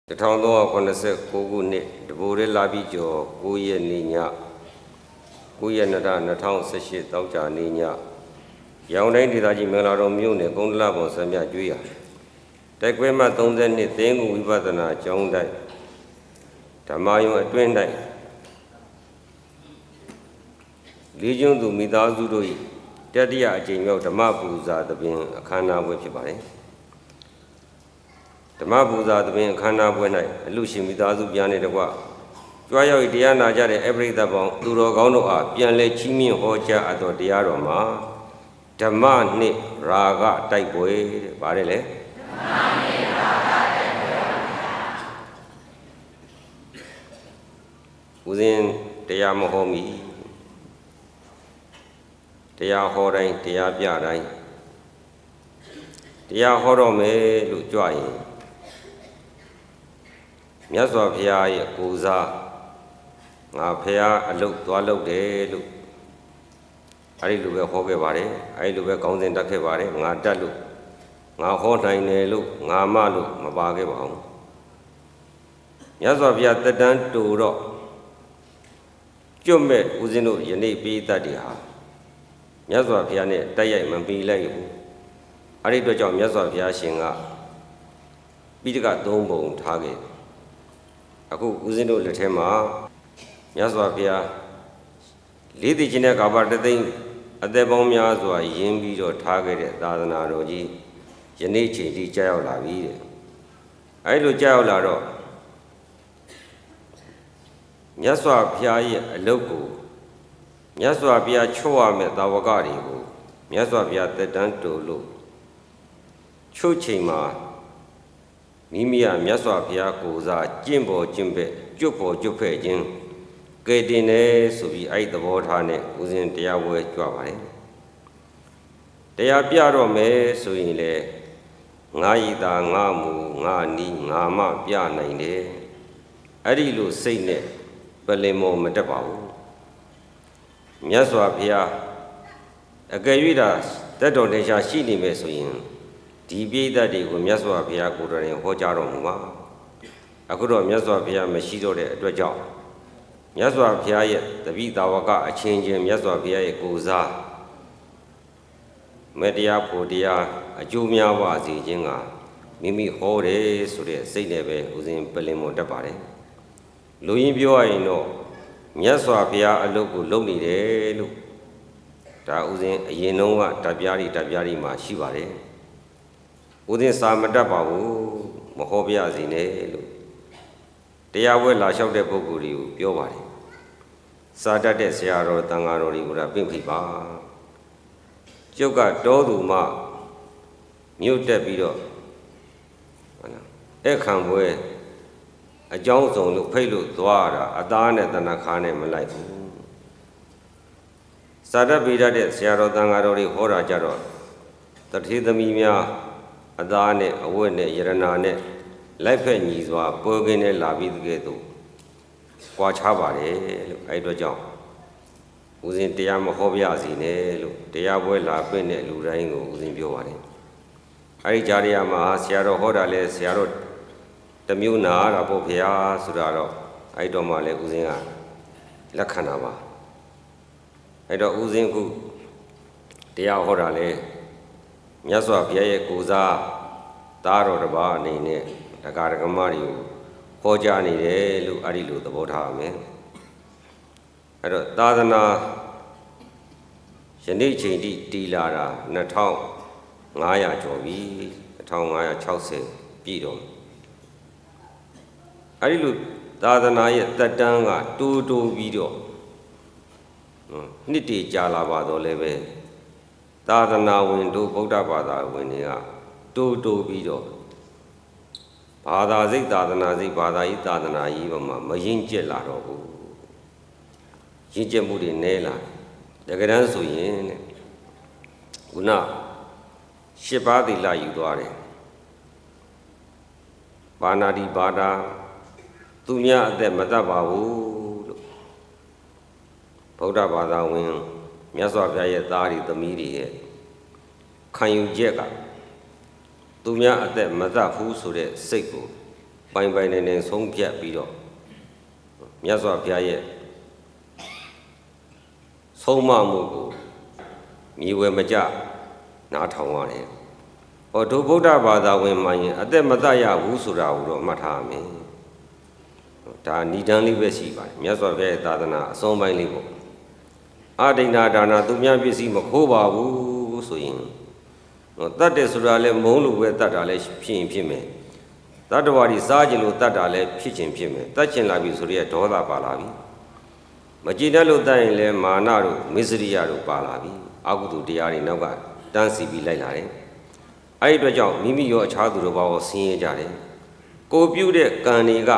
1389ခုနှစ်တဘိုးရဲလာပြီးကျော်9ရက်နေ့ည9ရက်2018တောက်ကြနေ့ညရောင်တိုင်းဒေသကြီးမင်္ဂလာတော်မြို့နယ်ကုန်းတလပေါ်ဆံမြကျွေးရတိုက်ကွဲမှ30နှစ်သင်းကူဝိပဿနာကျောင်းတိုက်ဓမ္မယုံအတွင်းတိုက်လေးကျွန်းသူမိသားစုတို့၏တတိယအကြိမ်မြောက်ဓမ္မပူဇာသဘင်အခမ်းအနားပွဲဖြစ်ပါတယ်ဓမ္မပူဇာသဘင်အခမ်းအနားပွဲ၌အလူရှင်မိသားစုပြန်နေတကွကြွားရောက်တရားနာကြတဲ့အပရိသတ်ပေါင်းသူတော်ကောင်းတို့အားပြန်လဲချီးမြှင့်ဟောကြားအပ်သောတရားတော်မှာဓမ္မနှင့်ရာဂတိုက်ပွဲတဲ့ဗါတယ်လေဓမ္မနှင့်ရာဂတိုက်ပွဲဦးဇင်းတရားမဟောမီတရားဟောတိုင်းတရားပြတိုင်းတရားဟောတော့မယ်လို့ကြွရင်မြတ်စွာဘုရားရဲ့ကိုယ်စားငါဘုရားအလုတ်သွားလုပ်တယ်လို့အဲဒီလိုပဲဟောခဲ့ပါတယ်အဲဒီလိုပဲခေါင်းစဉ်တက်ခဲ့ပါတယ်ငါတက်လို့ငါဟောနိုင်တယ်လို့ငါမလို့မပါခဲ့ပါဘူးမြတ်စွာဘုရားတက်တန်းတူတော့ကျွတ်မဲ့ဦးဇင်းတို့ယနေ့ပိဋကတ်တွေဟာမြတ်စွာဘုရားနဲ့တိုက်ရိုက်မပြီးလိုက်ဘူးအဲဒီအတွက်ကြောင့်မြတ်စွာဘုရားရှင်ကပိဋကတ်3ပုံထားခဲ့အခုဦးဇင်းတို့လက်ထဲမှာမြတ်စွာဘုရားလေးသိချင်းတဲ့ကာဗတသိန်းအသက်ပေါင်းများစွာယဉ်ပြီးတော့ထားခဲ့တဲ့သာသနာတော်ကြီးယနေ့ချိန်ထိကြာရောက်လာပြီတဲ့အဲဒီလိုကြာရောက်လာတော့မြတ်စွာဘုရားရဲ့အလုပ်ကိုမြတ်စွာဘုရားချော့ရမယ့်သာဝကတွေကိုမြတ်စွာဘုရားတက်တန်းတူလို့ချုပ်ချိန်မှာမိမိကမြတ်စွာဘုရားကိုယ်စားကျင့်ပေါ်ကျင့်ဖက်ကျွတ်ပေါ်ကျွတ်ဖက်ခြင်းကဲတင်တယ်ဆိုပြီးအဲ့ဒီသဘောထားနဲ့ဦးဇင်းတရားပွဲကြွပါတယ်တရားပြတော့မယ်ဆိုရင်လေငါဤသာငါမူငါနီးငါမပြနိုင်တယ်အဲ့ဒီလိုစိတ်နဲ့ပလင်မောမတက်ပါဘူးမြတ်စွာဘုရားအကယ်၍သာတက်တော်တင်ရှားရှိနေမယ်ဆိုရင်ဒီပိဋကတ်တွေကိုမြတ်စွာဘုရားကိုယ်တော်ရင်ဟောကြားတော်မူပါအခုတော့မြတ်စွာဘုရားမရှိတော့တဲ့အတွက်ကြောင့်မြတ်စွာဘုရားရဲ့တပိသာဝကအချင်းချင်းမြတ်စွာဘုရားရဲ့ကိုယ်စားမေတ္တရားဖို့တရားအကျိုးများပါစေခြင်းကမိမိဟောတယ်ဆိုတဲ့စိတ်နဲ့ပဲဦးဇင်းပလင်မော်တတ်ပါတယ်လူရင်းပြောရရင်တော့မြတ်စွာဘုရားအလုပ်ကိုလုပ်နေတယ်လို့ဒါဦးဇင်းအရင်တုန်းကတပ်ပြားတွေမှာရှိပါတယ်ဦးဇင်းစာမတတ်ပါဘူးမဟောပြစီနဲ့လို့တရားပွဲလာလျှောက်တဲ့ပုဂ္ဂိုလ်တွေကိုပြောပါတယ်စာတတ်တဲ့ဆရာတော်တန်ဃာတော်တွေကပင့်ဖိပါကျုပ်ကတောသူမှမြို့တက်ပြီးတော့အဲ့ခံပွဲအကြောင်းစုံလို့ဖိတ်လို့သွားတာအသားနဲ့တဏခါနဲ့မလိုက်ဘူးစာတတ်ပြီးတဲ့ဆရာတော်တန်ဃာတော်တွေဟောတာကြတော့တထေသမီးများအသားနဲ့အဝတ်နဲ့ယရနာနဲ့လိုက်ဖက်ညီစွာပွဲကင်းနဲ့လာပြီးတဲ့သို့ကြွားချပါတယ်လို့အဲ့တော့ကြောင့်ဦးဇင်းတရားမဟောပြစီနဲ့လို့တရားပွဲလာပြင့်တဲ့လူတိုင်းကိုဦးဇင်းပြောပါတယ်အဲ့ဒီကြားရမှာဆရာတော်ဟောတာလဲဆရာတော်တမျိုးနာတာပေါ့ဖေဟာဆိုတာတော့အဲ့တော့မှလည်းဦးဇင်းကလက်ခံတာပါအဲ့တော့ဦးဇင်းခုတရားဟောတာလဲမြတ်စွာဘုရားရဲ့ကိုယ်စားသားတော်တစ်ပါးအနေနဲ့ဒကာဒကမတွေကိုဟောကြားနေတယ်လို့အဲ့ဒီလိုသဘောထားရမယ်အဲ့တော့သာသနာယနေ့ချိန်ထိတည်လာတာ2500ကျော်ပြီ1560ပြည့်တော့အဲ့ဒီလိုသာသနာရဲ့တက်တန်းကတိုးပြီးတော့နှစ်တည်ကြာလာပါတော့လည်းပဲသာသနာဝင်တို့ဗုဒ္ဓဘာသာဝင်တွေကတိုးပြီးတော့ဘာသာစိတ်သာသနာစိတ်ဘာသာရေးသာသနာရေးပေါ်မှာမရင်ကျက်လာတော့ဘူးရင်ကျက်မှုတွေနည်းလာတကယ်တမ်းဆိုရင်ခုန8ပါးသီလယူသွားတယ်ပါဏာတိပါဒာသူများအသက်မတတ်ပါဘူးလို့ဗုဒ္ဓဘာသာဝင်မြတ်စွာဘုရားရဲ့သားတွေသမီးတွေရဲ့ခံယူချက်ကသူများအသက်မတတ်ဘူးဆိုတဲ့စိတ်ကို ပိုင်ပိုင်နေဆုံးဖြတ်ပြီးတော့မြတ်စွာဘုရားရဲ့ဆုံးမမှုကိုမြေဝဲမကြနားထောင်ရတယ်။ဟောဒုဗုဒ္ဓဘာသာဝင်မှရင်အသက်မတတ်ရဘူးဆိုတာကိုတော့မှတ်ထားရမယ်။ဒါဏိဒန်းလေးပဲရှိပါတယ်မြတ်စွာဘုရားရဲ့သာသနာအဆုံးပိုင်းလေးပေါ့။အဒိဏဒါနာသူများပစ္စည်းမခိုးပါဘူးဆိုရင်တတ်တယ်ဆိုတာလဲမုန်းလို့ပဲတတ်တာလဲဖြစ်ရင်ဖြစ်မယ်။တတ္တဝါတွေစားခြင်းလို့တတ်တာလဲဖြစ်ခြင်းဖြစ်မယ်။တတ်ခြင်းလာပြီဆိုရဲဒေါသပါလာပြီ။မကြည်တတ်လို့တတ်ရင်လဲမာနတို့မစ္စရိယတို့ပါလာပြီ။အကုသိုလ်တရားတွေနောက်ကတန်းစီပြီးလိုက်လာတယ်။အဲ့ဒီအတွက်ကြောင့်မိမိရောအခြားသူတို့ဘာကိုဆင်းရဲကြတယ်။ကိုပြုတဲ့ကံတွေက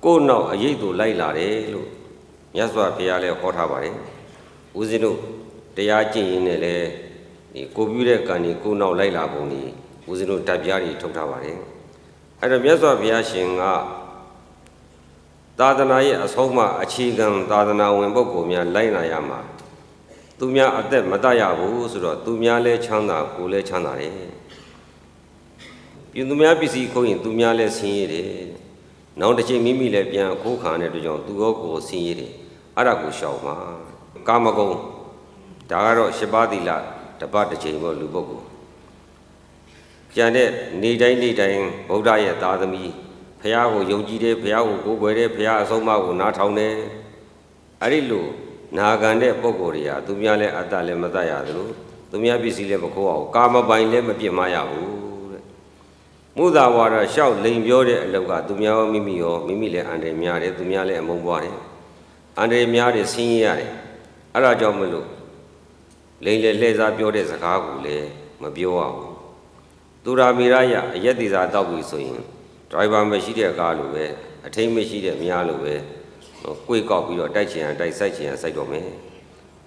ကိုယ်နောက်အရေးသူလိုက်လာတယ်လို့မြတ်စွာဘုရားလည်းဟောထားပါတယ်။ဦးဇင်းတို့တရားကျင့်ရင်းနဲ့လည်းဒီကိုပြုတဲ့ကံတွေကိုယ်နောက်လိုက်လာပုံนี้ဦးဇင်းတို့ဓာတ်ပြားတွေထုတ်ထားပါတယ်။အဲ့တော့မြတ်စွာဘုရားရှင်ကသာသနာရဲ့အဆုံးအမအခြေခံသာသနာဝင်ပုဂ္ဂိုလ်များလိုက်လာရမှာသူများအသက်မတတ်ရဘူးဆိုတော့သူများလဲချမ်းသာကိုယ်လဲချမ်းသာတယ်ပြင်သူများပစ္စည်းခိုးရင်သူများလဲဆင်းရဲတယ်နောက်တစ်ချိန်မိမိလဲပြန်ခိုးခံတဲ့အတွက်ကြောင့်သူရောကိုယ်ဆင်းရဲတယ်အဲ့ဒါကိုရှောင်ပါကာမဂုဏ်ဒါကတော့၈ပါးသီလတပတ်တစ်ချိန်ပေါ့လူပုဂ္ဂိုလ်ကျန်တဲ့နေတိုင်းဗုဒ္ဓရဲ့သာသမီဘုရားကိုယုံကြည်တယ်ဘုရားကိုကိုးကွယ်တယ်ဘုရားအဆုံးအမကိုနားထောင်တယ်အဲ့ဒီလိုနာခံတဲ့ပုဂ္ဂိုလ်တွေကသူများလည်းအတ္တလည်းမတတ်ရသလိုသူများပစ္စည်းလည်းမခိုးအောင်ကာမပိုင်လည်းမပြစ်မှားရဘူးတဲ့မုသာဝါဒရှောက်လိန်ပြောတဲ့အလောက်ကသူများရောမိမိလည်းအန္တရာယ်များတယ်သူများလည်းအမုန်းပွားတယ်အန္တရာယ်များတယ်ဆင်းရဲရတယ်အဲ့ဒါကြောင့်မလို့လိန်လေလှည့်စားပြောတဲ့စကားကိုလည်းမပြောရဘူးသူရာမီရယအယက်တိစာတောက်ပြီဆိုရင်ဒရိုင်ဘာမရှိတဲ့ကားလိုပဲအထိတ်မရှိတဲ့များလိုပဲကိုယ်ကောက်ပြီးတော့တိုက်ချင်တိုက်စိုက်ချင်စိုက်တော့မယ်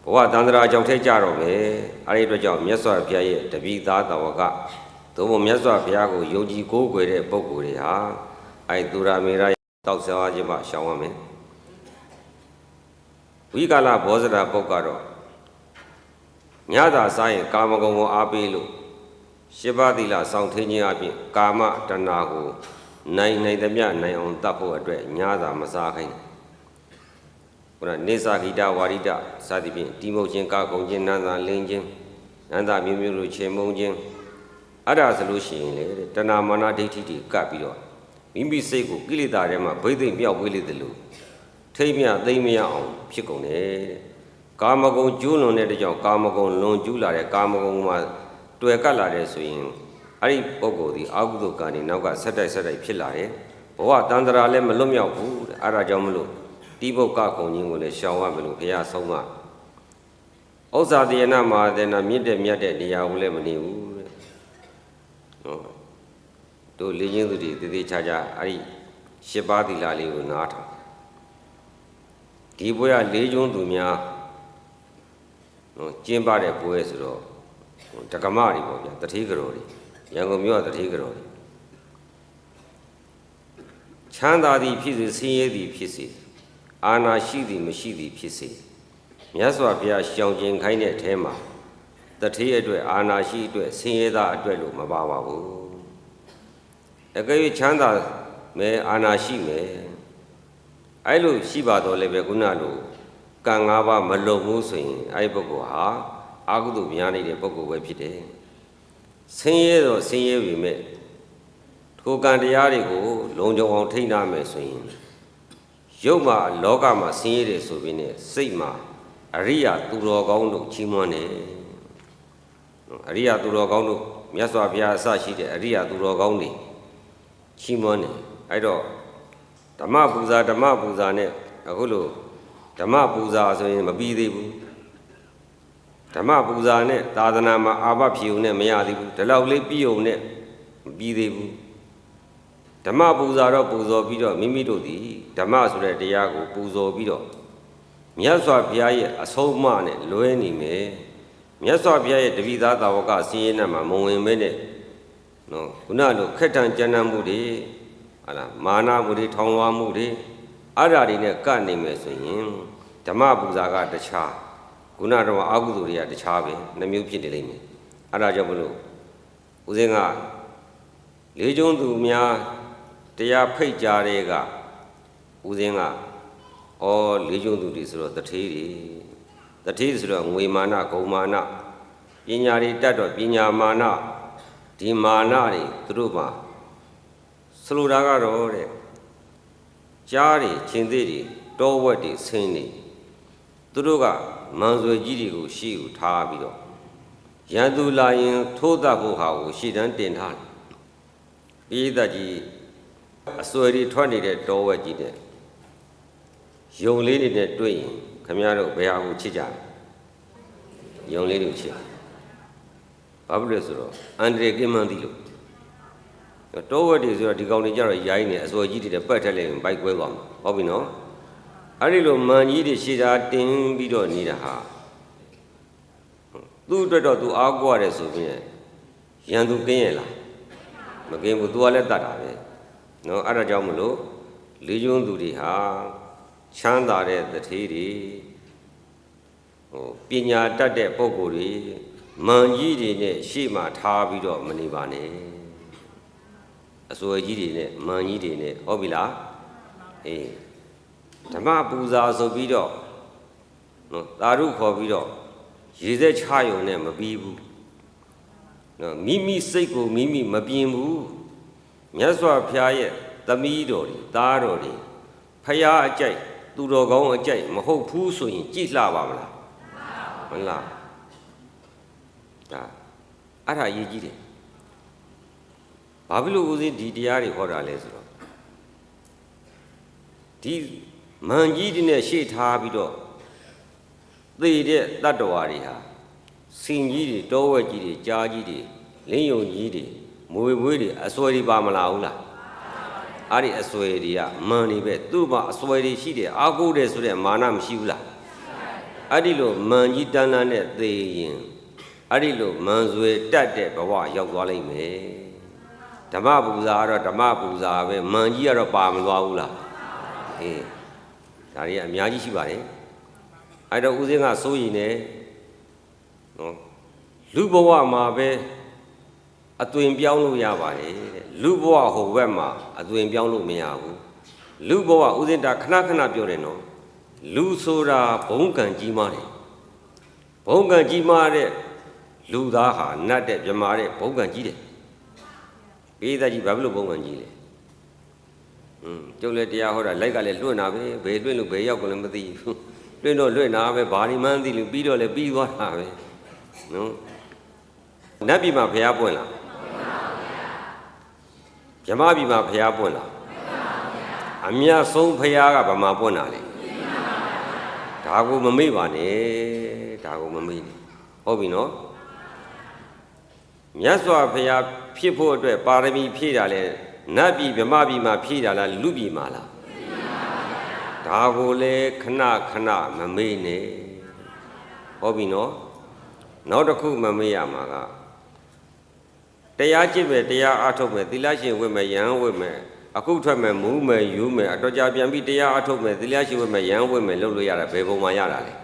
ဘဝတန္တရာကြောင့်ထဲကြတော့မယ်အဲဒီအတွက်ကြောင့်မြတ်စွာဘုရားရဲ့တပိသားတော်ကသို့မဟုတ်မြတ်စွာဘုရားကိုယုံကြည်ကိုးကွယ်တဲ့ပုဂ္ဂိုလ်တွေဟာအဲဒီသူရာမေရတောက်စားခြင်းမှရှောင်ရမယ်ဝိကာလဘောဇရာပုဂ္ဂကတော့ညသာစားရင်ကာမဂုဏ်ကိုအားပေးလို့ရှစ်ပါးသီလစောင့်ထင်းခြင်းအပြင်ကာမတဏှာကိုနိုင်သမျှနိုင်အောင်တတ်ဖို့အတွက်ညသာမစားခိုင်းဘုရားနေစာဂိတဝါရိတစသည်ဖြင့်တိမုတ်ခြင်းကာကုံခြင်းနန္တာလင်းခြင်းနန္တာမျိုးမျိုးတို့ချေမုံခြင်းအဲ့ဒါဆိုလို့ရှိရင်လေတဏမာနဒိဋ္ဌိတွေကပ်ပြီးတော့မိမိစိတ်ကိုကိလေသာထဲမှာဗိသိက်မြောက်ဝေးလေတယ်လို့ထိမ့်မြသိမ့်မရအောင်ဖြစ်ကုန်တယ်ကာမဂုဏ်ကျူးလွန်တဲ့ကြောင့်ကာမဂုဏ်လွန်ကျူးလာတဲ့ကာမဂုဏ်မှာတွေ့ကပ်လာတဲ့ဆိုရင်အဲ့ဒီပုဂ္ဂိုလ်ဒီအာဟုတုကံဒီနောက်ကဆက်တိုက်ဖြစ်လာတယ်ဘဝတန္တရာလည်းမလွတ်မြောက်ဘူးအဲ့ဒါကြောင့်မလို့တိဘုတ်ကကုံခြင်းကိုလည်းရှောင်ရမယ်လို့ဘုရားဆုံးမဥစ္စာတယနာမဟာတနာမြင့်တဲ့မြတ်တဲ့တရားကိုလည်းမနေဘူးတဲ့နော်တို့လေးချင်းသူတွေတည်တည်ချာချာအဲ့ဒီရှစ်ပါးသီလလေးကိုနားထောင်ဒီဘွဲကလေးကျွန်းသူများနော်ကျင်းပတဲ့ဘွဲဆိုတော့တက္ကမတွေပေါ့ဗျာတတိကတော်တွေရန်ကုန်မြို့ကတတိကတော်တွေချမ်းသာသည်ဖြစ်စေဆင်းရဲသည်ဖြစ်စေအာနာရှိသည်မရှိသည်ဖြစ်စေမြတ်စွာဘုရားရှောင်ကျင်ခိုင်းတဲ့အထဲမှာတတိအတွက်အာနာရှိအတွက်ဆင်းရဲသားအတွက်လို့မပါပါဘူးအကယ်၍ချမ်းသာမယ်အာနာရှိမယ်အဲ့လိုရှိပါတော့လည်းပဲခုနလိုကံ၅ပါးမလုံဘူးဆိုရင်အဲ့ဒီပုဂ္ဂိုလ်ဟာအာဟုတုများနေတဲ့ပုဂ္ဂိုလ်ပဲဖြစ်တယ်ဆင်းရဲတော့ဆင်းရဲပြီမဲ့ထိုကံတရားတွေကိုလုံခြုံအောင်ထိန်းထားမယ်ဆိုရင်ရုပ်မှာလောကမှာဆင်းရဲတယ်ဆိုပြီးနဲ့စိတ်မှာအရိယာသူတော်ကောင်းတို့ချီးမွမ်းတယ်အရိယာသူတော်ကောင်းတို့မြတ်စွာဘုရားအစရှိတဲ့အရိယာသူတော်ကောင်းတွေချီးမွမ်းတယ်အဲ့တော့ဓမ္မပူဇာနဲ့အခုလို့ဓမ္မပူဇာဆိုရင်မပြီးသေးဘူးဓမ္မပူဇာနဲ့သာသနာမှာအာဘဖြေုံနဲ့မရသေးဘူးဒီလောက်လေးပြီးုံနဲ့မပြီးသေးဘူးဓမ္မပူဇာတော့ပူဇော်ပြီးတော့မိမိတို့ဒီဓမ္မဆိုတဲ့တရားကိုပူဇော်ပြီးတော့မြတ်စွာဘုရားရဲ့အဆုံးအမနဲ့လွဲနေမယ်မြတ်စွာဘုရားရဲ့တပိသားသာဝကစည်ရဲနဲ့မှာမဝင်မဲနဲ့နော်ခုနလိုခက်တန်ကြမ်းတမ်းမှုတွေဟာလားမာနမှုတွေထောင်လွှားမှုတွေအဲ့ဓာတွေနဲ့ကပ်နေမယ်ဆိုရင်ဓမ္မပူဇာကတခြားခုနတော့အာဟုသူတွေကတခြားပဲနှမျိုးဖြစ်နေလိမ့်မယ်အဲ့ဒါကြောင့်မလို့ဦးဇင်းကလေးကျွန်းသူများတ တရားဖိတ်ကြားတဲ့ကဦးစင်းကလေးကျုံသူတွေဆိုတော့တထေးဆိုတော့ငွေမာနဂုံမာနပညာတွေတတ်တော့ပညာမာနဒီမာနတွေသူတို့မှာဆိုလိုတာကတော့တဲ့ကြားတွေချင်းသေးတွေတောဝက်တွေဆင်းနေသူတို့ကမန်ဆွေကြီးတွေကိုရှေ့ကိုထားပြီးတော့ရန်သူလာရင်ထိုးတတ်ဖို့ဟာကိုရှေ့တန်းတင်ထားတယ်ပိဋကကြီးအစွဲတွေထွက်နေတဲ့တောဝက်ကြီးတဲ့ယုံလေးတွေနဲ့တွေ့ရင်ခမည်းတော်ဘယ်ဟာကိုချစ်ကြလဲယုံလေးတွေချစ်ဘာဖြစ်လဲဆိုတော့အန္တရာယ်ကင်းမှန်းသိလို့တောဝက်တွေဆိုတော့ဒီကောင်တွေကြတော့ရိုင်းနေအစွဲကြီးတွေပတ်ထက်လိုက်ရင်ဘိုက်ကွဲသွားမှာဟုတ်ပြီနော်အဲ့ဒီလိုမန်ကြီးတွေရှေ့သာတင်းပြီးတော့နေတာဟာသူ့အတွက်တော့သူအားကိုးရတယ်ဆိုပြီးရန်သူကင်းရဲ့လားမကင်းဘူးသူကလည်းတတ်တာပဲနော်အဲ့ဒါကြောင့်မလို့လေးကျွန်းသူတွေဟာချမ်းသာတဲ့တထေးတွေပညာတတ်တဲ့ပုဂ္ဂိုလ်တွေမန်ကြီးတွေနဲ့ရှေ့မှာထားပြီးတော့မနေပါနဲ့အစွဲကြီးတွေနဲ့မန်ကြီးတွေနဲ့ဟုတ်ပြီလားအေးဓမ္မပူဇာဆိုပြီးတော့နော်သာဓုခေါ်ပြီးတော့ရေစက်ချရုံနဲ့မပြီးဘူးနော်မိမိစိတ်ကိုမိမိမပြင်းဘူးမြတ်စွာဘုရားရဲ့သမီးတော်တွေသားတော်တွေဖရာအကြိုက်သူတော်ကောင်းအကြိုက်မဟုတ်ဘူးဆိုရင်ကြည်လှပါမလားမလားဒါအဲ့ဒါအရေးကြီးတယ်ဘာဖြစ်လို့ဦးစင်းဒီတရားတွေဟောတာလဲဆိုတော့ဒီမန်ကြီးတွေနဲ့ရှေ့ထားပြီးတော့သေတဲ့တတ္တဝါတွေဟာစင်ကြီးတွေတောဝက်ကြီးတွေကြားကြီးတွေလင်းယုံကြီးတွေမွေမွေးတွေအစွဲတွေပါမလာဘူးလားအဲ့ဒီအစွဲတွေကမန်နေပဲသူ့မှာအစွဲတွေရှိတယ်အာကိုးတယ်ဆိုတဲ့မာနမရှိဘူးလားအဲ့ဒီလိုမန်ကြီးတန်းတန်းနဲ့သေရင်အဲ့ဒီလိုမန်ဆွေတတ်တဲ့ဘဝရောက်သွားလိမ့်မယ်ဓမ္မပူဇာကတော့ဓမ္မပူဇာပဲမန်ကြီးကတော့ပါမသွားဘူးလားအေးဒါတွေကအများကြီးရှိပါတယ်အဲ့တော့ဦးစင်းကစိုးရင်လည်းနော်လူဘဝမှာပဲအသွင်ပြောင်းလို့ရပါတယ်တဲ့လူဘဝဟိုဘက်မှာအသွင်ပြောင်းလို့မရဘူးလူဘဝဦးစင်းတာခဏခဏပြောတယ်နော်လူဆိုတာဘုံကံကြီးမားတယ်ဘုံကံကြီးမားတဲ့လူသားဟာနတ်တဲ့မြမာတဲ့ဘုံကံကြီးတယ်ပိဋကကြီးဘာဖြစ်လို့ဘုံကံကြီးလဲကျုပ်လည်းတရားဟောတာလိုက်ကလည်းလွတ်နာပဲဘယ်လွတ်လို့ဘယ်ရောက်ကုန်လည်းမသိဘူးလွတ်တော့လွတ်နာပဲဘာဒီမှန်းသိလို့ပြီးတော့လည်းပြီးသွားတာပဲနော်နတ်ပြည်မှာဘုရားပွင့်လားမြမပြည်မှာဘုရားပွင့်လားအမြတ်ဆုံးဘုရားကဗမာပွင့်တာလေဒါကိုမမေ့ပါနဲ့ဒါကိုမမေ့နဲ့ဟုတ်ပြီနော်မြတ်စွာဘုရားဖြစ်ဖို့အတွက်ပါရမီဖြည့်တာလဲနတ်ပြည်မြမပြည်မှာဖြည့်တာလားလူပြည်မှာလားဒါကိုလေခဏခဏမမေ့နဲ့ဟုတ်ပြီနော်နောက်တစ်ခုမမေ့ရမှာကတရားကျင့်မယ်တရားအားထုတ်မယ်သီလရှင်ဝတ်မယ်ယဟန်ဝတ်မယ်အခုထွက်မယ်မူးမယ်ယူမယ်အတော်ကြာပြန်ပြီးတရားအားထုတ်မယ်သီလရှင်ဝတ်မယ်ယဟန်ဝတ်မယ်လုပ်လို့ရတာဘယ်ပုံမှရတာလဲ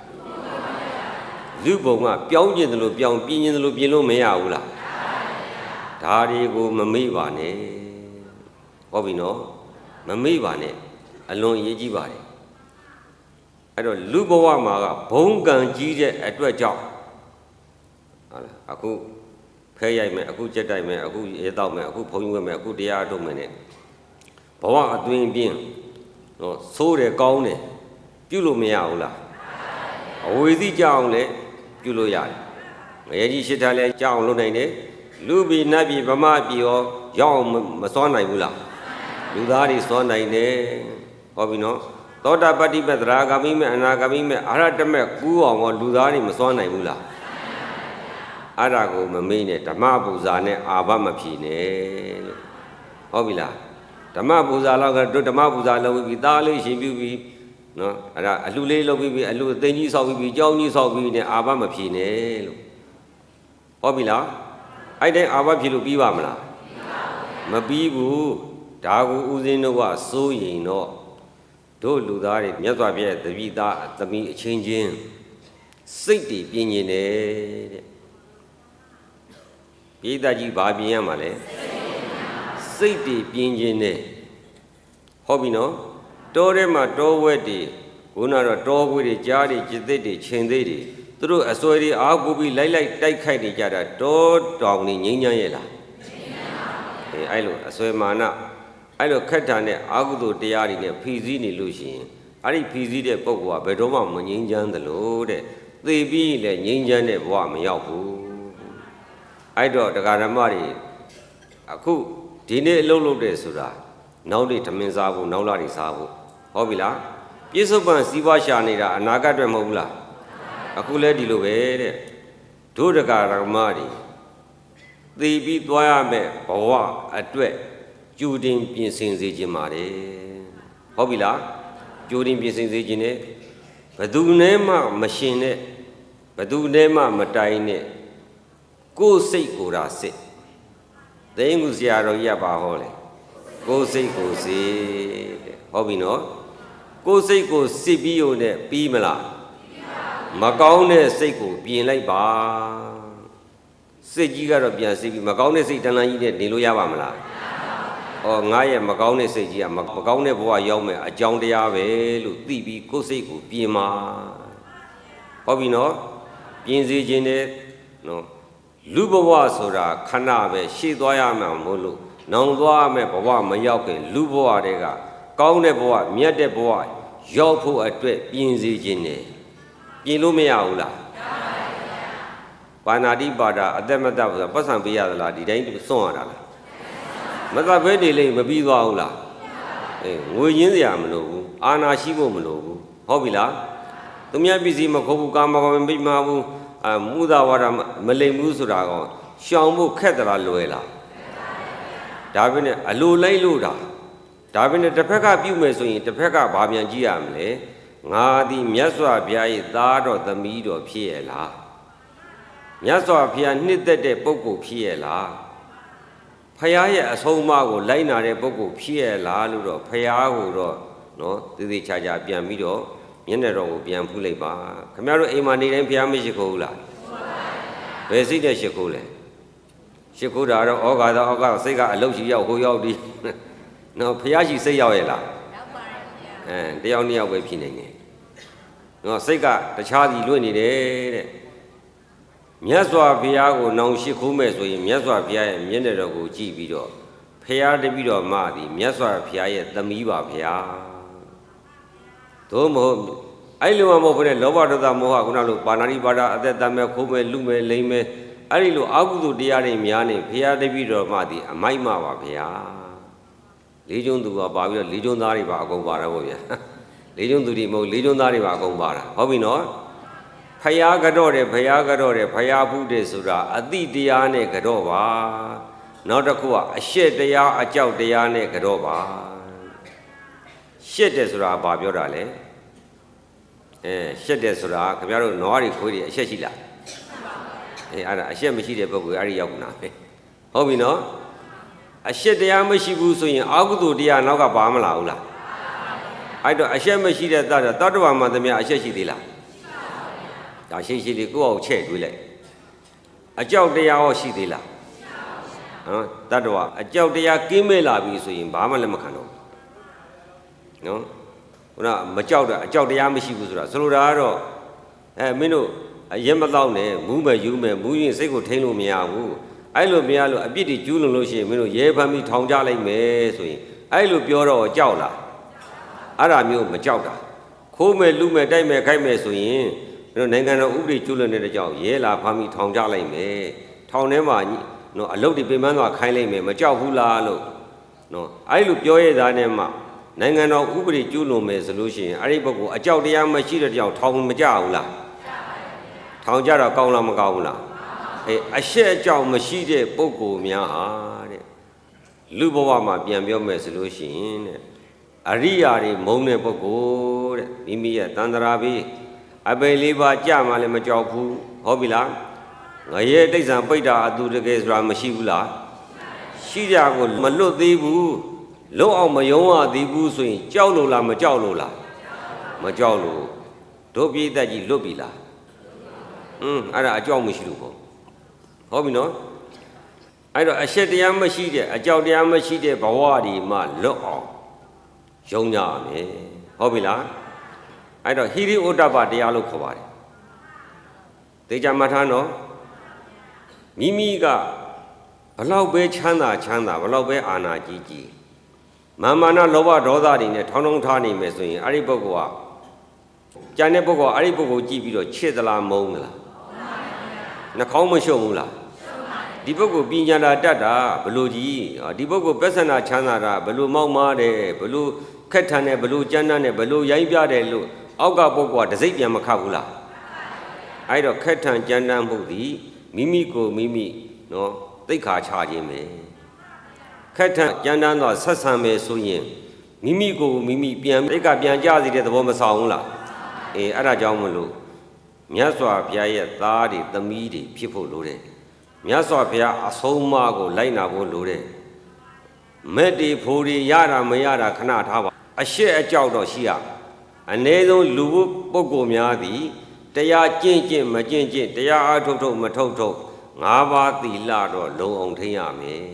လူပုံကပြောင်းကျင်တယ်လို့ပြောင်းပြင်းကျင်တယ်လို့ပြင်လို့မရဘူးလားဒါတွေကိုမမေ့ပါနဲ့ဟုတ်ပြီနော်မမေ့ပါနဲ့အလွန်အရေးကြီးပါတယ်အဲ့တော့လူဘဝမှာကဘုံကံကြီးတဲ့အတွက်ကြောင့်ဟုတ်လားအခုဖဲရိုက်မယ်အခုကြက်တိုက်မယ်အခုရဲတောက်မယ်အခုဘုံယူမယ်အခုတရားထုတ်မယ်နဲ့ဘဝအတွင်းပြင်းနော်ဆိုးတယ်ကောင်းတယ်ပြုလို့မရဘူးလားအဝေစီကြောက်အောင်လည်းပြုလို့ရတယ်ငရဲကြီးရှစ်ထားလဲကြောက်အောင်လုပ်နိုင်တယ်လူပြည်နတ်ပြည်ဗမာပြည်ရောရောက်အောင်မစွမ်းနိုင်ဘူးလားလူသားတွေစွမ်းနိုင်တယ်ဟုတ်ပြီနော်သောတာပတ္တိမေသရာဂမိမေအနာဂမိမေအရဟတမေကူးအောင်လူသားတွေမစွမ်းနိုင်ဘူးလားအဲ့ဒါကိုမမေ့နဲ့ဓမ္မပူဇာနဲ့အာဘမဖြေနဲ့လို့ဟုတ်ပြီလားဓမ္မပူဇာတော့ကတို့ဓမ္မပူဇာလုပ်ပြီးသားလေးရှင်ပြုပြီးနော်အဲ့ဒါအလှလေးလုပ်ပြီးအလှအသိကြီးဆောက်ပြီးကြောင်းကြီးဆောက်ပြီးနဲ့အာဘမဖြေနဲ့လို့ဟုတ်ပြီလားအဲ့တဲ့အာဘဖြေလို့ပြီးပါမလားမပြီးဘူးဒါကိုဦးစင်းတို့ကစိုးရင်တော့တို့လူသားတွေမြတ်စွာဘုရားတပည့်သားသမီးအချင်းချင်းစိတ်တည်ပြင်းနေတယ်တဲ့ပိဋကကြီးဘာပြင်ရမှာလဲစိတ်တည်ပြင်းခြင်းနဲ့ ဟုတ်ပြီနော်တောထဲမှာတောဝက်တွေခုနတော့တောခွေးတွေကြားတွေจิตတွေခြင်သေးတွေသူတို့အစွဲတွေအားကိုပြီးလိုက်တိုက်ခိုက်နေကြတာတောတောင်နေငြိမ်းချမ်းရဲ့လားအဲ့လိုအစွဲမာနအဲ့လိုခက်တာနဲ့အာဟုတုတရားတွေနဲ့ဖြီးစည်းနေလို့ရှိရင်အဲ့ဒီဖြီးစည်းတဲ့ပုဂ္ဂိုလ်ကဘယ်တော့မှမငြိမ်းချမ်းသလိုတဲ့သိပြီးလည်းငြိမ်းချမ်းတဲ့ဘဝမရောက်ဘူးအဲ့တော့တရားဓမ္မတွေအခုဒီနေ့အလုပ်လုပ်တယ်ဆိုတာနောက်နေ့ဓမင်းစားဖို့နောက်လာတွေစားဖို့ဟုတ်ပြီလားပြစ္ဆုတ်ပံစီးပွားရှာနေတာအနာဂတ်အတွက်မဟုတ်ဘူးလားအခုလဲဒီလိုပဲတဲ့ဒုဒကာရမတွေသိပြီးသွားရမယ်ဘဝအတွက်ကြိုတင်ပြင်ဆင်စေခြင်းပါတယ်ဟုတ်ပြီလားကြိုတင်ပြင်ဆင်စေခြင်းနဲ့ဘယ်သူနဲ့မှမရှင်နဲ့ဘယ်သူနဲ့မှမတိုင်နဲ့ကိုယ်စိတ်ကိုယ်သာစစ်သိင်္ဂုဆရာတော်ကြီးကပါဟောလေကိုယ်စိတ်ကိုစေတဲ့ဟုတ်ပြီနော်ကိုယ်စိတ်ကိုစစ်ပြီးုံနဲ့ပြီးမလားမကောင်းတဲ့စိတ်ကိုပြင်လိုက်ပါစိတ်ကြီးကတော့ပြန်စစ်ပြီးမကောင်းတဲ့စိတ်တဏှာကြီးနဲ့နေလို့ရပါမလားငါရဲ့မကောင်းတဲ့စိတ်ကြီးကမကောင်းတဲ့ဘဝရောက်မယ်အကြောင်းတရားပဲလို့သိပြီးကိုယ်စိတ်ကိုပြင်ပါဟုတ်ပြီနော်ပြင်စေခြင်းနဲ့နော်လူဘဝဆိုတာခဏပဲရှေ့သွားရမှာမဟုတ်လို့နောင်သွားရမယ်ဘဝမရောက်ခင်လူဘဝတွေကကောင်းတဲ့ဘဝမြတ်တဲ့ဘဝရောက်ဖို့အတွက်ပြင်စေခြင်းနဲ့ပြင်လို့မရဘူးလားပါဏာတိပါဒအသက်မတတ်ဘူးဆိုတာပတ်စံပေးရသလားဒီတိုင်းစွန့်ရတာလားမတတ်ဘဲနေလိမ့်မပြီးသွားဘူးလားငွေရင်းစရာမလိုဘူးအာနာရှိဖို့မလိုဘူးဟုတ်ပြီလားသူများပစ္စည်းမခိုးဘူးကာမဂုဏ်မပိမှားဘူးမူသာဝါဒမလိမ်ဘူးဆိုတာကောရှောင်ဖို့ခက်သလားလွယ်လားဒါပဲနဲ့အလိုလိုက်လို့တာဒါပဲနဲ့တစ်ဖက်ကပြုမယ်ဆိုရင်တစ်ဖက်ကဘာပြန်ကြည့်ရမလဲငါသည်မြတ်စွာဘုရား၏သားတော်သမီးတော်ဖြစ်ရဲ့လားမြတ်စွာဘုရားနှစ်သက်တဲ့ပုဂ္ဂိုလ်ဖြစ်ရဲ့လားဖရာရဲ့အဆုံးအမကိုလိုက်နာတဲ့ပုဂ္ဂိုလ်ဖြစ်ရဲ့လားလို့တော့ဖရာကိုတော့နော်သေသေးချာချာပြန်ပြီးတော့မျက်နှာတော်ကိုပြန်ဖူးလိုက်ပါခင်ဗျားတို့အိမ်မှာနေတိုင်းဖရာမရှိခိုးဘူးလားဘယ်စိတ်နဲ့ရှိခိုးလဲရှိခိုးတာတော့ဩဃာသောဩဃာစိတ်ကအလုတ်ရှိရောက်ဟိုရောက်ဒီနော်ဖရာရှိစိတ်ရောက်ရဲ့လားရောက်ပါတယ်ဗျာတယောက်နှစ်ယောက်ပဲဖြစ်နေတယ်နော်စိတ်ကတခြားစီလွင့်နေတယ်တဲ့မြတ်စွာဘုရားကိုနောင်ရှိခိုးမဲ့ဆိုရင်မြတ်စွာဘုရားရဲ့မျက်နှာတော်ကိုကြည့်ပြီးတော့ဖရာတပည့်တော်မသည်မြတ်စွာဘုရားရဲ့သမီးပါဗျာသို့မဟုတ်အဲ့လိုမှမဟုတ်ဘဲလောဘဒေါသမောဟခုနလိုပါဏာတိပါဒအသက်တမ်းမဲ့ခိုးမဲ့လူမဲ့လိမ့်မဲ့အဲ့ဒီလိုအကုသိုလ်တရားတွေများနေဘုရားတပည့်တော်မသည်အမိုက်မပါဗျာလေးကျုံသူကပါပြီးတော့လေးကျုံသားတွေပါအကုန်ပါတော့ဗျာလေးကျုံသူတွေမဟုတ်လေးကျုံသားတွေပါအကုန်ပါတာဟုတ်ပြီနော်ဖယားကတော့တယ်ဖယားကတော့တယ်ဖယားဖူးတယ်ဆိုတာအတိတရားနဲ့ကတော့ပါနောက်တစ်ခုကအရှက်တရားအကြောက်တရားနဲ့ကတော့ပါရှက်တယ်ဆိုတာဘာပြောတာလဲရှက်တယ်ဆိုတာခင်ဗျားတို့နွားတွေခွေးတွေအရှက်ရှိလားအဲ့ဒါအရှက်မရှိတဲ့ပုဂ္ဂိုလ်အဲ့ဒီရောက်နာပဲဟုတ်ပြီနော်အရှက်တရားမရှိဘူးဆိုရင်အာဟုတုတရားနောက်ကပါမလာဘူးလားအဲ့တော့အရှက်မရှိတဲ့တတ္တဝါမှသမျှအရှက်ရှိသေးလားဒါရှိရှိလေးကိုယ့်အောင်ချဲ့တွေးလိုက်အကြောက်တရားရောရှိသေးလားနော်တတ္တဝါအကြောက်တရားကင်းမဲ့လာပြီဆိုရင်ဘာမှလည်းမခံတော့နော်ခုနမကြောက်တာအကြောက်တရားမရှိဘူးဆိုတာဆိုလိုတာကတော့မင်းတို့ရက်မတော့နဲ့မူးမယ်ယူမယ်မူးရင်စိတ်ကိုထိန်းလို့မရဘူးအဲ့လိုမရလို့အပြစ်တွေကျူးလွန်လို့ရှိရင်မင်းတို့ရဲဖမ်းပြီးထောင်ကြလိုက်မယ်ဆိုရင်အဲ့လိုပြောတော့ကြောက်လားအဲ့ဒါမျိုးမကြောက်တာခိုးမယ်လူမယ်တိုက်မယ်ခိုက်မယ်ဆိုရင်နိုင်ငံတော်ဥပဒေကျူးလွန်တဲ့ကြောင့်ရဲလာဖမ်းပြီးထောင်ကြလိုက်မယ်ထောင်ထဲမှာနော်အလုတ်တွေပြင်ပန်းသွားခိုင်းလိုက်မယ်မကြောက်ဘူးလားလို့နော်အဲ့လိုပြောရတာနဲ့မှနိုင်ငံတော်ဥပဒေကျူးလွန်မယ်ဆိုလို့ရှိရင်အဲ့ဒီဘက်ကိုအကြောက်တရားမရှိတဲ့ကြောင့်ထောင်မကြဘူးလားထောင်ကြတော့ကောင်းလားမကောင်းဘူးလားအရှက်အကြောက်မရှိတဲ့ပုဂ္ဂိုလ်များဟာတဲ့လူဘဝမှာပြန်ပြောမယ်ဆိုလို့ရှိရင်တဲ့အရိယာတွေမုန်းတဲ့ပုဂ္ဂိုလ်တဲ့မိမိရဲ့တန်ត្រာပြီးအပေလေးပါကြမှလည်းမကြောက်ဘူးဟုတ်ပြီလားငရဲတိစ္ဆာပိဋ္ဌာအတူတကယ်ဆိုတာမရှိဘူးလားရှိကြကိုမလွတ်သေးဘူးလွတ်အောင်မယုံရသေးဘူးဆိုရင်ကြောက်လို့လားမကြောက်လို့လားမကြောက်လို့တို့ပြိတ္တကြီးလွတ်ပြီလားအဲ့ဒါအကြောက်မရှိလို့ပေါ့ဟုတ်ပြီနော်အဲ့တော့အရှက်တရားမရှိတဲ့အကြောက်တရားမရှိတဲ့ဘဝဒီမှာလွတ်အောင် ယုံကြမယ်ဟုတ်ပြီလားအဲ့တော့ဟိရိဩတ္တပတရားလို့ခေါ်ပါတယ်သေချာမှတ်ထားနော်မိမိကဘလောက်ပဲချမ်းသာဘလောက်ပဲအာနာကြီးမာမာနလောဘဒေါသတွေနဲ့ထောင်းထားနေမယ်ဆိုရင်အဲ့ဒီပုဂ္ဂိုလ်ကကျန်တဲ့ပုဂ္ဂိုလ်အဲ့ဒီပုဂ္ဂိုလ်ကြည့်ပြီးတော့ချစ်သလားမုန်းသလားနှာခေါင်းမရှုံဘူးလားဒီပုဂ္ဂိုလ်ပညာတာတတ်တာဘလို့ကြီးဒီပုဂ္ဂိုလ်ပဿနာချမ်းသာတာဘလို့မောက်မားတယ်ဘလို့ခက်ထန်တယ်ဘလို့ကြမ်းတမ်းတယ်ဘလို့ရိုင်းပြတယ်လို့အောက်ကပုဂ္ဂိုလ်ကတစိမ့်ပြန်မခတ်ဘူးလားအဲ့တော့ခက်ထန်ကြမ်းတမ်းမှုသည်မိမိကိုမိမိနော်သိက္ခာချခြင်းပဲခက်ထန်ကြမ်းတမ်းသောဆက်ဆံမယ်ဆိုရင်မိမိကိုမိမိပြန်သိက္ခာပြန်ကြစေတဲ့သဘောမဆောင်ဘူးလားအဲ့ဒါကြောင့်မလို့မြတ်စွာဘုရားရဲ့သားတွေသမီးတွေဖြစ်ဖို့လိုတယ်မြတ်စွာဘုရားအဆုံးအမကိုလိုက်နာဖို့လိုတယ်မဲ့တွေဖိုးတွေရတာမရတာခဏထားပါအရှက်အကြောက်တော့ရှိရအ ਨੇ ဆုံးလူပုဂ္ဂိုလ်များသည်တရားကျင့်မကျင့်တရားအထုတ်မထုတ်၅ပါးသီလတော့လုံအောင်ထိန်းရမယ်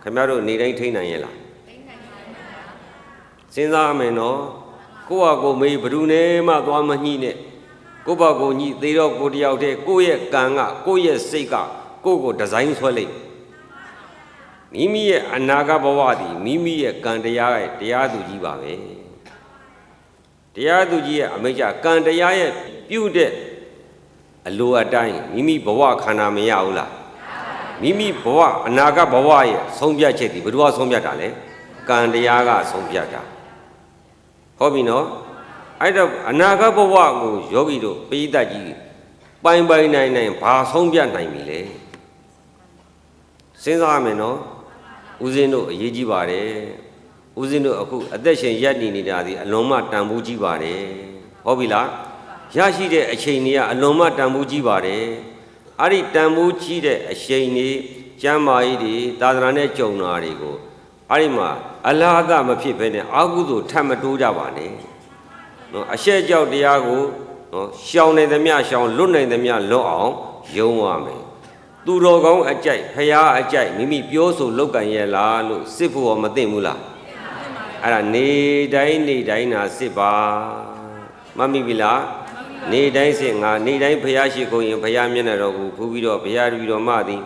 ခင်ဗျားတို့နေတိုင်းထိန်းနိုင်ရဲ့လားစဉ်းစားမယ်နော်ကိုယ့်ဟာကိုယ်မေးဘယ်သူနဲ့မှသွားမညှိနဲ့ကိုယ့်ဘာကိုညှိသေးတော့ကိုတယောက်တည်းကိုယ့်ရဲ့ကံကကိုယ့်ရဲ့စိတ်ကကိုယ့်ကိုဒီဇိုင်းဆွဲလိုက်မိမိရဲ့အနာဂတ်ဘဝသည်မိမိရဲ့ကံတရားရဲ့တရားသူကြီးပါပဲတရားသူကြီးရဲ့အမိန့်ကြကံတရားရဲ့ပြုတဲ့အလိုအတိုင်းမိမိဘဝခန္ဓာမရဘူးလားမိမိဘဝအနာဂတ်ဘဝရဲ့ဆုံးဖြတ်ချက်ဒီဘယ်သူကဆုံးဖြတ်တာလဲကံတရားကဆုံးဖြတ်တာဟုတ်ပြီနော်အဲ့တော့အနာဂတ်ဘဝကိုယောဂီတို့ပိဋကကြီးပိုင်နိုင်ဘာဆုံးဖြတ်နိုင်ပြီလဲစဉ်းစားရမယ်နော်ဦးဇင်းတို့အရေးကြီးပါတယ်ဦးဇင်းတို့အခုအသက်ရှင်ရပ်တည်နေတာဒီအလွန်မှတန်ဖိုးကြီးပါတယ်ဟုတ်ပြီလားရရှိတဲ့အချိန်တွေကအလွန်မှတန်ဖိုးကြီးပါတယ်အဲ့ဒီတန်ဖိုးကြီးတဲ့အချိန်တွေကျမ်းမာရေးတွေသာသနာနဲ့ကြုံတာတွေကိုအဲ့ဒီမှာအလားအမဖြစ်ဘဲနဲ့အာဟုသို့ထပ်မတိုးကြပါနဲ့နော်အရှက်ကြောက်တရားကိုနော်ရှောင်နိုင်သမျှရှောင်လွတ်နိုင်သမျှလွတ်အောင်ယုံရမယ်သူတော်ကောင်းအကြိုက်ဖရာအကြိုက်မိမိပြောဆိုလောက်ကံရဲ့လားလို့စစ်ဖို့မသိဘူးလားအဲ့ဒါနေတိုင်းနာစစ်ပါမမိပြီလားနေတိုင်းစစ်ငါနေတိုင်းဖရာရှိခိုးရင်ဖရာမျက်နှာတော်ကိုဖူးပြီးတော့ဖရာတပည့်တော်မသည်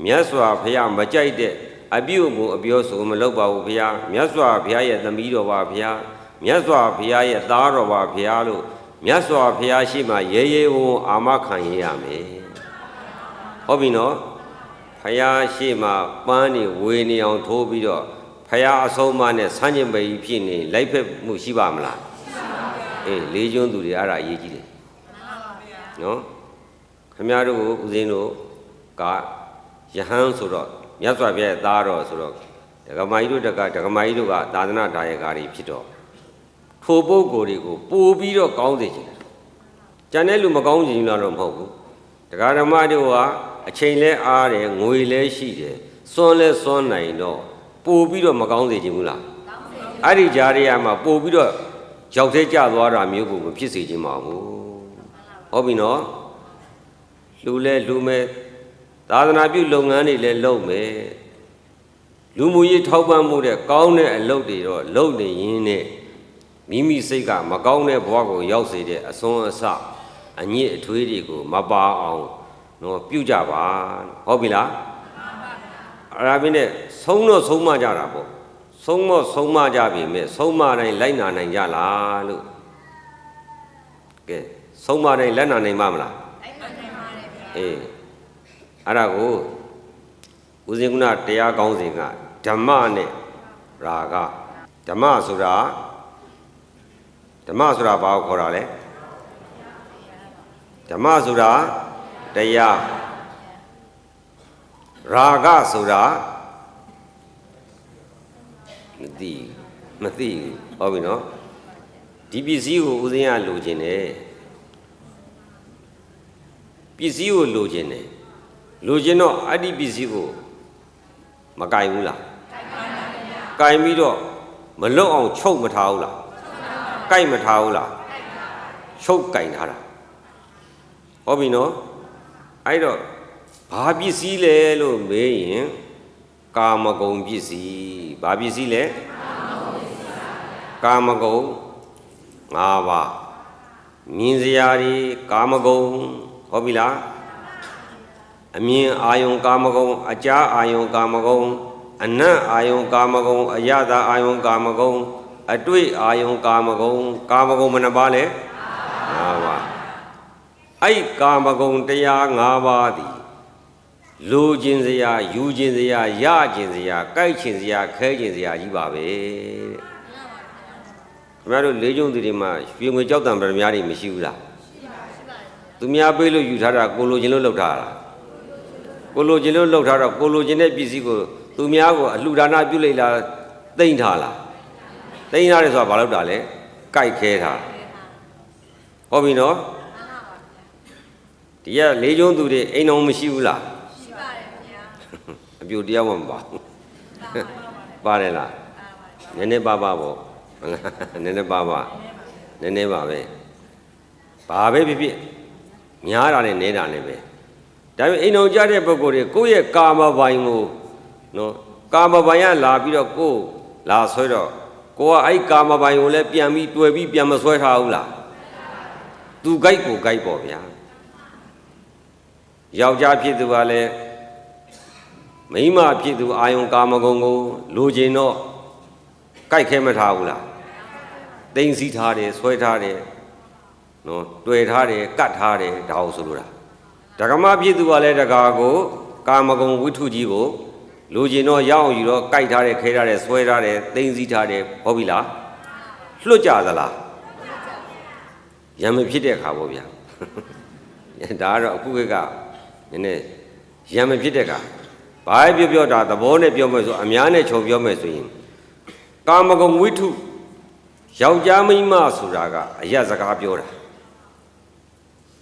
မြတ်စွာဘုရားမကြိုက်တဲ့အပြုအမူအပြောဆိုမလုပ်ပါဘူးဘုရားမြတ်စွာဘုရားရဲ့သမီးတော်ပါဘုရားမြတ်စွာဘုရားရဲ့သားတော်ပါဘုရားလို့မြတ်စွာဘုရားရှိမှရေဝံအာမခံရမယ်ဟုတ်ပြီနော်ဘုရားရှိမှပန်းနေဝေနေအောင်ထိုးပြီးတော့ဘုရားအဆုံးအမနဲ့ဆန်းကျင်ပေဖြစ်နေလိုက်ဖက်မှုရှိပါမလားလေးကျွန်းသူတွေအဲ့ဒါအရေးကြီးတယ်နော်ခင်ဗျားတို့ဦးဇင်းတို့ကယဟန်ဆိုတော့မြတ်စွာဘုရားရဲ့သားတော်ဆိုတော့ဒကမာကြီးတို့ဒကမာကြီးတို့ကသာသနာဒါယကာတွေဖြစ်တော့ထိုပုဂ္ဂိုလ်တွေကိုပို့ပြီးတော့ကောင်းစေချင်တယ်ကျန်တဲ့လူမကောင်းချင်ဘူးလားတော့မဟုတ်ဘူးဒကာဓမ္မတို့ကအချိန်လဲအားတယ်ငွေလဲရှိတယ်စွန့်လဲစွန့်နိုင်တော့ပို့ပြီးတော့မကောင်းစေချင်ဘူးလားအဲ့ဒီကြားရမှာပို့ပြီးတော့ရောက်သေးကြသွားတာမျိုးကိုမဖြစ်စေချင်ပါဘူးဟုတ်ပြီနော်လူလဲလူမဲ့သာသနာပြုလုပ်ငန်းတွေလည်းလုပ်မယ်လူမှုရေးထောက်ပံ့မှုတဲ့ကောင်းတဲ့အလုပ်တွေတော့လုပ်နေရင်းနဲ့မိမိစိတ်ကမကောင်းတဲ့ဘဝကိုရောက်စေတဲ့အစွန်းအစအညစ်အထွေးတွေကိုမပါအောင်နော်ပြုကြပါဟုတ်ပြီလားအဲ့ဒါပြီးနဲ့ဆုံးမကြတာပေါ့ဆုံးမကြပြီမဲ့ဆုံးမတိုင်းလိုက်နာနိုင်ကြလားလို့ကဲဆုံးမတိုင်းလက်နာနိုင်ပါမလားလိုက်နိုင်ပါတယ်ဗျာအေးအဲ့ဒါကိုဦးဇင်းကတရားကောင်းစဉ်ကဓမ္မနဲ့ရာဂဓမ္မဆိုတာဘာကိုခေါ်တာလဲဓမ္မဆိုတာတရားရာဂဆိုတာမသိဟုတ်ပြီနော်ဒီပစ္စည်းကိုဦးဇင်းကလိုချင်တယ်ပစ္စည်းကိုလိုချင်တယ်လိုချင်တော့အဲ့ဒီပစ္စည်းကိုမကင်ဘူးလားကင်ပြီးတော့မလွတ်အောင်ချုပ်မထားဘူးလားကင်မထားဘူးလားချုပ်ကင်ထားတာဟုတ်ပြီနော်အဲ့တော့ဘာပစ္စည်းလဲလို့မေးရင်ကာမဂုဏ်ပစ္စည်းဘာပစ္စည်းလဲ ကာမဂုဏ်၅ပါးမြင်စရာတွေကာမဂုဏ်ဟုတ်ပြီလားအမြင်အာယုံကာမဂုဏ်အကြားအာယုံကာမဂုဏ်အနတ်အာယုံကာမဂုဏ်အယတာအာယုံကာမဂုဏ်အတွေ့အာယုံကာမဂုဏ်ကာမဂုဏ်ဘယ်နှပါးလဲ၅ပါးအဲ့ကာမဂုဏ်တရား၅ပါးသည်လူခြင်းစရာယူခြင်းစရာရခြင်းစရာကြိုက်ခြင်းစရာခဲခြင်းစရာကြီးပါပဲတဲ့ခင်ဗျားတို့လေးကျုံသူတွေမှာရွှေငွေကြောက်တံပရမများတွေမရှိဘူးလားရှိပါသူများပေးလို့ယူထားတာကိုလိုချင်လို့လုပ်ထားတာကိုလိုချင်လို့လုပ်ထားတော့ကိုလိုချင်တဲ့ပစ္စည်းကိုသူများကိုအလှူဒါနပြုလိုက်လားတိမ့်ထားလားတိမ့်ထားတယ်ဆိုတာဘာလို့တာလဲကြိုက်ခဲထားဟုတ်ပြီနော်ဒီကလေးကျုံသူတွေအိမ်အောင်မရှိဘူးလားရှိပါတယ်ခင်ဗျာအပြူတရားမှမပါဘူးပါတယ်လားနည်းနည်းပါပါပေါ့နည်းနည်းပါပါနည်းနည်းပါပဲဘာပဲဖြစ်ဖြစ်များတာနဲ့နေတာနဲ့ပဲဒါပေမဲ့အိမ်အောင်ကြတဲ့ပုဂ္ဂိုလ်တွေကိုယ့်ရဲ့ကာမပိုင်ကိုနော်ကာမပိုင်ကလာပြီးတော့ကိုယ်လာဆွဲတော့ကိုကအဲ့ကာမပိုင်ကိုလည်းပြန်ပြီးတွေ့ပြီးပြန်မဆွဲထားဘူးလားသူကြိုက်ကိုကြိုက်ပေါ့ဗျာယောက်ျားဖြစ်သူကလည်းမိန်းမဖြစ်သူအာယုံကာမဂုဏ်ကိုလိုချင်တော့ကြိုက်ခဲမထားဘူးလားတိမ့်စီးထားတယ်ဆွဲထားတယ်နော်တွေ့ထားတယ်ကတ်ထားတယ်ဒါဟုတ်ဆိုလိုတာဒကမဖြစ်သူကလည်းတကာကိုကာမဂုဏ်ဝိထုကြီးကိုလိုချင်တော့ရအောင်ယူတော့ကြိုက်ထားတယ်ခဲထားတယ်ဆွဲထားတယ်တိမ့်စီးထားတယ်ဟုတ်ပြီလားလွတ်ကြသလားရံမဖြစ်တဲ့အခါပေါ့ဗျာဒါကတော့အခုကနည်းနည်းရံမဖြစ်တဲ့အခါဘာပြောတာသဘောနဲ့ပြောမယ်ဆိုအများနဲ့ခြုံပြောမယ်ဆိုရင်ကာမဂုဏ်ဝိထုယောက်ျားမိန်းမဆိုတာကအယစကားပြောတာ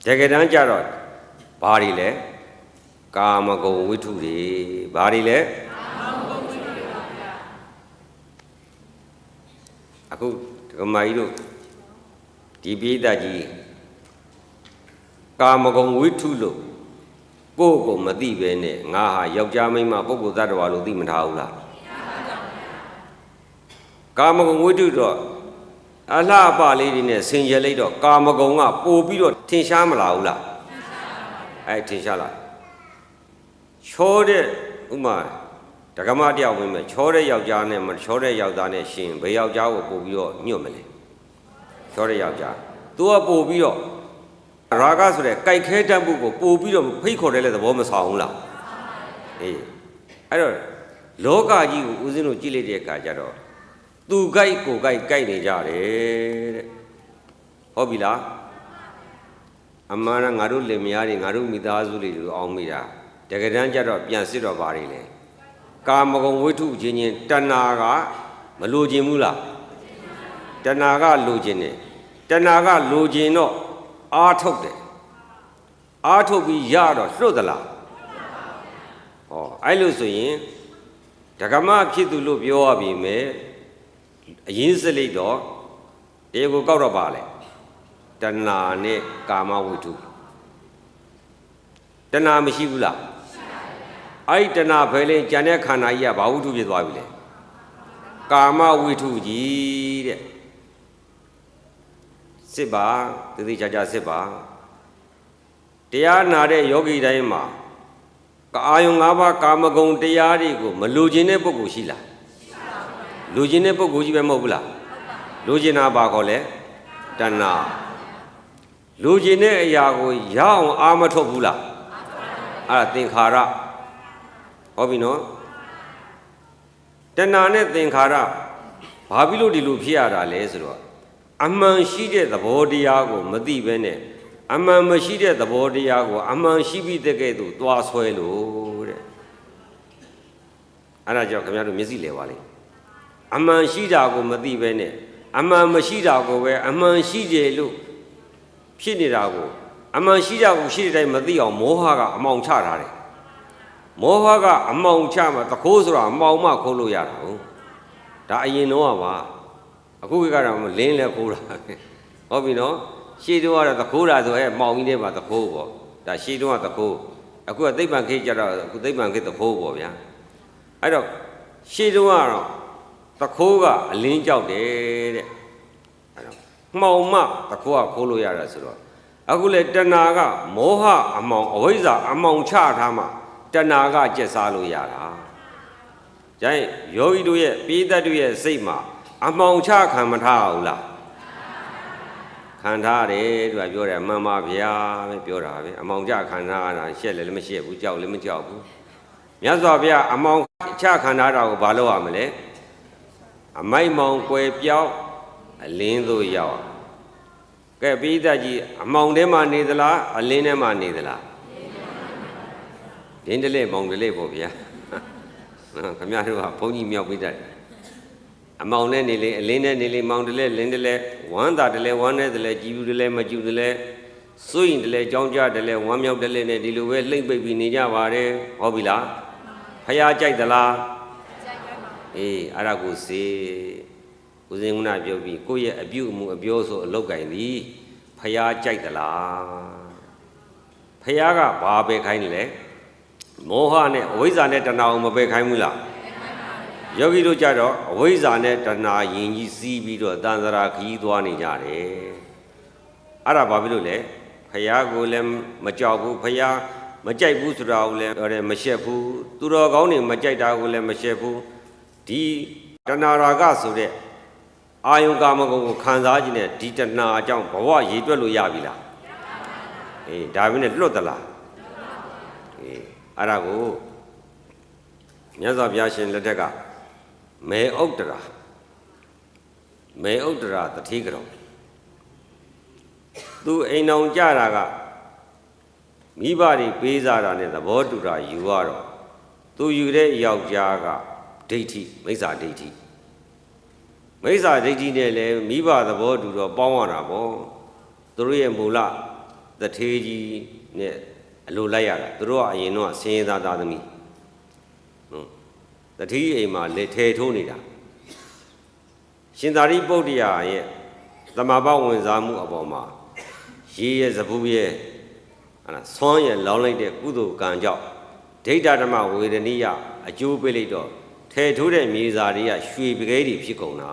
တကယ်တမ်းကျတော့ဘာတွေလဲကာမဂုဏ်ဝိထုတွေဘာတွေလဲကာမဂုဏ်ဝိထုတွေပါဗျာအခုဒကမာကြီးတို့ဒီပိဋကကြီးကာမဂုဏ်ဝိထုလို့ကိုယ့်ကိုမသိပဲနဲ့ငါဟာယောက်ျားမိန်းမပုဂ္ဂိုလ်သတ္တဝါလို့သိမထားဘူးလားကာမဂုဏ်ဝိတုတော့အလှအပလေးတွေနဲ့ဆင်ရလိုက်တော့ကာမဂုဏ်ကပို့ပြီးတော့ထင်ရှားမလာဘူးလားထင်ရှားလာချောတဲ့ဥမာဒကမတယောက်ဝင်မဲ့ချောတဲ့ယောက်ျားနဲ့မချောတဲ့ယောက်သားနဲ့ရှင်ဘယ်ယောက်ျားကိုပို့ပြီးတော့ညွတ်မလဲချောတဲ့ယောက်ျားသူကပို့ပြီးတော့ရာဂဆိုတဲ့ကြိုက်ခဲတတ်မှုကိုပို့ပြီးတော့ဖိတ်ခေါ်တဲ့သဘောမဆောင်ဘူးလားအဲ့တော့လောကကြီးကိုဦးဇင်းတို့ကြည့်လိုက်တဲ့အခါကျတော့သူကြိုက်ကိုကြိုက်နေကြတယ်တဲ့ဟုတ်ပြီလားအမှန်ကငါတို့လင်မယားတွေငါတို့မိသားစုတွေလိုအောင်မိတာတကယ်တမ်းကျတော့ပြန်စစ်တော့ပါလေလေကာမဂုဏ်ဝိထုချင်းချင်းတဏှာကမလိုချင်ဘူးလားတဏှာကလိုချင်တယ်တဏှာကလိုချင်တော့အားထုတ်တယ်အားထုတ်ပြီးရတော့လွတ်သလားဟောအဲ့လိုဆိုရင်ဒကမဖြစ်သူလို့ပြောရပြီမယ်အရင်စလိတ်တော့တရားကိုကောက်တော့ပါလေတဏှာနဲ့ကာမဝိထုတဏှာမရှိဘူးလားအဲ့တဏှာဖယ်လေးကြံတဲ့ခန္ဓာကြီးကဘာဝိထုဖြစ်သွားပြီလဲကာမဝိထုကြီးတဲ့စစ်ပါတတိချာချာစစ်ပါတရားနာတဲ့ယောဂီတိုင်းမှာအာယုံ၅ပါးကာမဂုဏ်တရားတွေကိုမလိုချင်တဲ့ပုဂ္ဂိုလ်ရှိလားလိုချင်တဲ့ပုဂ္ဂိုလ်ကြီးပဲမဟုတ်ဘူးလားလိုချင်တာဘာခေါ်လဲတဏှာလိုချင်တဲ့အရာကိုရအောင်အာမထုတ်ဘူးလားအဲ့ဒါသင်္ခါရဟုတ်ပြီနော်တဏှာနဲ့သင်္ခါရဘာဖြစ်လို့ဒီလိုဖြစ်ရတာလဲဆိုတော့အမှန်ရှိတဲ့သဘောတရားကိုမသိဘဲနဲ့အမှန်မရှိတဲ့သဘောတရားကိုအမှန်ရှိပြီးတဲ့ကဲ့သို့သွားဆွဲလို့တဲ့အဲ့ဒါကြောင့်ခင်ဗျားတို့မျက်စိလဲပါလေအမှန်ရှိတာကိုမသိဘဲနဲ့အမှန်မရှိတာကိုပဲအမှန်ရှိတယ်လို့ဖြစ်နေတာကိုအမှန်ရှိတာကိုရှိတဲ့အတိုင်းမသိအောင်မောဟကအမှောင်ချထားတယ်မောဟကအမှောင်ချမှသခိုးဆိုတာအမှောင်မှခိုးလို့ရတာဟုတ်ဒါအရင်တော့ပါအခုကတော့လင်းလဲခိုးတာဟုတ်ပြီနော်ရှေ့တုန်းကတော့သခိုးတာဆိုမှောင်ကြီးထဲမှာသခိုးပေါ့ဒါရှေ့တုန်းကသခိုးအခုကသိပ္ပံခေတ်ကျတော့အခုသိပ္ပံခေတ်သခိုးပေါ့ဗျာအဲ့တော့ရှေ့တုန်းကတော့ တခိုးကအလင်းကြောက်တယ်တဲ့အဲ့တော့မှောင်မှတခိုးကခိုးလို့ရတာဆိုတော့အခုလေတဏှာကမောဟအမောင်အဝိဇ္ဇာအမောင်ချထားမှတဏှာကကျက်စားလို့ရတာကျရင်ယောဂီတို့ရဲ့ပိဋကတ်တို့ရဲ့စိတ်မှာအမောင်ချခံမထားဘူးလားခံထားတယ်သူကပြောတယ်မှန်ပါဗျာပဲပြောတာပဲအမောင်ချခံထားတာရှက်လည်းမရှက်ဘူးကြောက်လည်းမကြောက်ဘူးမြတ်စွာဘုရားအမောင်ချခံထားတာကိုဘာလို့ရမလဲအမိုက်မောင်ကွယ်ပြောင်းအလင်းသို့ရောက်ကဲပိဋကတ်ကြီးအမောင်ထဲမှာနေသလားအလင်းထဲမှာနေသလားဒင်းတလေမောင်တလေပေါ့ဗျာနော်ခင်ဗျားတို့ကဘုန်းကြီးမြောက်ပြီးတတ်အမောင်နဲ့နေလေအလင်းနဲ့နေလေမောင်တလေလင်းတလေဝမ်းသာတလေဝမ်းနဲ့တလေကြည်ဘူးတလေမကြည်တလေစိုးရင်တလေကြောင်းကြတလေဝမ်းမြောက်တလေနဲ့ဒီလိုပဲလှိမ့်ပိတ်ပြီးနေကြပါတယ်ဟုတ်ပြီလားဖယားကြိုက်သလားကြိုက်ပါဘူးအေးအဲ့ဒါကိုစေဦးဇင်းကပြောပြီးကိုယ့်ရဲ့အပြုအမူအပြောဆိုအလောက်ကင်သည်ဖယားကြိုက်သလားဖယားကဘာပဲခိုင်းလဲမောဟနဲ့အဝိဇ္ဇာနဲ့တဏှာကိုမပယ်ခိုင်းဘူးလားယောဂီတို့ကြတော့အဝိဇ္ဇာနဲ့တဏှာယင်ကြီးစီးပြီးတော့တန်ត្រာခီးသွားနေကြတယ်အဲ့ဒါဘာဖြစ်လို့လဲဖယားကိုလည်းမကြောက်ဘူးဖယားမကြိုက်ဘူးဆိုတာကိုလည်းမရှက်ဘူးသူတော်ကောင်းတွေမကြိုက်တာကိုလည်းမရှက်ဘူးဒီတဏှာရာဂဆိုတဲ့အာယုကာမဂုဏ်ကိုခံစားခြင်းနဲ့ဒီတဏှာအကြောင်းဘဝရည်တွက်လို့ရပြီလားအေးဒါပဲနဲ့လွတ်သလားအေးအဲ့ဒါကိုမြတ်စွာဘုရားရှင်လက်ထက်ကမေဥတ္တရာတတိကတော်သူအိမ်အောင်ကြတာကမိဘတွေပေးစားတာနဲ့သဘောတူတာယူရတော့သူယူတဲ့ယောက်ျားကဒိဋ္ဌိမိစ္ဆာဒိဋ္ဌိနဲ့လည်းမိဘသဘောတူတော့ပေါင်းရတာပေါ့သူတို့ရဲ့မူလတထေးကြီးနဲ့အလိုလိုက်ရတာသူတို့ကအရင်တော့ဆင်းရဲသားသားသမီးတတိအိမ်မှာလက်ထဲထိုးနေတာရှင်သာရိပုတ္တရာရဲ့သမဘာဝင်စားမှုအပေါ်မှာရေရဲ့စပူးရဲ့ဆွမ်းရဲ့လောင်းလိုက်တဲ့ကုသိုလ်ကံကြောင့်ဒိဋ္ဌဓမ္မဝေဒနိယအကျိုးပေးလိုက်တော့ထဲထိုးတဲ့မြေစာတွေကရွှေပကဲတွေဖြစ်ကုန်တာ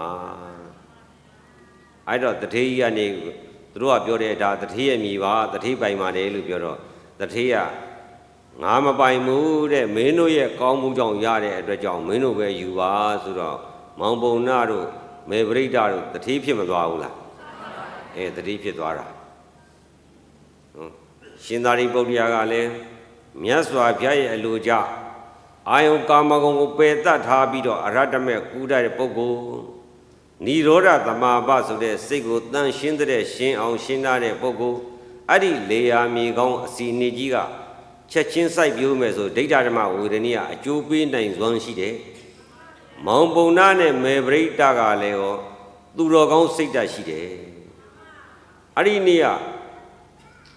အဲ့တော့တထေးကြီးကနေသူတို့ကပြောတဲ့ဒါတထေးရဲ့မြေပါတထေးပိုင်ပါတယ်လို့ပြောတော့တထေးကငါမပိုင်ဘူးတဲ့မင်းတို့ရဲ့ကောင်းမှုကြောင့်ရတဲ့အတွက်ကြောင့်မင်းတို့ပဲယူပါဆိုတော့မောင်ပုံနာတို့မေပရိဒတို့တတိဖြစ်မသွားဘူးလားတတိဖြစ်သွားတာရှင်သာရိပုတ္တရာကလည်းမြတ်စွာဘုရားရဲ့အလိုကြအာယုကာမဂုဏ်ကိုပယ်တတ်ထားပြီးတော့အရဟတမေကူးတဲ့ပုဂ္ဂိုလ်နိရောဓသမာပဆိုတဲ့စိတ်ကိုတန်ရှင်းတဲ့ရှင်းအောင်ရှင်းတဲ့ပုဂ္ဂိုလ်အဲ့ဒီလေယာမြေကောင်းအစီနေကြီးကချက်ချင်းစိုက်ပြိုးမယ်ဆိုဒိဋ္ဌဓမ္မဝေဒနိယအကျိုးပေးနိုင်စွမ်းရှိတယ်။မောင်ပုံနာနဲ့မေပရိတကလည်းရောသူတော်ကောင်းစိတ်ဓာတ်ရှိတယ်။အဲ့ဒီနေ့က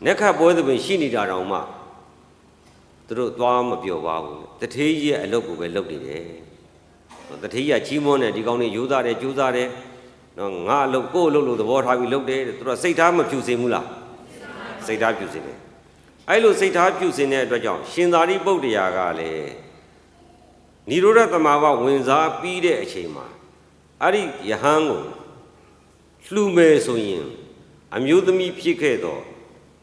နက္ခပွဲသဘင်ရှိနေတာတောင်မှသူတို့သွားမပြောပါဘူး။တထေးကြီးရဲ့အလုပ်ကိုပဲလုပ်နေတယ်။တထေးကြီးကချီးမွမ်းတယ်ဒီကောင်းလေးရိုးသားတယ်ကြိုးစားတယ်။နော်ငါအလုပ်ကိုယ်အလုပ်လို့သဘောထားပြီးလုပ်တယ်သူတို့စိတ်ထားမဖြူစင်ဘူးလား။စိတ်ထားဖြူစင်တယ်အဲ့လိုစိတ်ထားပြုစင်တဲ့အတွက်ကြောင့်ရှင်သာရိပုတ္တရာကလည်းနိရောဓသမာဘဝင်စားပြီးတဲ့အချိန်မှာအဲ့ဒီယဟန်ကိုလှူမယ်ဆိုရင်အမျိုးသမီးဖြစ်ခဲ့တော့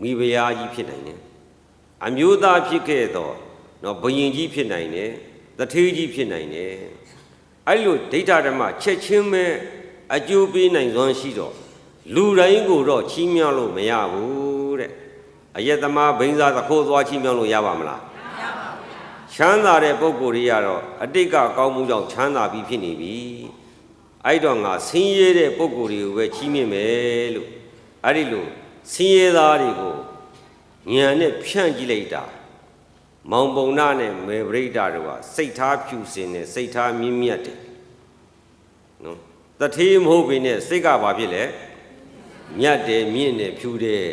မိဖုရားကြီးဖြစ်နိုင်တယ်အမျိုးသားဖြစ်ခဲ့တော့နော်ဘုရင်ကြီးဖြစ်နိုင်တယ်တထေးကြီးဖြစ်နိုင်တယ်အဲ့လိုဒိဋ္ဌဓမ္မချက်ချင်းပဲအကျိုးပေးနိုင်စွမ်းရှိတော့လူတိုင်းကိုတော့ချီးမြှောက်လို့မရဘူးတဲ့အယက်သမားဘိန်းစားသခိုးသွားချီးမြှောက်လို့ရပါမလားမရပါဘူးချမ်းသာတဲ့ပုဂ္ဂိုလ်တွေကတော့အတိတ်ကကောင်းမှုကြောင့်ချမ်းသာပြီးဖြစ်နေပြီအဲ့တော့ငါဆင်းရဲတဲ့ပုဂ္ဂိုလ်တွေကိုပဲချီးမြှင့်မယ်လို့အဲ့ဒီလိုဆင်းရဲသားတွေကိုဉာဏ်နဲ့ဖြန့်ကြည့်လိုက်တာမောင်ပုံနာနဲ့မေပရိဒတို့ကစိတ်ထားဖြူစင်တယ်စိတ်ထားမြင့်မြတ်တယ်နော်တထေးမဟုတ်ဘဲနဲ့စိတ်ကဘာဖြစ်လဲမြတ်တယ်မြင့်တယ်ဖြူတယ်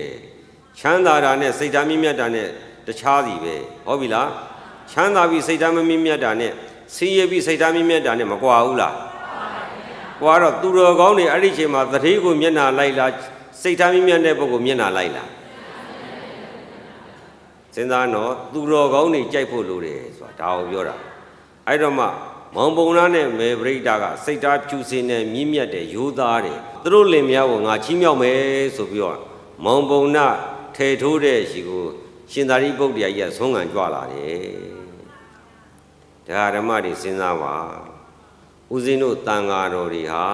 ချမ်းသာတာနဲ့စိတ်ဓာတ်မြင့်မြတ်တာနဲ့တခြားစီပဲဟုတ်ပြီလားချမ်းသာပြီးစိတ်ဓာတ်မမြင့်မြတ်တာနဲ့ဆင်းရဲပြီးစိတ်ဓာတ်မြင့်မြတ်တာနဲ့မကွာဘူးလားကွာတော့သူတော်ကောင်းတွေအဲ့ဒီချိန်မှာတထေးကိုမျက်နှာလိုက်လားစိတ်ဓာတ်မြင့်မြတ်တဲ့ပုဂ္ဂိုလ်မျက်နှာလိုက်လားစဉ်းစားတော့သူတော်ကောင်းတွေကြိုက်ဖို့လိုတယ်ဆိုတာဒါကိုပြောတာအဲ့တော့မှ မောင်ပုံနာနဲ့မေပရိဒကစိတ်သားဖြူစင်နဲ့မြင့်မြတ်တဲ့ရိုးသားတယ်သူတို့လင်မယားကိုငါချီးမြှောက်မယ်ဆိုပြီးတော့မောင်ပုံနာထေထိုးတဲ့ရှိကိုရှင်သာရိပုတ္တရာကြီးကဆုံးခံကြွလာတယ်တရားဓမ္မတွေစဉ်းစားပါဦးဇင်းတို့တန်ဃာတော်တွေဟာ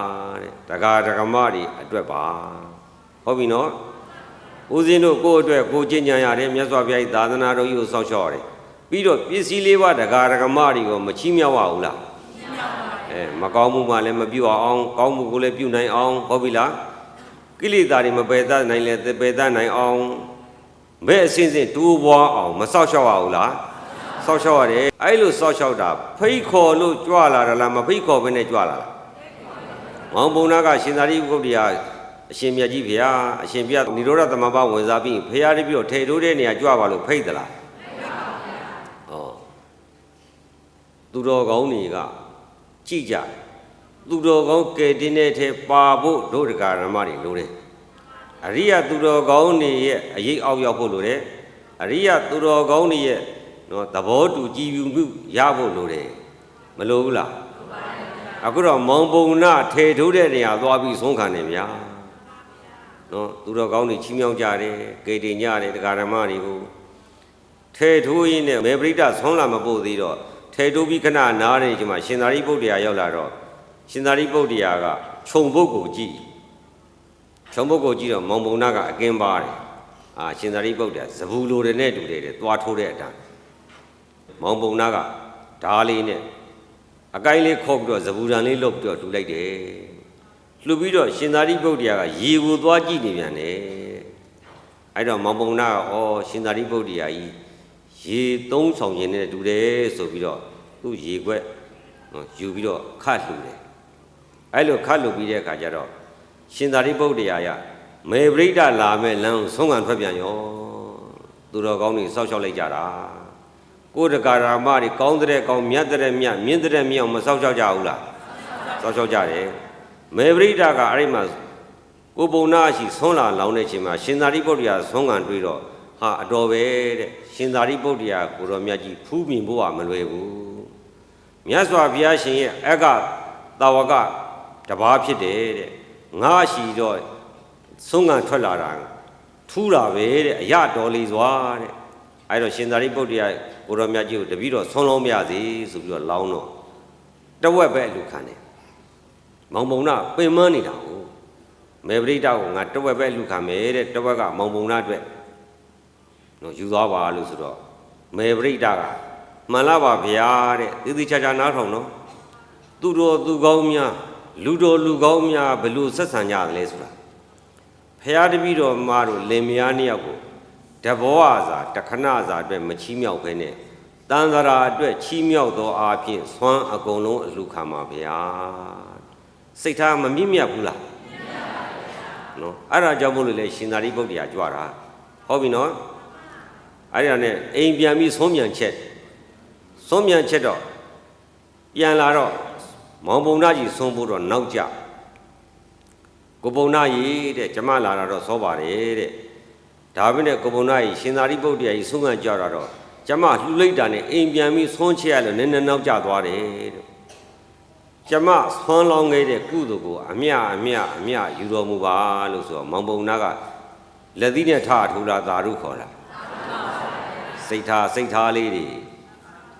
တဲ့တရားဓမ္မတွေအတွက်ပါဟုတ်ပြီနော်ဦးဇင်းတို့ကိုယ့်အတွက်ကိုကျင့်ကြံရတယ်မြတ်စွာဘုရားသာသနာတော်ကြီးကိုစောင့်ရှောက်ရတယ်ပြီးတော့ပစ္စည်းလေးပါးတရားဓမ္မတွေကိုမချီးမြှောက်ရဘူးလားမကောင်းမှုမှလည်းမပြုအောင်ကောင်းမှုကိုလည်းပြုနိုင်အောင်ဟုတ်ပြီလားကိလေသာတွေမပယ်တတ်နိုင်လဲပယ်တတ်နိုင်အောင်မဲ့အစဉ်စဉ်တိုးပွားအောင်မစောင့်ရှောက်ရဘူးလားစောင့်ရှောက်ရတယ်အဲ့လိုစောင့်ရှောက်တာဖိတ်ခေါ်လို့ကြွလာတာလားမဖိတ်ခေါ်ဘဲနဲ့ကြွလာလားမောင်ပုံနာကရှင်သာရိပုတ္တရာအရှင်မြတ်ကြီးဖေဟာအရှင်ပြနိရောဓသမဘာဝင်စားပြီးဖေဟာတပြည့်ထေထိုးတဲ့နေရာကြွပါလို့ဖိတ်သလားသူတော်ကောင်းတွေကကြည့်ကြသူတော်ကောင်းကဲတင်တဲ့ထဲပါဖို့ဒုဒကာရမတွေလိုတယ်အရိယသူတော်ကောင်းတွေရဲ့အရေးအောက်ရောက်ဖို့လိုတယ်အရိယသူတော်ကောင်းတွေရဲ့နော်သဘောတူကြည်ပြူမှုရဖို့လိုတယ်မလိုဘူးလားအခုတော့မောင်ပုံနာထေထိုးတဲ့နေရာသွားပြီးဆုံးခံတယ်ဗျာနော်သူတော်ကောင်းတွေချီးမြှောက်ကြတယ်ကဲတင်ကြတယ်ဒကာရမတွေကိုထေထိုးရင်းနဲ့မေပရိဒဆုံးလာမပို့သေးတော့ထေတိုးပြီးခဏနားနေချိန်မှာရှင်သာရိပုတ္တရာရောက်လာတော့ရှင်သာရိပုတ္တရာကခြုံပုတ်ကိုကြည့်ခြုံပုတ်ကိုကြည့်တော့မောင်ပုံနာကအကင်းပါတယ်ရှင်သာရိပုတ္တရာဇဘူလိုတဲ့နဲ့တူတယ်သွားထိုးတဲ့အတိုင်းမောင်ပုံနာကဓာလေးနဲ့အကိုင်းလေးခေါက်ပြီးတော့ဇဘူရန်လေးလုပ်ပြီးတော့တူလိုက်တယ်လှူပြီးတော့ရှင်သာရိပုတ္တရာကရေကိုသွားကြည့်နေပြန်တယ်အဲ့တော့မောင်ပုံနာကရှင်သာရိပုတ္တရာကြီးရေသုံးဆောင်ရင်နဲ့တူတယ်ဆိုပြီးတော့သူ့ရေခွက်ယူပြီးတော့ခတ်လှူတယ်အဲ့လိုခတ်လှူပြီးတဲ့အခါကျတော့ရှင်သာရိပုတ္တရာရမေပရိဒလာမဲ့လမ်းကိုဆုံးခံထွက်ပြန်ရောသူတော်ကောင်းတွေစောက်ရှောက်လိုက်ကြတာကိုယ်တကာရာမတွေကောင်းတဲ့ကောင်းမြတ်တဲ့မြတ်မြင့်တဲ့မြတ်မစောက်ရှောက်ကြဘူးလားစောက်ရှောက်ကြတယ်မေပရိဒကအဲ့ဒီမှာကိုပုံနာရှိဆုံးလာလောင်းတဲ့ချိန်မှာရှင်သာရိပုတ္တရာဆုံးခံတွေ့တော့ဟာအတော်ပဲတဲ့ရှင်သာရိပုတ္တရာကိုတော်မြတ်ကြီးဖူးမြင်ဖို့ကမလွယ်ဘူးမြတ်စွာဘုရားရှင်ရဲ့အက္ခတာဝကတပါးဖြစ်တယ်တဲ့ငါရှိတော့ဆုံးခံထွက်လာတာထူးတာပဲတဲ့အရတော်လေးစွာတဲ့အဲ့တော့ရှင်သာရိပုတ္တရာကိုတော်မြတ်ကြီးကိုတပည့်တော်ဆုံးလုံးမရစေဆိုပြီးတော့လောင်းတော့တဝက်ပဲလူခံတယ်မောင်ပုံနာပင်မနေတာကိုမေပရိဒကိုငါတဝက်ပဲလူခံမယ်တဲ့တဝက်ကမောင်ပုံနာအတွက်နော်ယူသွားပါလို့ဆိုတော့မေပရိဒကမှန်လားပါဗျာတဲ့သေသေးချာချာနားထောင်နော်သူတော်သူကောင်းများလူတော်လူကောင်းများဘယ်လိုဆက်ဆံကြသလဲဆိုတာဖရာတပည့်တော်မတို့လင်မယားနှစ်ယောက်ကိုတဘောအစာတခဏစာအတွက်မချီးမြှောက်ဘဲနဲ့တန်ត្រာအတွက်ချီးမြှောက်သောအားဖြင့်ဆွမ်းအကုန်လုံးအလှခံပါဗျာစိတ်ထားမမြင့်မြတ်ဘူးလားနော်အဲ့ဒါကြောင့်မို့လို့လေရှင်သာရိပုတ္တရာကြွတာဟုတ်ပြီနော်အဲ့ဒါနဲ့အိမ်ပြန်ပြီးဆုံးမြန်ချက်တော့ပြန်လာတော့မောင်ပုံနာကြီးဆုံးဖို့တော့နောက်ကြကိုပုံနာကြီးတဲ့ကျမလာတာတော့စောပါတယ်တဲ့ဒါပေမဲ့ကိုပုံနာကြီးရှင်သာရိပုတ္တရာကြီးဆုံးခံကြတော့ကျမလှူလိုက်တာနဲ့အိမ်ပြန်ပြီးဆုံးချက်ရလို့နည်းနည်းနောက်ကျသွားတယ်တဲ့ကျမဆွမ်းလောင်းခဲ့တဲ့ကုသိုလ်ကိုအမြယူတော်မူပါလို့ဆိုတော့မောင်ပုံနာကလက်သီးနဲ့ထထူလာသာရုခေါ်တာစိတ်ထားလေးတွေ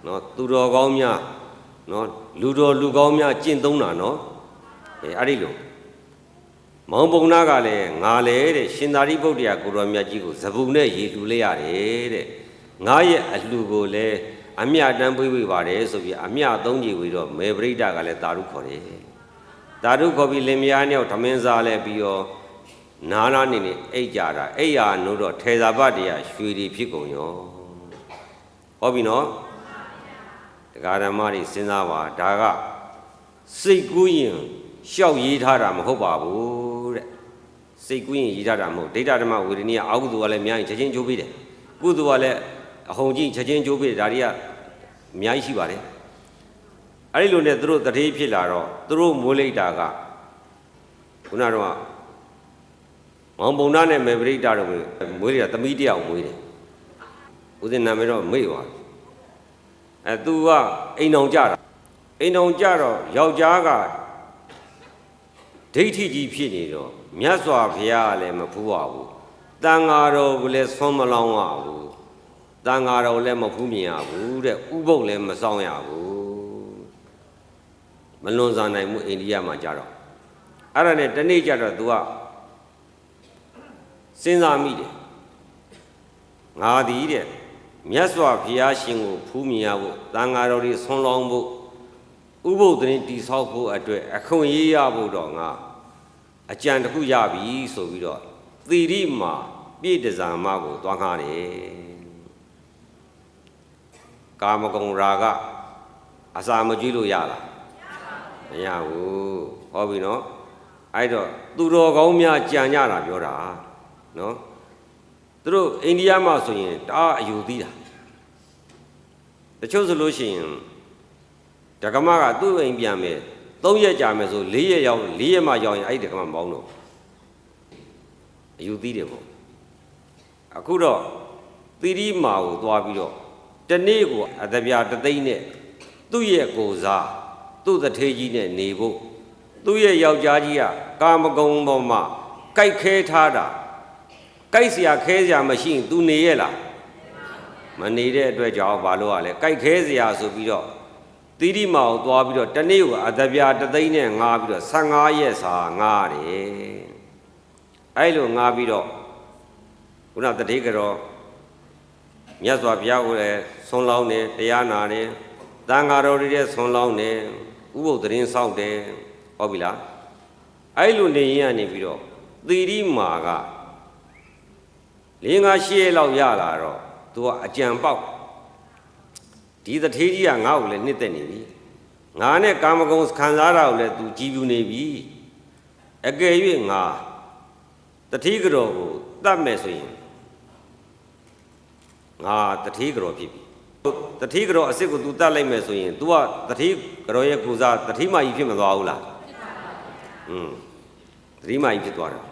နော်သူတော်ကောင်းများနော်လူတော်လူကောင်းများကျင့်သုံးတာနော်အဲ့ဒီလိုမောင်ပုံနာကလည်းငါလေတဲ့ရှင်သာရိပုတ္တရာကိုတော်မြတ်ကြီးကိုဇဗုနဲ့ရေလှူလိုက်ရတယ်တဲ့ငါရဲ့အလှူကိုလည်းအမြတမ်းပေးပါတယ်ဆိုပြီးအမြသုံးကြီးဝီတော့မေပရိဒကလည်းသာရုခေါ်တယ်သာရုခေါ်ပြီးလင်မယားနဲ့ထမင်းစားလဲပြီးတော့နားနေအိတ်ကြတာအိယာနိုးတော့ထေသာပတ္တရာရွှေတွေဖြစ်ကုန်ရောဟုတ်ပြီနော်တရားဓမ္မတွေစဉ်းစားပါဒါကစိတ်ကူးရင်ရှောက်ရေးထားတာမဟုတ်ပါဘူးတဲ့စိတ်ကူးရင်ရေးထားတာမဟုတ်ဒိဋ္ဌဓမ္မဝေဒနိယအာဟုသူကလည်းအများကြီးချက်ချင်းကျိုးပေးတယ်ကုသိုလ်ကလည်းအဟုန်ကြီးချက်ချင်းကျိုးပေးတယ်ဒါတွေကအများကြီးရှိပါတယ်အဲ့ဒီလိုနဲ့သူတို့တတိဖြစ်လာတော့သူတို့မွေးလိုက်တာကခုနကတော့မောင်ပုံနာနဲ့မေပရိဒတို့မွေးရတာသမီးတယောက်မွေးတယ်ဦးဇင်းနာမည်တော့မေ့သွားသူကအိမ်အောင်ကြတာ အိမ်တော်ကြတော့ယောက်ျားကဒိဋ္ဌိကြီးဖြစ်နေတော့မြတ်စွာဘုရားကလည်းမဖူးပါဘူးတန်ဃာတော်ကလည်းဆွမ်းမလောင်းရဘူးတန်ဃာတော်လည်းမဖူးမြင်ရဘူးတဲ့ဥပုပ်လည်းမဆောင်ရဘူးမလွန်ဆန်နိုင်မှုအိန္ဒိယမှာကြတော့အဲ့ဒါနဲ့တနေ့ကြတော့ तू ကစဉ်းစားမိတယ်ငါသည်တဲ့မြတ်စွာဘုရားရှင်ကိုဖူးမြင်ရဖို့တန်ဃာတော်တွေဆွမ်းလောင်းဖို့ဥပုပ်တင်တိဆောက်ဖို့အတွက်အခွင့်အရေးရဖို့တော့ငါအကြံတစ်ခုရပြီဆိုပြီးတော့သီရိမှာပြည့်တဇာမကိုသွားငှားတယ်ကာမဂုဏ်ရာဂအစာမကြည့်လို့ရလားမရဘူးဟောပြီနော်အဲ့တော့သူတော်ကောင်းများကြံကြတာပြောတာနော်သူတို့အိန္ဒိယမှာဆိုရင်တအားအယူသီးတာတချို့ဆိုလို့ရှိရင်ဓကမကသူ့အိမ်ပြန်မယ်3ရက်ကြာမယ်ဆို4ရက်ရောက်4ရက်မှရောက်ရင်အဲ့ဒီဓကမမပေါင်းတော့အယူသီးတယ်ပေါ့အခုတော့သီရိမာကိုသွားပြီးတော့တနေ့ကိုအတပြားတသိန်းနဲ့သူ့ရဲ့ကိုယ်စားသူ့တထေးကြီးနဲ့နေဖို့သူ့ရဲ့ယောက်ျားကြီးကကာမဂုဏ်ပေါ်မှာကြိုက်ခဲထားတာကြိုက်เสียခဲเสียမရှိရင် तू နေရဲ့လားမနေတဲ့အတွက်ကြောင့်ဘာလို့ ရလဲကြိုက်ခဲเสียဆိုပြီးတော့သီရိမာကိုသွားပြီးတော့တနေ့ကိုအတပြားတသိန်းနဲ့ငားပြီးတော့15ရက်စာငားတယ်အဲ့လိုငားပြီးတော့ခုနတတိကတော်မြတ်စွာဘုရားကိုလည်းဆွန်လောင်းတယ်တရားနာတယ်တန်ဃာတော်တွေလည်းဆွန်လောင်းတယ်ဥပုပ်သတင်းဆောက်တယ်ဟုတ်ပြီလားအဲ့လိုနေရင်ကနေပြီးတော့သီရိမာက5-8ရက်လောက်ရလာတော့သူကအကြံပေါက်ဒီတထေးကြီးကငါ့ကိုလည်းနှစ်သက်နေပြီငါနဲ့ကာမဂုဏ်ခံစားတာကိုလည်းသူကြည်ပြူနေပြီအကယ်၍ငါတထေးကြောကိုတတ်မယ်ဆိုရင်ငါတထေးကြောဖြစ်ပြီတထေးကြောအစ်စ်ကို तू တတ်လိုက်မယ်ဆိုရင် तू ကတထေးကြောရဲ့ကိုစားတထေးမကြီးဖြစ်မသွားဘူးလားတထေးမကြီးဖြစ်သွားတယ်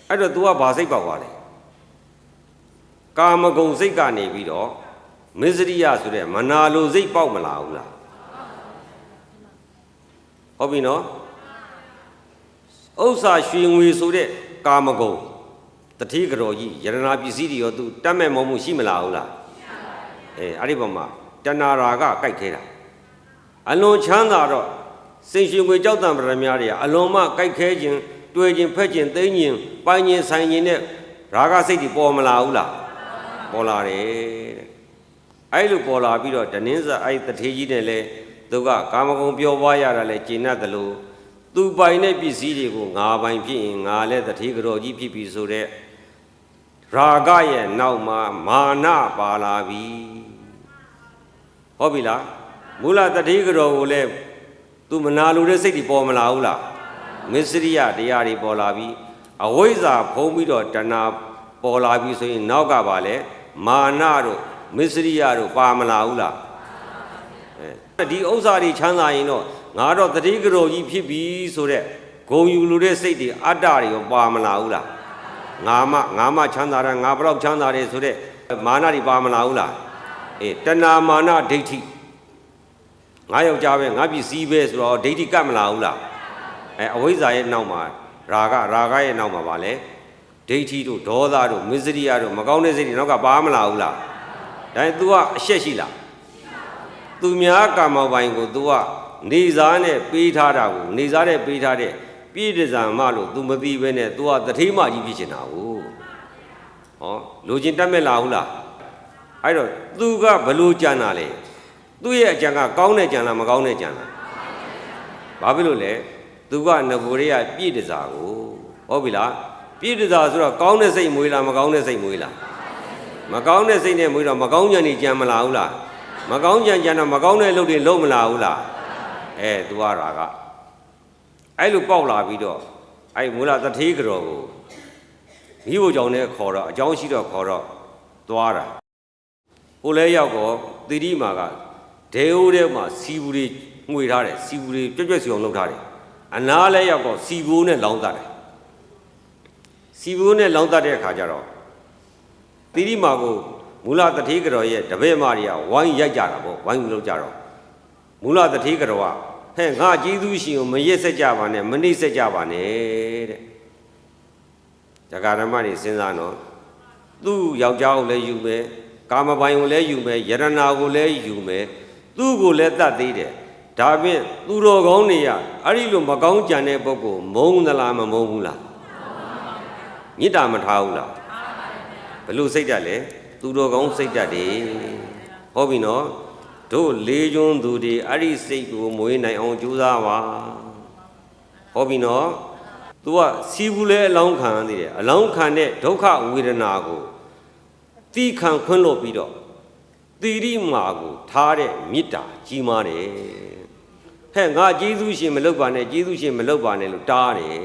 အဲ့တော့ तू ကဘာစိတ်ပေါက်သွားလဲကာမဂုဏ်စိတ်ကနေပြီးတော့မစ္စရိယဆိုတဲ့မနာလိုစိတ်ပေါက်မလာဘူးလားဟုတ်ပြီနော်ဥစ္စာရွှေငွေဆိုတဲ့ကာမဂုဏ်တတိကတော်ကြီးယရနာပစ္စည်းတွေရောသူတတ်မဲ့မမှုရှိမလားဟုတ်လားအဲ့ဒီပေါ်မှာတဏှာရာကကြိုက်ခဲတာအလွန်ချမ်းသာတော့စင်ရွှေငွေကြောက်တံပရမများတွေကအလွန်မှကြိုက်ခဲခြင်းတွေ့ခြင်းဖက်ခြင်းသိခြင်းပိုင်ခြင်းဆိုင်ခြင်းနဲ့ရာဂစိတ်တွေပေါ်မလာဘူးလားပေါ်လာတယ်အဲ့လိုပေါ်လာပြီးတော့တနင်းစားအဲ့တထေးကြီးနဲ့လဲသူကကာမဂုဏ်ပြောပွားရတာလဲကျင့်တတ်တယ်လို့သူပိုင်တဲ့ပစ္စည်းတွေကိုငါပိုင်ဖြစ်ရင်ငါလဲတထေးကြောကြီးဖြစ်ပြီဆိုတဲ့ရာဂရဲ့နောက်မှာမာနပါလာပြီဟုတ်ပြီလားမူလတထေးကြောကိုလဲသူမနာလိုတဲ့စိတ်တွေပေါ်မလာဘူးလားမစ္စရိယတရားတွေပေါ်လာပြီအဝိဇ္ဇာဖုံးပြီးတော့တဏှာပေါ်လာပြီဆိုရင်နောက်ကပါလဲမာနတို့မစ္စရိယတို့ပါမလာဘူးလားဒီဥစ္စာတွေချမ်းသာရင်တော့ငါတော့တတိကတော်ကြီးဖြစ်ပြီဆိုတဲ့ဂုံယူလိုတဲ့စိတ်တွေအတ္တတွေရောပါမလာဘူးလားငါမချမ်းသာတာငါဘလောက်ချမ်းသာတယ်ဆိုတဲ့မာနတွေပါမလာဘူးလားတဏှာမာနဒိဋ္ဌိငါယောက်ျားပဲငါပစ္စည်းပဲဆိုတော့ဒိဋ္ဌိကပ်မလာဘူးလားအဝိဇ္ဇာရဲ့နောက်မှာရာဂရဲ့နောက်မှာပါလေဒိဋ္ဌိတို့ဒေါသတို့မစ္စရိယတို့မကောင်းတဲ့စိတ်တွေနောက်ကပါမလာဘူးလားဒါရင် तू ကအရှက်ရှိလားသူများကာမပိုင်ကို तू ကနေစားနဲ့ပေးထားတာကိုနေစားနဲ့ပေးထားတဲ့ပြည့်တဇံမလို့ तू မသိဘဲနဲ့ तू ကတထေးမကြီးဖြစ်နေတာကိုဟောလိုချင်တတ်မဲ့လားဟုတ်လားအဲ့တော့ तू ကဘလို့ကြံတာလဲသူ့ရဲ့အကြံကကောင်းတဲ့ကြံလားမကောင်းတဲ့ကြံလားဘာဖြစ်လို့လဲ तू ကငကိုရေကပြည့်တဇာကိုဟုတ်ပြီလားပြည့်တဇာဆိုတော့ကောင်းတဲ့စိတ်မွေးလားမကောင်းတဲ့စိတ်မွေးလားမကောင်းတဲ့စိတ်နဲ့မွေးတော့မကောင်းကြံနေကြံမလားဟုတ်လားမကောင်းကြံတော့မကောင်းတဲ့လုပ်တွေလုပ်မလားဟုတ်လားသူကရာကအဲ့လိုပေါက်လာပြီးတော့အဲ့မူလတထေးကြောကိုမိဖို့ကြောင့်လည်းခေါ်တော့အကြောင်းရှိတော့ခေါ်တော့သွားတာကိုလဲရောက်တော့သီရိမာကဒေအိုးထဲမှာစီဘူးတွေငွေထားတယ်စီဘူးတွေကြွက်ကြွက်စီအောင်လုပ်ထားတယ်အနားလဲရောက်တော့စီဘူးနဲ့လောင်းတတ်တယ်စီဘူးနဲ့လောင်းတတ်တဲ့အခါကျတော့သီရိမာကိုမူလတထေးကြောရဲ့တပည့်မတွေကဝိုင်းရိုက်ကြတာပေါ့ဝိုင်းလုပ်ကြတော့ မူလတတိကတော်ဟဲ့ငါကျေးဇူးရှင်ကိုမရစ်ဆက်ကြပါနဲ့မနှိမ့်ဆက်ကြပါနဲ့တဲ့ဇဂဓမ္မတွေစဉ်းစားနော်သူ့ယောက်ျားကိုလည်းယူမယ်ကာမပိုင်ကိုလည်းယူမယ်ယရနာကိုလည်းယူမယ်သူ့ကိုလည်းတတ်သေးတယ်ဒါဖြင့်သူတော်ကောင်းတွေရအဲ့ဒီလိုမကောင်းကြံတဲ့ပုဂ္ဂိုလ်မုန်းသလားမမုန်းဘူးလားမေတ္တာမထားဘူးလားဘယ်လိုစိတ်ဓာတ်လဲသူတော်ကောင်းစိတ်ဓာတ်တွေဟုတ်ပြီနော်တို့လေးကျွန်းသူတွေအဲ့ဒီစိတ်ကိုမွေးနိုင်အောင်ကြိုးစားပါဟုတ်ပြီနော်သူကစီဘူးလဲအလောင်းခံရသေးတယ်အလောင်းခံတဲ့ဒုက္ခဝေဒနာကိုတိခံခွင့်လို့ပြီးတော့တိရိမာကိုထားတဲ့မေတ္တာကြီးမားတယ်ဟဲ့ငါကျေးဇူးရှင်မလုပ်ပါနဲ့ကျေးဇူးရှင်မလုပ်ပါနဲ့လို့တားတယ်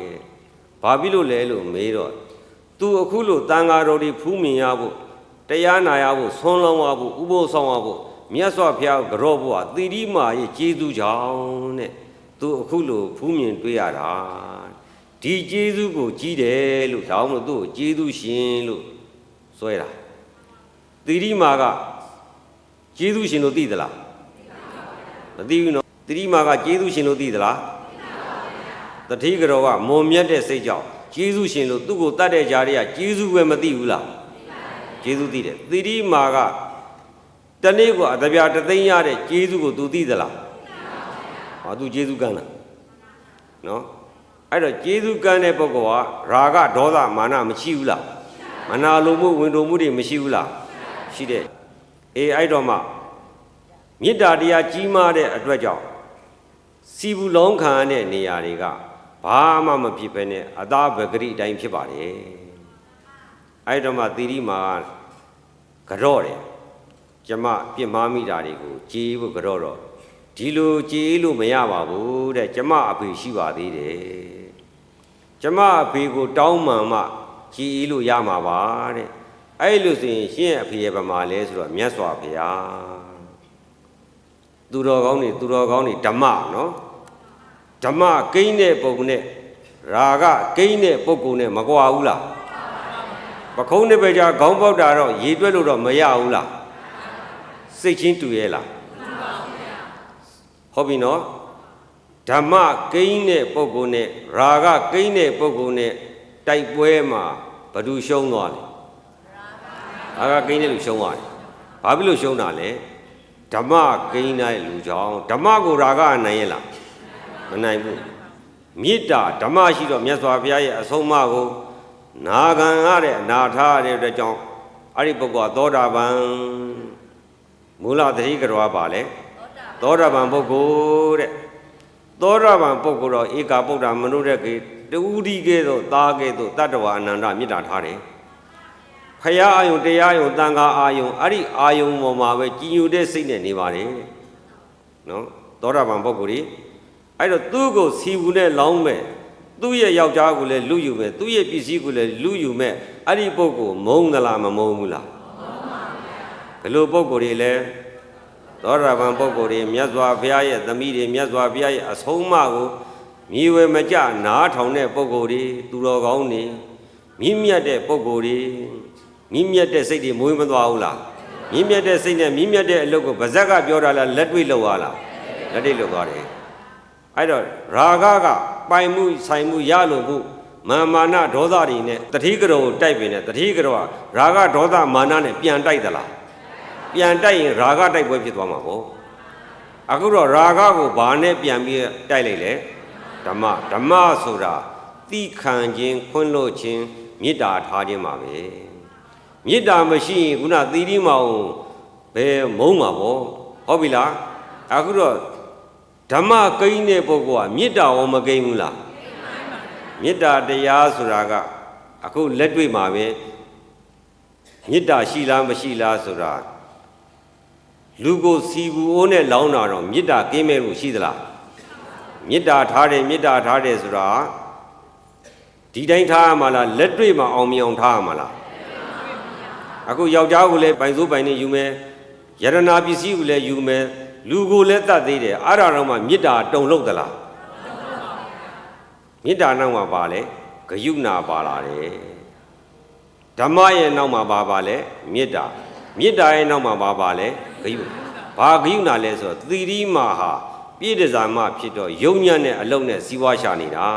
ဘာဖြစ်လို့လဲလို့မေးတော့သူအခုလို့တန်ဃာတော်တွေဖူးမြင်ရဖို့တရားနာရဖို့ဆွမ်းလောင်းရဖို့ဥပုသ်ဆောင်ရဖို့မြတ်စွာဘုရားကြော့ဖို့ဟာတိရိမာရဲ့ကျေးဇူးကြောင့်တဲ့သူအခုလို့ဖူးမြင်တွေ့ရတာဒီကျေးဇူးကိုကြီးတယ်လို့ဒါမှမဟုတ်သူ့ကိုကျေးဇူးရှင်လို့စွဲတာတိရိမာကကျေးဇူးရှင်လို့သိသလားမသိဘူးနော်တိရိမာကကျေးဇူးရှင်လို့သိသလားတတိကတော်ကမွန်မြတ်တဲ့စိတ်ကြောင့်ကျေးဇူးရှင်လို့သူ့ကိုတတ်တဲ့ကြားတွေကကျေးဇူးပဲမသိဘူးလားကျေးဇူးသိတယ်တိရိမာကတနေ့ကအတပြားတသိန်းရတဲ့ကျေးဇူးကိုသူသိသလားဟာသူကျေးဇူးကမ်းလားနော်အဲ့တော့ကျေးဇူးကမ်းတဲ့ပုဂ္ဂိုလ်ကရာဂဒေါသမာနမရှိဘူးလားမနာလိုမှုဝင်တိုမှုတွေမရှိဘူးလားရှိတယ်အေးအဲ့တော့မှမေတ္တာတရားကြီးမားတဲ့အတွက်ကြောင့်စီဘူးလုံးခံရတဲ့နေရာတွေကဘာမှမဖြစ်ဘဲနဲ့အသာပဂရိအတိုင်းဖြစ်ပါတယ်အဲ့တော့မှသီရိမာကြော့တယ်ကျမပြစ်မှားမိတာတွေကိုကြေးဖို့ကြော့တော့ဒီလိုကြေးလို့မရပါဘူးတဲ့ကျမအဖေရှိပါသေးတယ်ကျမအဖေကိုတောင်းမှန်မှကြေးလို့ရမှာပါတဲ့အဲ့လိုဆိုရင်ရှင်းအဖေရဲ့ဗမာလဲဆိုတော့မြတ်စွာဘုရားသူတော်ကောင်းတွေဓမ္မနော်ဓမ္မကိန်းတဲ့ပုံနဲ့ရာဂကိန်းတဲ့ပုဂ္ဂိုလ်နဲ့မကွာဘူးလားပခုံးတစ်ပဲကြာခေါင်းပေါက်တာတော့ရေတွက်လို့တော့မရဘူးလားစိတ်ချင်းတူရဲ့လားဟုတ်ပြီနော်ဓမ္မကိန်းတဲ့ပုဂ္ဂိုလ်နဲ့ရာဂကိန်းတဲ့ပုဂ္ဂိုလ်နဲ့တိုက်ပွဲမှာဘယ်သူရှုံးသွားလဲရာဂကိန်းတဲ့လူရှုံးသွားတယ်ဘာဖြစ်လို့ရှုံးတာလဲဓမ္မကိန်းတဲ့လူကြောင့်ဓမ္မကိုရာဂနိုင်ရဲ့လားမနိုင်ဘူးမေတ္တာဓမ္မရှိတော့မြတ်စွာဘုရားရဲ့အဆုံးအမကိုနာခံရတဲ့အနာထားရတဲ့အတွက်ကြောင့်အဲ့ဒီပုဂ္ဂိုလ်ကသောတာပန်မူလတတိကတော်ပါလေသောတာပန်ပုဂ္ဂိုလ်တဲ့သောတာပန်ပုဂ္ဂိုလ်တော့ဧကပုဒ္ဓမနုရကေတူဒီကဲ့သို့သားကဲ့သို့တတ္တဝအနန္တမေတ္တာထားတယ်ဖရာအာယုံတရားယုံတန်ခါအာယုံအဲ့ဒီအာယုံပေါ်မှာပဲကြည်ညိုတဲ့စိတ်နဲ့နေပါတယ်နော်သောတာပန်ပုဂ္ဂိုလ်ကြီးအဲ့တော့သူ့ကိုစီဘူးနဲ့လောင်းမဲ့သူ့ရဲ့ယောက်ျားကိုလည်းလူယူမဲ့သူ့ရဲ့ပစ္စည်းကိုလည်းလူယူမဲ့အဲ့ဒီပုဂ္ဂိုလ်မုန်းသလားမမုန်းဘူးလားဘယ်လိုပုဂ္ဂိုလ်တွေလဲသောတာပန်ပုဂ္ဂိုလ်တွေမြတ်စွာဘုရားရဲ့သမီးတွေမြတ်စွာဘုရားရဲ့အဆုံးအမကိုမြည်ဝဲမကြနားထောင်တဲ့ပုဂ္ဂိုလ်တွေသူတော်ကောင်းတွေမြင့်မြတ်တဲ့ပုဂ္ဂိုလ်တွေမြင့်မြတ်တဲ့စိတ်တွေမွေးမသွားဘူးလားမြင့်မြတ်တဲ့စိတ်နဲ့မြင့်မြတ်တဲ့အလုပ်ကိုဗဇက်ကပြောတာလားလက်တွေ့လုပ်ရလားလက်တွေ့လုပ်သွားတယ်အဲ့တော့ရာဂကပိုင်မှုဆိုင်မှုရလို့မှုမာနဒေါသတွေနဲ့တတိကတော်ကိုတိုက်ပင်တဲ့တတိကတော်ကရာဂဒေါသမာနနဲ့ပြန်တိုက်သလားပြန်တိုက်ရင်ရာဂတိုက်ပွဲဖြစ်သွားမှာပေါ့အခုတော့ရာဂကိုဘာနဲ့ပြန်ပြီးတိုက်လိုက်လဲဓမ္မဆိုတာတိခံခြင်းခွင့်လို့ခြင်းမေတ္တာထားခြင်းပါပဲမေတ္တာမရှိရင်ခုနသီရိမောင်ဘယ်မုန်းမှာပေါ့ဟုတ်ပြီလားအခုတော့ဓမ္မကိန်းတဲ့ပုဂ္ဂိုလ်ကမေတ္တာရောမကိန်းဘူးလားမေတ္တာတရားဆိုတာကအခုလက်တွေ့မှာပဲမေတ္တာရှိလားမရှိလားဆိုတာလူကိုစီဘူးအိုးနဲ့လောင်းတာတော့မေတ္တာကင်းမဲ့လို့ရှိသလားမေတ္တာထားတယ်ဆိုတာဒီတိုင်းထားရမှာလားလက်တွေ့မှာအောင်မြင်အောင်ထားရမှာလားအခုယောက်ျားကိုလည်းပိုင်စိုးပိုင်နေယူမယ်ယရနာပစ္စည်းကိုလည်းယူမယ်လူကိုလည်းတတ်သေးတယ်အဲ့ဒါတော့မှမေတ္တာတုံလို့သလားမေတ္တာနောက်မှာပါလေဂယုဏပါလာတယ်ဓမ္မရဲ့နောက်မှာပါလဲမေတ္တာရဲ့နောက်မှာပါလဲဂယုဏ ဘာဂယုဏလဲဆိုတော့သီရိမာဟာပြည့်တစားမှဖြစ်တော့ယုံညံ့တဲ့အလုံးနဲ့စီးပွားရှာနေတာ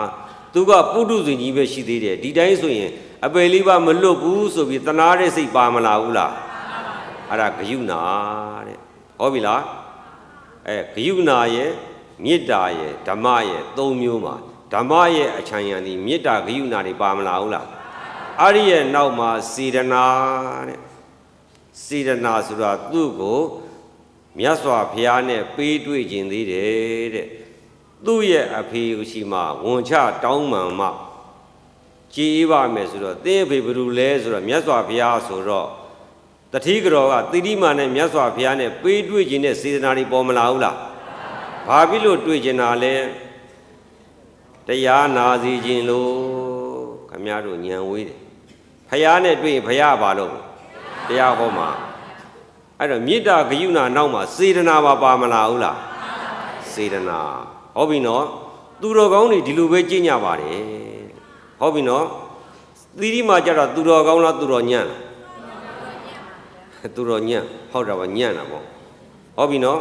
သူကပုထုဇဉ်ကြီးပဲရှိသေးတယ်ဒီတိုင်းဆိုရင်အပယ်လေးပါမလွတ်ဘူးဆိုပြီးတနာတဲ့စိတ်ပါမလာဘူးလားအဲ့ဒါဂယုဏတဲ့ဟုတ်ပြီလားဂယုဏရဲ့မေတ္တာရဲ့ဓမ္မရဲ့၃မျိုးမှာဓမ္မရဲ့အချမ်းရံဒီမေတ္တာဂယုဏတွေပါမလာဘူးလားအဲ့ဒီရဲ့နောက်မှာစေတနာတဲ့စေတနာဆိုတာသူ့ကိုမြတ်စွာဘုရားနဲ့ပေးတွေ့ခြင်းသေးတယ်တဲ့သူ့ရဲ့အဖေရှိမှဝန်ချတောင်းမှန်မှကြည်ပါမယ်ဆိုတော့သင်အဖေဘယ်လိုလဲဆိုတော့မြတ်စွာဘုရားဆိုတော့တတိကတော်ကတိတိမာနဲ့မြတ်စွာဘုရားနဲ့ပေးတွေ့ခြင်းနဲ့စေတနာတွေပေါ်မလာဘူးလားဘာဖြစ်လို့တွေ့ခြင်းတာလဲတရားနာစီခြင်းလို့ခမည်းတော်ဉာဏ်ဝေးတယ်ဘုရားနဲ့တွေ့ရင်ဘုရားပါလို့တရားဟောမှာအဲ့တော့မေတ္တာဂယုဏနောက်မှာစေတနာပါမလာဘူးလားစေတနာဟုတ်ပြီနော်သူတော်ကောင်းတွေဒီလိုပဲကြင်ညပါတယ်ဟုတ်ပြီနော်သီရိမာကြတော့သူတော်ကောင်းလားသူတော်ညံ့သူတော်ညံ့ဟုတ်တာပါညံ့တာပေါ့ဟုတ်ပြီနော်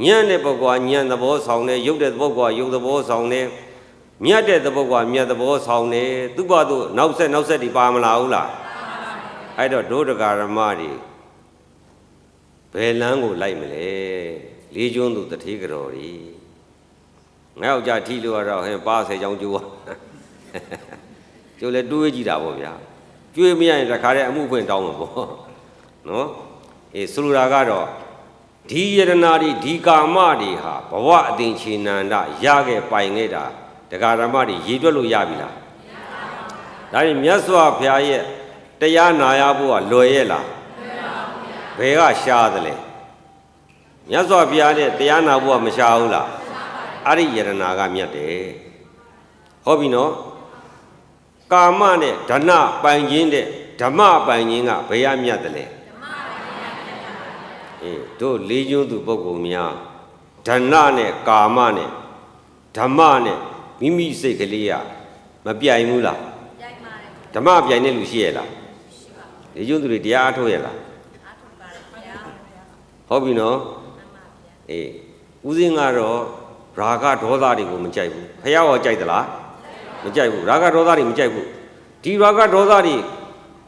ညံ့တဲ့ပုဂ္ဂိုလ်ကညံ့သဘောဆောင်တယ်ရုပ်တဲ့ပုဂ္ဂိုလ်ကရုပ်သဘောဆောင်တယ်မြတ်တဲ့ပုဂ္ဂိုလ်ကမြတ်သဘောဆောင်တယ်သူ့ဘာသူနောက်ဆက်ဒီပါမလာဘူးလားအဲ့တော့ဒုဒကာရမတွေဘယ်လမ်းကိုလိုက်မလဲလေးကျွန်းသူတတိကတော်တွေငါယောက်ျားထီလို့ရတော့ဟဲ့ပါ10ချောင်းကျိုးကျိုးလဲတွေးကြည့်တာပေါ့ဗျာကျွေးမရရင်တခါတည်းအမှုဖွင့်တောင်းမှာပေါ့နော်ဆိုလိုတာကတော့ဒီယရနာတွေဒီကာမတွေဟာဘဝအတင်ချေနန္ဒရခဲ့ပိုင်ခဲ့တာဒကာရမတွေရည်တွက်လို့ရပြီလားဒါရင်မြတ်စွာဘုရားရဲ့တရားနာရဖို့ကလွယ်ရဲ့လားဘယ်ကရှားသလဲမြတ်စွာဘုရားနဲ့တရားနာဖို့ကမရှားဘူးလားအဲ့ဒီယရနာကမြတ်တယ်ဟုတ်ပြီနော်ကာမနဲ့ဓနပိုင်ခြင်းတဲ့ဓမ္မပိုင်ခြင်းကဘယ်ရမြတ်တယ်လဲတို့လေးကျွန်းသူပုဂ္ဂိုလ်များဓနနဲ့ကာမနဲ့ဓမ္မနဲ့မိမိစိတ်ကလေးကမပြိုင်ဘူးလားပြိုင်ပါတယ်ဓမ္မပြိုင်တဲ့လူရှိရဲ့လားလေးကျွန်းသူတွေတရားအားထုတ်ရဲ့လားအားထုတ်ပါတယ်ဗျာဟုတ်ပြီနော်ဦးစင်းကတော့ရာဂဒေါသတွေကိုမကြိုက်ဘူးဖះရောကြိုက်သလားမကြိုက်ဘူးရာဂဒေါသတွေမကြိုက်ဘူးဒီရာဂဒေါသတွေ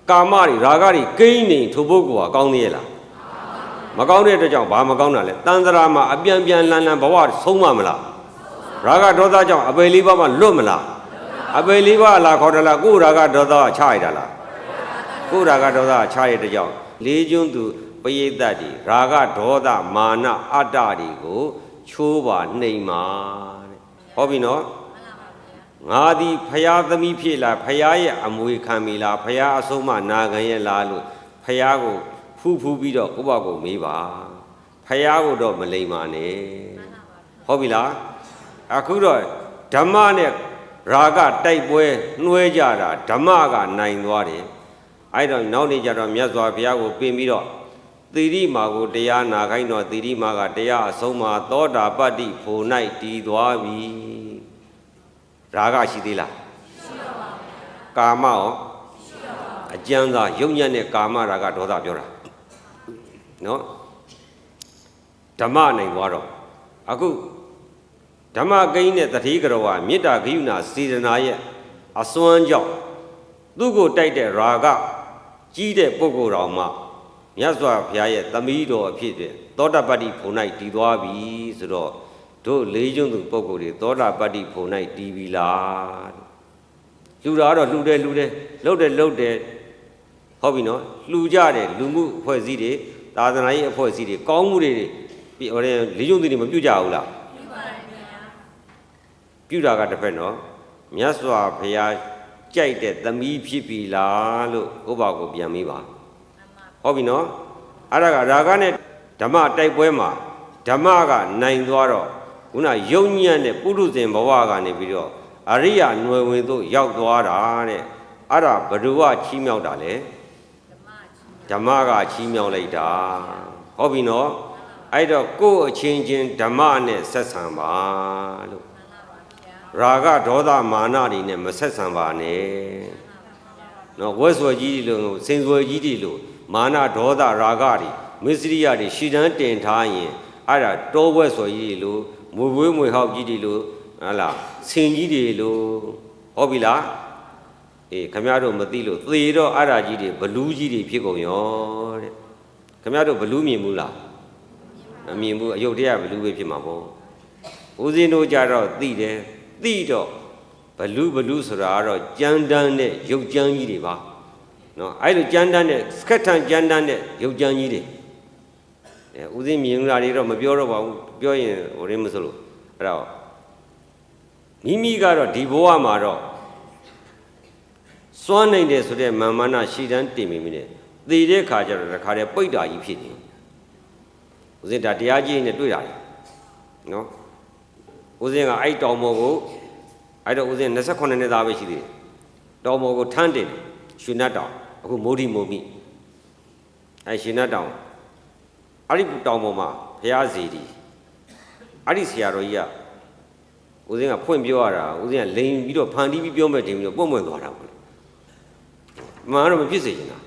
ကာမတွေရာဂတွေကိန်းနေထိုပုဂ္ဂိုလ်ကကောင်းသေးရဲ့လားမကောင်းတဲ့အတွက်ကြောင့်ဘာမကောင်းတာလဲတန်ត្រာမှာအပြန်လန်ဘဝဆုံးမမလားရာဂဒေါသကြောင့်အပေလေးပါးမှလွတ်မလားအပေလေးပါးလာခေါ်တယ်လားကိုယ်ရာဂဒေါသချရတာလားကိုယ်ရာဂဒေါသချရတဲ့ကြောင့်လေးကျွန်းသူပရိသတ်တွေရာဂဒေါသမာနအတ္တတွေကိုချိုးပါနှိမ်ပါတဲ့ဟုတ်ပြီနော်ငါသည်ဖရာသမီးဖြစ်လားဖရာရဲ့အမွေခံပြီလားဖရာအဆုံးမနာခံရဲ့လားလို့ဖရာကိုဖူးပြီးတော့ကိုယ့်ဘကိုမေးပါဖရာကိုတော့မလိမ်ပါနဲ့ဟုတ်ပြီလားအခုတော့ဓမ္မနဲ့ရာဂတိုက်ပွဲနှွဲကြတာဓမ္မကနိုင်သွားတယ်အဲ့တော့နောက်နေ့ကျတော့မြတ်စွာဘုရားကိုပြင်ပြီးတော့သီရိမာကိုတရားနာခိုင်းတော့သီရိမာကတရားအဆုံးမှာသောတာပတ္တိဖို့၌တည်သွားပြီရာဂရှိသေးလားရှိပါပါကာမရောရှိပါပါအကျဉ်းသာယုံညံ့တဲ့ကာမရာဂဒေါသပြောတာနော်ဓမ္မနိုင်သွားတော့အခုဓမ္မကိန်းနဲ့တတိကရောကမေတ္တာဂယုဏစေတနာရဲ့အစွမ်းကြောင့်သူ့ကိုတိုက်တဲ့ရာဂကြီးတဲ့ပုဂ္ဂိုလ်တော်မှာမြတ်စွာဘုရားရဲ့သမီးတော်အဖြစ်တဲ့သောတာပတ္တိဖို့၌တည်သွားပြီဆိုတော့တို့လေးကျွန်းသူပုဂ္ဂိုလ်တွေသောတာပတ္တိဖို့၌တည်ပြီလားလူတာကတော့လှူတယ်လှူတယ်လှုပ်တယ်ဟုတ်ပြီနော်လှူကြတယ်လူမှုအဖွဲ့အစည်းတွေသာသနာရေးအဖွဲ့အစည်းတွေကောင်းမှုတွေဟိုတဲ့လေးကျွန်းသူတွေမပြုကြဘူးလားပြုပါတယ်ဗျာပြုတာကတစ်ဖက်နော်မြတ်စွာဘုရားကြိုက်တဲ့သမီးဖြစ်ပြီလားလို့ဥပ္ပါကိုပြန်မေးပါဟုတ်ပြီနော်အဲ့ဒါကရာဂနဲ့ဓမ္မတိုက်ပွဲမှာဓမ္မကနိုင်သွားတော့ခုနယုံညံ့တဲ့ပုရုဇဉ်ဘဝကနေပြီးတော့အရိယာနွယ်ဝင်သို့ရောက်သွားတာတဲ့အဲ့ဒါဘ누구ကချီးမြှောက်တာလဲဓမ္မကချီးမြှောက်လိုက်တာဟုတ်ပြီနော်အဲ့တော့ကိုယ့်အချင်းချင်းဓမ္မနဲ့ဆက်ဆံပါလို့ရာဂဒေါသမာနတွေနဲ့မဆက်ဆံပါနဲ့နော်ဝက်ဆွဲကြီးတွေလို့စင်ဆွဲကြီးတွေလို့မာနဒေါသရာဂတွေ မစ္စရိယတွေရှီတန်းတင်ထားရင်အဲ့ဒါတောဘွဲ့ဆိုကြီးလို့မွေဝေးမွေဟောက်ကြီးတွေလို့ဟာလားဆင်ကြီးတွေလို့ဟုတ်ပြီလားအေးခမရတို့မသိလို့သေတော့အဲ့ဒါကြီးတွေဘလူးကြီးတွေဖြစ်ကုန်ရောတဲ့ခမရတို့ဘလူးမြင်ဘူးလားမမြင်ဘူးအယုတ်တရားဘလူးပဲဖြစ်မှာပေါ့ဦးဇင်းတို့ကြတော့သိတယ်သိတော့ဘလူးဆိုတာကတော့ကြမ်းတမ်းတဲ့ရုပ်ကြမ်းကြီးတွေပါနော်အဲ့လိုကြမ်းတမ်းတဲ့စကတ်ထန်ကြမ်းတမ်းတဲ့ရုပ်ကြမ်းကြီးတွေဦးဇင်းမြင်လာတွေတော့မပြောတော့ပါဘူးပြောရင်ဟိုရင်းမဆိုလို့အဲ့တော့မိမိကတော့ဒီဘဝမှာတော့စွမ်းနိုင်တယ်ဆိုတဲ့မာမနာရှိတန်းတင်မိမိနဲ့သေတဲ့ခါကျတော့တခါတည်းပိတ်တာကြီးဖြစ်နေဦးဇင်းဒါတရားကြီးနဲ့တွေ့တာလေနော်ဦးဇင်းကအဲ့တောင်ပေါ်ကိုအဲ့တော့ဦးဇင်း28နှစ်သားပဲရှိသေးတယ်တောင်ပေါ်ကိုထမ်းတင်ရွှေနတ်တောင်အခုမိုးဒီမိုးမိအဲ့ရွှေနတ်တောင်အဲ့ဒီတောင်ပေါ်မှာဘုရားစီတီအဲ့ဒီဆရာတော်ကြီးကဦးဇင်းကဖွင့်ပြောရတာဦးဇင်းကလိန်ပြီးတော့ဖန်တီးပြီးပြောမဲ့တင်ပြီးတော့ပွန့်ပွန့်သွားတာပေါ့မှန်တော့မဖြစ်စေချင်တာ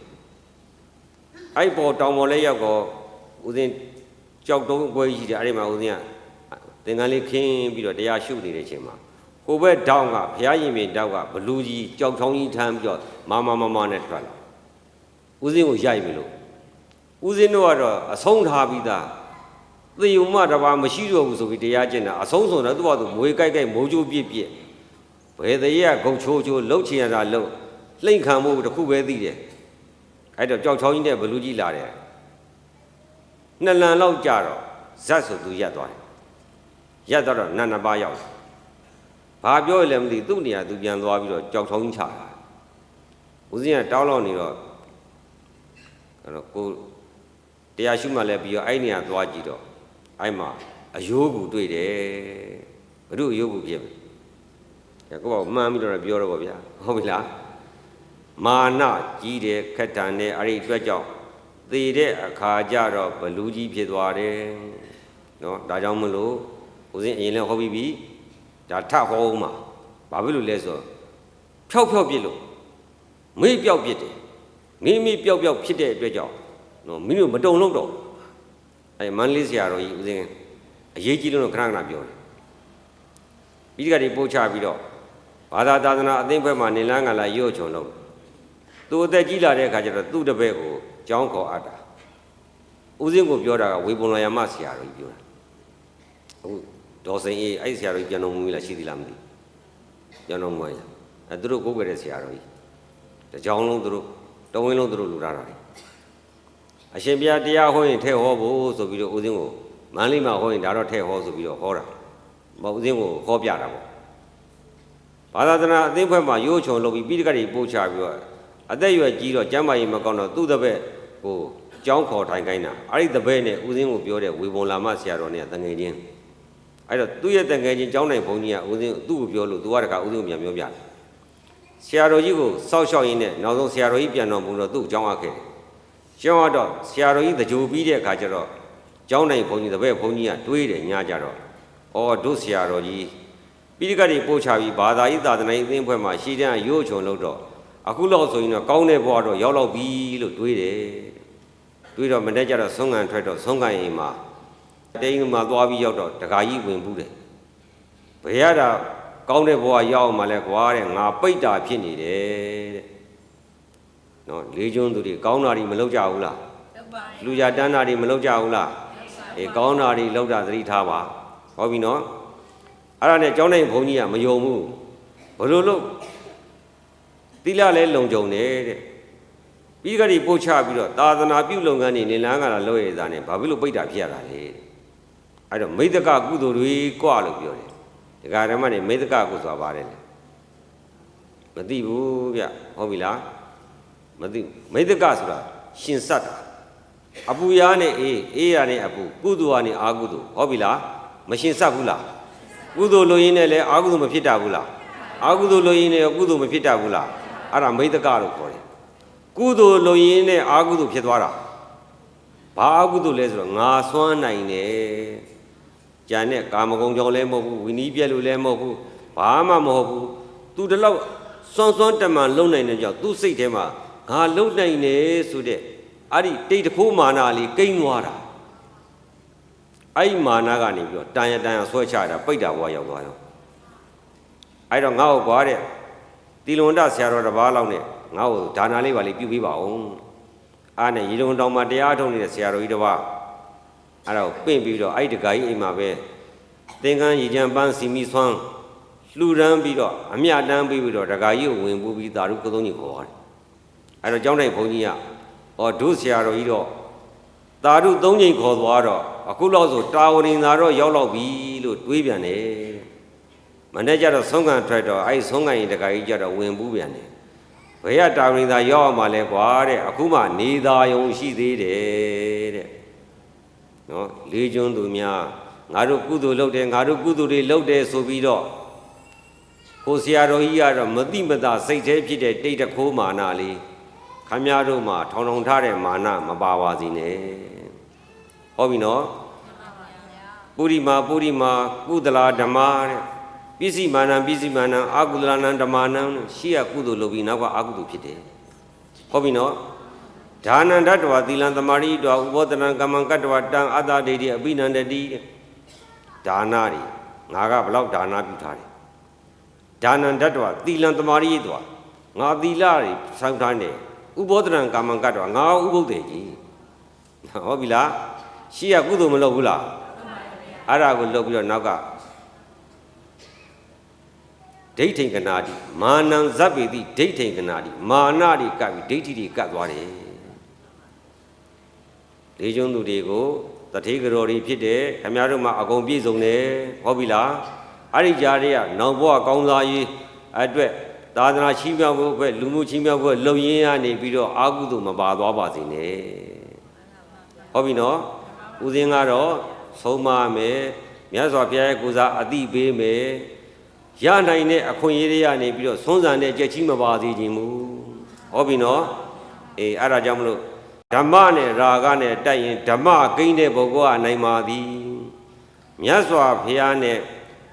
အဲ့ပေါ်တောင်ပေါ်လေးရောက်တော့ဦးဇင်းကြောက်တုံးပွဲကြီးတယ်အဲ့ဒီမှာဦးဇင်းကသင်္ကန်းလေးခင်းပြီးတော့တရားရှုနေတဲ့အချိန်မှာဟိုဘက်တောင်ကဘုရားရင်ပြင်တောက်ကဘလူးကြီးကြောက်ချောင်းကြီးထမ်းပြီးတော့မနဲ့ထွက်လာဦးဇင်းကိုရိုက်ပြီလို့ဦးဇင်းတို့ကတော့အဆုံးထားပြီးသားသေယုံမတပါမရှိတော့ဘူးဆိုပြီးတရားကျင့်တာအဆုံးဆိုတော့သူ့ဘာသူမွေကြိုက်မိုးချိုးပြစ်ဘယ်တည်းကဂုတ်ချိုးလှုပ်ချင်ရတာလှုပ်လှိမ့်ခံမှုတစ်ခုပဲသိတယ်အဲ့တော့ကြောက်ချောင်းကြီးနဲ့ဘလူးကြီးလာတယ်နှစ်လန်လောက်ကြာတော့ဇတ်ဆိုသူရက်သွားတယ်ရက်တော့နတ်နှစ်ပါးရောက်ဘာပြောရလဲမသိသူ့နေရာသူပြန်သွားပြီးတော့ကြောက်ချောင်းကြီးချတာဦးဇင်းကတောင်းလောက်နေတော့အဲ့တော့ကိုတရားရှုမှလည်းပြီးတော့အဲ့နေရာသွားကြည့်တော့အဲ့မှာအယိုးကူတွေ့တယ်ဘုရုအယိုးကူဖြစ်မယ်ကိုပေါ့မှန်းပြီးတော့ပြောတော့ဗောဗျာဟုတ်ပြီလားမာနကြီးတယ်ခက်တန်နဲ့အဲ့ဒီအတွက်ကြောင့်သေတဲ့အခါကျတော့ဘလူးကြီးဖြစ်သွားတယ်နော်ဒါကြောင့်မလို့ဦးဇင်းအရင်လည်းဟောပြီးပြီဒါထဟောဦးမှာဘာဖြစ်လို့လဲဆိုဖြောက်ပြစ်လို့မေ့ပြောက်ပြစ်တယ်မေ့ပြောက်ဖြစ်တဲ့အတွက်ကြောင့်နော်မိတို့မတုံလို့တော့အဲမန္တလေးဆရာတော်ကြီးဦးဇင်းအရေးကြီးလို့ခဏခဏပြောတယ်ပြီးဒီကတည်းပို့ချပြီးတော့ဘာသာသာသနာအသင်းဘက်မှာနေလန်းကလာရွတ်ချုံလို့သူအသက်ကြီးလာတဲ့အခါကျတော့သူ့တပည့်ကိုကျောင်းခေါ်အပ်တာဦးဇင်းကိုပြောတာကဝေပုံလာယမဆရာတော်ကြီးပြောတာအခုဒေါ်စိန်အေးအဲ့ဆရာတော်ကြီးပြန်တော်မူလားရှိသေးလားမသိပြန်တော်မူရအဲသူတို့ကိုးကွယ်တဲ့ဆရာတော်ကြီးတကြောင်လုံးသူတို့တဝင်းလုံးသူတို့လူလာတာအရှင်ဘုရားတရားဟောရင်ထဲဟောဖို့ဆိုပြီးတော့ဦးဇင်းကိုမန္တလေးမှာဟောရင်ဒါတော့ထဲဟောဆိုပြီးတော့ဟောတာဦးဇင်းကိုဟောပြတာပေါ့ဘာသာသနာအသိဘက်မှာရိုးချုံလုပ်ပြီးပိဋကတ်တွေပို့ချပြီးတော့အသက်ရွယ်ကြီးတော့ကျမ်းမာရေးမကောင်းတော့သူ့တပည့်ကိုကျောင်းခေါ်ထိုင်ခိုင်းတာအဲ့ဒီတပည့်နဲ့ဦးဇင်းကိုပြောတဲ့ဝေပုံလာမဆရာတော်နဲ့တန်ငယ်ချင်းအဲ့တော့သူ့ရဲ့တန်ငယ်ချင်းကျောင်းနိုင်ဘုန်းကြီးကဦးဇင်းသူ့ကိုပြောလို့သူကတခါဦးဇင်းကိုပြန်ပြောပြတယ်ဆရာတော်ကြီးကိုစောက်ရှောက်ရင်းနဲ့နောက်ဆုံးဆရာတော်ကြီးပြန်တော်မူတော့သူ့ကျောင်းအပ်ခဲ့တယ်ကျောင်းတော့ဆရာတော်ကြီးတကြိုပြီးတဲ့အခါကျတော့ကျောင်းနိုင်ဘုန်းကြီးတပည့်ဘုန်းကြီးကတွေးတယ်ညကြတော့ဩတို့ဆရာတော်ကြီးပိဋကတ်တွေပို့ချပြီးဘာသာရေးသာသနာရေးအသင်းအဖွဲ့မှာရှေ့တန်းရိုးချုံလို့တော့အခုလောက်ဆိုရင်တော့ကောင်းတဲ့ဘဝတော့ရောက်တော့ပြီလို့တွေးတယ်တွေးတော့မနေ့ကျတော့ဆုံးခံထွက်တော့ဆုံးခံရင်မှာတိမ်မှာသွားပြီးရောက်တော့တခါကြီးဝင်ဘူးတယ်ဘယ်ရတာကောင်းတဲ့ဘဝရောက်မှလဲကွာတဲ့ငါပိတ်တာဖြစ်နေတယ်တဲ့နော်လေးကျွန်းသူတွေကောင်းတာတွေမလုပ်ကြဘူးလားလူရတန်းတာတွေမလုပ်ကြဘူးလားအေးကောင်းတာတွေလုပ်တာသတိထားပါဟောပြီနော်အဲ့ဒါနဲ့ကျောင်းနိုင်ဘုန်းကြီးကမယုံဘူးဘယ်လိုလုပ်သီလလဲလုံခြုံတယ်တဲ့ပြီးကြိပို့ချပြီးတော့သာသနာပြုလုပ်ငန်းတွေနေလန်းကလာလုပ်ရတာနဲ့ဘာဖြစ်လို့ပိတ်တာဖြစ်ရတာလဲအဲ့တော့မိဒ္ဒကကုသိုလ်တွေကြွလို့ပြောတယ်ဒကာဓမ္မတွေမိဒ္ဒကကုဆိုတာပါတယ်လေမသိဘူးဗျဟုတ်ပြီလားမသိမိဒ္ဒကဆိုတာရှင်စတ်တာအပူရားနဲ့အေးရနဲ့အပူကုသိုလ်ကနေအာကုသိုလ်ဟုတ်ပြီလားမရှင်စတ်ဘူးလားကုသိုလ်လို့ရင်းနဲ့လည်းအာကုသိုလ်မဖြစ်တာဘူးလားအာကုသိုလ်လို့ရင်းနဲ့ကုသိုလ်မဖြစ်တာဘူးလားအဲ့ဒါမိဒ္ဒကလို့ခေါ်တယ်ကုသိုလ်လို့ရင်းနဲ့အာကုသိုလ်ဖြစ်သွားတာဘာအာကုသိုလ်လဲဆိုတော့ငါစွမ်းနိုင်တယ်ကြံတဲ့ကာမဂုဏ်ကြောင့်လည်းမဟုတ်ဘူးဝိနည်းပြက်လို့လည်းမဟုတ်ဘူးဘာမှမဟုတ်ဘူးသူတလောက်စွမ်းတမန်လုံနိုင်တဲ့ကြောင့်သူ့စိတ်ထဲမှာငါလုံနိုင်တယ်ဆိုတဲ့ အဲ့ဒီတိတ်တခိုးမာနလေးကိန်းသွားတာအဲ့ဒီမာနကနေပြီးတော့တန်ရဆွဲချတာပိတ်တာဘဝရောက်သွားရောအဲ့တော့ငါ့ကိုကွာတဲ့တီလွန်တဆရာတော်တစ်ပါးလောက်နဲ့ငါ့ကိုဒါနာလေးပါလေးပြုပေးပါဦးအားနဲ့ရေတုံတောင်မှာတရားထုတ်နေတဲ့ဆရာတော်ကြီးတစ်ပါးအဲ့တော့ပင့်ပြီးတော့အဲ့ဒီတခါကြီးအိမ်မှာပဲသင်္ကန်းရေချမ်းပန်းစီမီဆွမ်းလှူဒန်းပြီးတော့အမြတ်တမ်းပြီးတော့တခါကြီးကိုဝင်ပူပြီးသာဓုကုသုံးကြီးခေါ်ရတယ်အဲ့တော့ကျောင်းတိုင်းဘုန်းကြီးကဒုဆရာတော်ကြီးတော့သာဓုသုံးကြီးခေါ်သွားတော့အခုလောက်ဆိုတာဝရင်သာတော့ရောက်တော့ပြီလို့တွေးပြန်တယ်မနေ့ကျတော့ဆုံးခံထွက်တော့အဲ့ဆုံးခံရင်တခါကြီးကျတော့ဝင်ပူပြန်တယ်ဘယ်ရတာဝရင်သာရောက်အောင်မလဲကွာတဲ့အခုမှနေသာယုံရှိသေးတယ်တဲ့နော်လေးကျွန်းသူများငါတို့ကုသိုလ်လုပ်တယ်ငါတို့ကုသိုလ်တွေလုပ်တယ်ဆိုပြီးတော့ကိုဆရာတော်ကြီးကတော့မတိမတာစိတ်သေးဖြစ်တဲ့တိတ်တခိုးမာနလေးခမည်းတော်မှာထောင်ထောင်ထားတဲ့မာနမပါပါစေနဲ့ဟုတ်ပြီနော်ပုရိမာကုသလာဓမ္မတဲ့ပစ္စည်းမာနအာကုသလနံဓမ္မနံရှိရကုသိုလ်လုပ်ပြီးနောက်ကအာကုသိုလ်ဖြစ်တယ်ဟုတ်ပြီနော်ဒါနံဓတ္တဝသီလံသမာဓိတောဥဘောတနံကမ္မံကတ္တဝတံအတ္တဒိဋ္ဌိအပိနန္တတိဒါနတွေငါကဘလောက်ဒါနပြုထားတယ်ဒါနံဓတ္တဝသီလံသမာဓိတောငါသီလတွေစောင့်ထားတယ်ဥဘောတနံကမ္မံကတ္တဝငါဥပုဒ်တယ်ကြီးဟုတ်ပြီလားရှိရကုသိုလ်မလုပ်ဘူးလားအဲ့ဒါကိုလုပ်ပြီးတော့နောက်ကဒိဋ္ဌိကနာတိမာနံဇဗ္ဗေတိဒိဋ္ဌိကနာတိမာနတွေကပ်ပြီးဒိဋ္ဌိတွေကပ်သွားတယ်လေးကျွန်းသူတွေကိုတထေးကြော်တွေဖြစ်တယ်ခင်ဗျားတို့မှအကုန်ပြည့်စုံတယ်ဟုတ်ပြီလားအဲ့ဒီကြားတွေကနောင်ဘဝကောင်းစားရေးအတွက်သာသနာချီးမြှောက်ဖို့အတွက်လူမှုချီးမြှောက်ဖို့လုံရင်းရနေပြီးတော့အာဟုတုမပါသွားပါစေနဲ့ဟုတ်ပြီနော်ဦးစင်းကတော့ဆုံးမမယ်မြတ်စွာဘုရားရဲ့ကိုယ်စားအတိပေးမယ်ရနိုင်တဲ့အခွင့်အရေးတွေကနေပြီးတော့ဆုံးစံတဲ့ကြက်ချီးမပါစေခြင်းမူဟုတ်ပြီနော်အေးအဲ့ဒါကြောင့်မလို့ဓမ္မနဲ့ရာဂနဲ့တိုက်ရင်ဓမ္မကိန်းတဲ့ပုဂ္ဂိုလ်ကနိုင်ပါသည်မြတ်စွာဘုရားနဲ့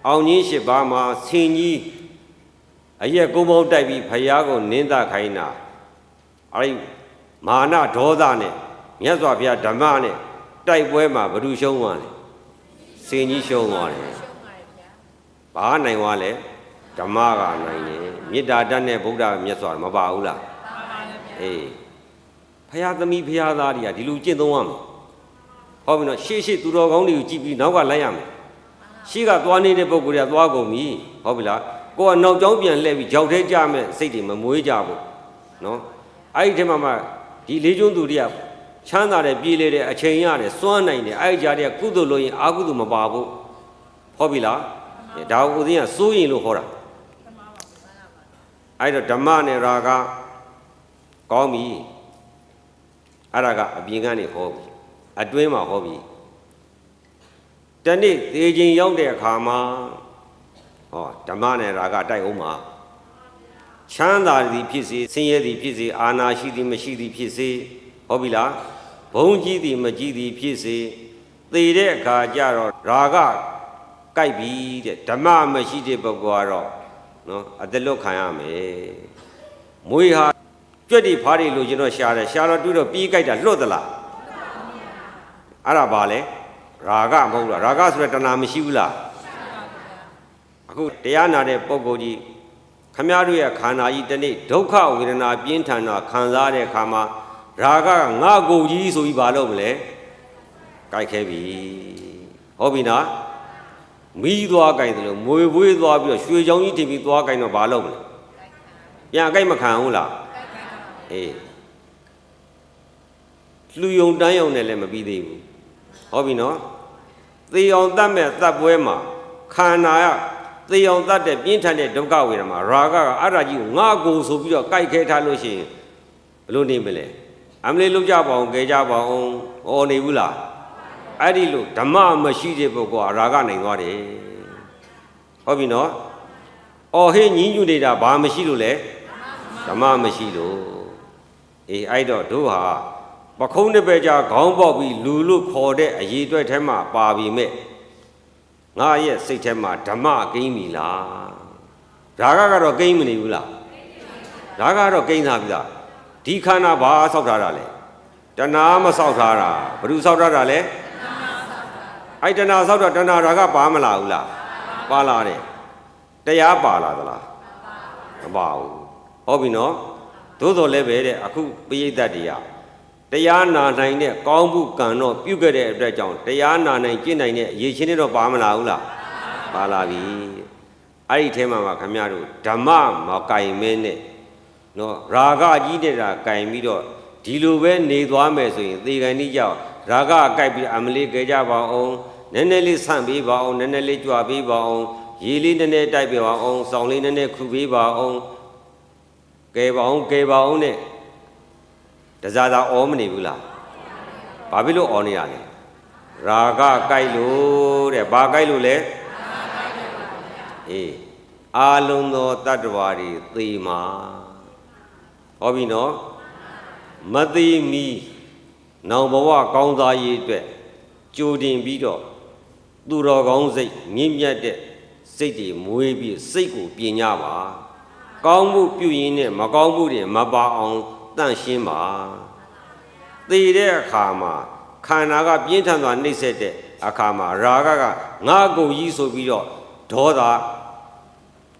အောင်ကြီး၈ပါးမှာဆင်ကြီးအရက်ကုန်းပေါင်းတိုက်ပြီးဘုရားကိုနင်းသခိုင်းတာအဲ့ဒီမာနဒေါသနဲ့မြတ်စွာဘုရားဓမ္မနဲ့တိုက်ပွဲမှာဘယ်သူရှုံးသွားလဲဆင်ကြီးရှုံးသွားတယ်ဘာနိုင်သွားလဲဓမ္မကနိုင်တယ်မေတ္တာတတ်တဲ့ဗုဒ္ဓမြတ်စွာမပါဘူးလားအေးဘုရားသမီးဘုရားသားတွေကဒီလိုကျင့်သုံးရမယ်ဟုတ်ပြီနော်ရှေ့သူတော်ကောင်းတွေကိုကြည့်ပြီးနောက်ကလိုက်ရမယ်ရှေ့ကသွားနေတဲ့ပုဂ္ဂိုလ်တွေကသွားကုန်ပြီဟုတ်ပြီလားကိုကနောက်ကျောင်းပြန်လှည့်ပြီးကြောက်သေးကြမဲ့စိတ်တွေမမွေးကြဘူးနော်အဲ့ဒီထဲမှာဒီလေးကျွန်းသူတွေကချမ်းသာတယ်ပြေးလေတယ်အချိန်ရတယ်စွမ်းနိုင်တယ်အဲ့ဒီကြားတွေကကုသိုလ်လို့ရင်အာကုသိုလ်မပါဘူးဟုတ်ပြီလားဒါကိုဦးသိန်းကစိုးရင်လို့ဟောတာအဲ့တော့ဓမ္မနဲ့ရာဂကောင်းပြီအဲ့ဒါကအပြင်ကနေဟောပြီအတွင်းမှာဟောပြီတနေ့သေခြင်းရောက်တဲ့အခါမှာဟောဓမ္မနဲ့ရာဂတိုက်အောင်မှာချမ်းသာသည်ဖြစ်စေဆင်းရဲသည်ဖြစ်စေအာနာရှိသည်မရှိသည်ဖြစ်စေဟုတ်ပြီလားဘုံကြီးသည်မကြီးသည်ဖြစ်စေသေတဲ့အခါကျတော့ရာဂကြိုက်ပြီတဲ့ဓမ္မမရှိတဲ့ပုဂ္ဂိုလ်ကတော့နော်အတလွတ်ခံရမယ်မွေဟာကြွက်တွေဖားတွေလို့ကျွန်တော်ရှာတယ်ရှာတော့တွေ့တော့ပြေးကြိုက်တာလွတ်သလားအဲ့ဒါဘာလဲရာဂမဟုတ်လားရာဂဆိုတဲ့တဏှာမရှိဘူးလားအခုတရားနာတဲ့ပုဂ္ဂိုလ်ကြီးခမည်းတော်ရဲ့ခန္ဓာကြီးတနေ့ဒုက္ခဝေဒနာပြင်းထန်တာခံစားတဲ့အခါမှာရာဂကငါကိုယ်ကြီးဆိုပြီးဘာလုပ်မလဲကြိုက်ခဲပြီဟုတ်ပြီနော်မီးသွားကြိုက်တယ်လို့မွေပွေးသွားပြီးတော့ရွှေချောင်းကြီးတင်ပြီးသွားကြိုက်တော့ဘာလုပ်မလဲပြန်ကြိုက်မခံဘူးလားအေးလူယုံတန်းယုံနဲ့လည်းမပြီးသေးဘူးဟုတ်ပြီနော်သေအောင်တတ်မဲ့တတ်ပွဲမှာခန္ဓာကသေအောင်တတ်တဲ့ပြင်းထန်တဲ့ဒုက္ခဝေဒနာမှာရာဂကအဲ့ဒါကြီးကိုငါကိုဆိုပြီးတော့ကြိုက်ခဲထားလို့ရှိရင်ဘလို့နေမလဲအမလေးလုကြပါအောင်ကြဲကြပါအောင်ဟောနေဘူးလားအဲ့ဒီလိုဓမ္မမရှိတဲ့ပုဂ္ဂိုလ်ကရာဂနိုင်သွားတယ်ဟုတ်ပြီနော်အော်ဟေးညီးညွနေတာဘာမရှိလို့လဲဓမ္မမရှိလို့အေးအဲ့တော့တို့ဟာပခုံးတစ်ပဲကြာခေါင်းပေါက်ပြီးလူလို့ခေါ်တဲ့အရေးအတွက်ထဲမှာပါပြီမဲ့ငါရဲ့စိတ်ထဲမှာဓမ္မကိန်းပြီလားဒါကတော့ကိန်းမနေဘူးလားဒါကတော့ကိန်းသားပြီလားဒီခန္ဓာဘာဆောက်ထားတာလဲ တဏှာမဆောက်ထားတာဘယ်သူဆောက်ထားတာလဲအဲ့တဏှာဆောက်တော့တဏှာဓာကပါမလာဘူးလားပါလာတယ်တရားပါလာသလားမပါဘူးဟုတ်ပြီနော်သို့တော်လည်းပဲတဲ့အခုပရိသတ်တွေကတရားနာနိုင်တဲ့ကောင်းမှုကံတော့ပြုခဲ့တဲ့အတွက်ကြောင့်တရားနာနိုင်ကျင့်နိုင်တဲ့အရေးချင်းတွေတော့ပါမလာဘူးလားပါလာပြီအဲ့ဒီထဲမှာခမရတို့ဓမ္မမကင်မင်းနဲ့နော်ရာဂကြီးနေတာကင်ပြီးတော့ဒီလိုပဲနေသွားမယ်ဆိုရင်သေကန်ကြီးကြောက်ရာဂအကိုက်ပြီးအမလေးကြကြပါအောင်နည်းနည်းလေးဆန့်ပေးပါအောင်နည်းနည်းလေးကြွပေးပါအောင်ရေလေးနည်းနည်းတိုက်ပေးပါအောင်စောင်းလေးနည်းနည်းခုပေးပါအောင်ကဲပါအောင်နဲ့တစားသာအောမနေဘူးလားဘာဖြစ်လို့အောနေရလဲရာဂကြိုက်လို့တဲ့ဘာကြိုက်လို့လဲအေးအာလုံးသောတတ္တဝါတွေသေမှာဟောပြီနော်မသိမီနောင်ဘဝကောင်းသားရေးအတွက်ကြိုတင်ပြီးတော့သူတော်ကောင်းစိတ်မြင့်မြတ်တဲ့စိတ်တွေမွေးပြီးစိတ်ကိုပြင်ကြပါကောင်းမှုပြုရင်းနဲ့မကောင်းမှုတွေမပါအောင်တန့်ရှင်းပါသေတဲ့အခါမှာခန္ဓာကပြင်းထန်စွာနှိမ့်ဆက်တဲ့အခါမှာရာဂကငါကိုယ်ကြီးဆိုပြီးတော့ဒေါသ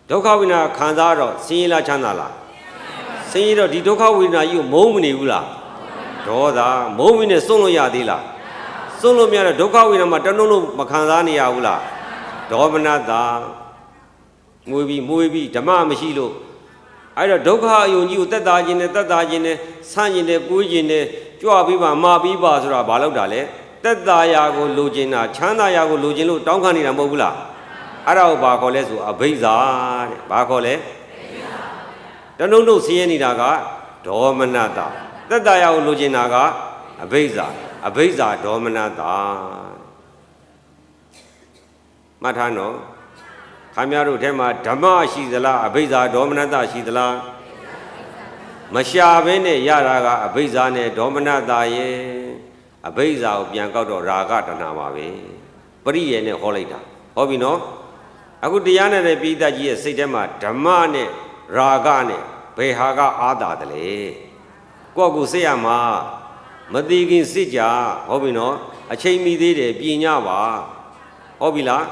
ဒုက္ခဝိနာခံစားတော့ဆင်းရဲလားချမ်းသာလားဆင်းရဲတော့ဒီဒုက္ခဝိနာကြီးကိုမုန်းမနေဘူးလားဒေါသမုန်းမနေစွန့်လို့ရသေးလားစွန့်လို့မရတော့ဒုက္ခဝိနာမှာတနှုံလို့မခံစားနေရဘူးလားဒေါမနတာမွေးပြီးဓမ္မမရှိလို့အဲ့တော့ဒုက္ခအယုံကြီးကိုတက်တာခြင်းနဲ့ဆန့်ခြင်းနဲ့ကိုးခြင်းနဲ့ကြွပြီးပါမာပြီးပါဆိုတာဘာလို့တာလဲတက်တာရာကိုလိုချင်တာချမ်းသာရာကိုလိုချင်လို့တောင်းခံနေတာမဟုတ်ဘူးလားအဲ့ဒါကိုဘာခေါ်လဲဆိုအဘိဇာတဲ့ဘာခေါ်လဲတနှုံနှုတ်ဆင်းရဲနေတာကဒေါမနတာတက်တာရာကိုလိုချင်တာကအဘိဇာဒေါမနတာမှတ်ထားနော်ခင်ဗျားတို့ထဲမှာဓမ္မရှိသလားအဘိဇာဒေါမနတရှိသလားမရှာဘဲနဲ့ရတာကအဘိဇာနဲ့ဒေါမနတရဲ့အဘိဇာကိုပြန်ကောက်တော့ရာဂတဏှာပါပဲပရိယေနဲ့ဟောလိုက်တာဟောပြီနော်အခုတရားနဲ့တဲ့ပိဋကကြီးရဲ့စိတ်ထဲမှာဓမ္မနဲ့ရာဂနဲ့ဘယ်ဟာကအာသာတယ်လေကိုယ့်ကိုစိတ်ရမှာမသိခင်စိတ်ကြဟောပြီနော်အချိန်မီသေးတယ်ပြင်ညပါဟောပြီလား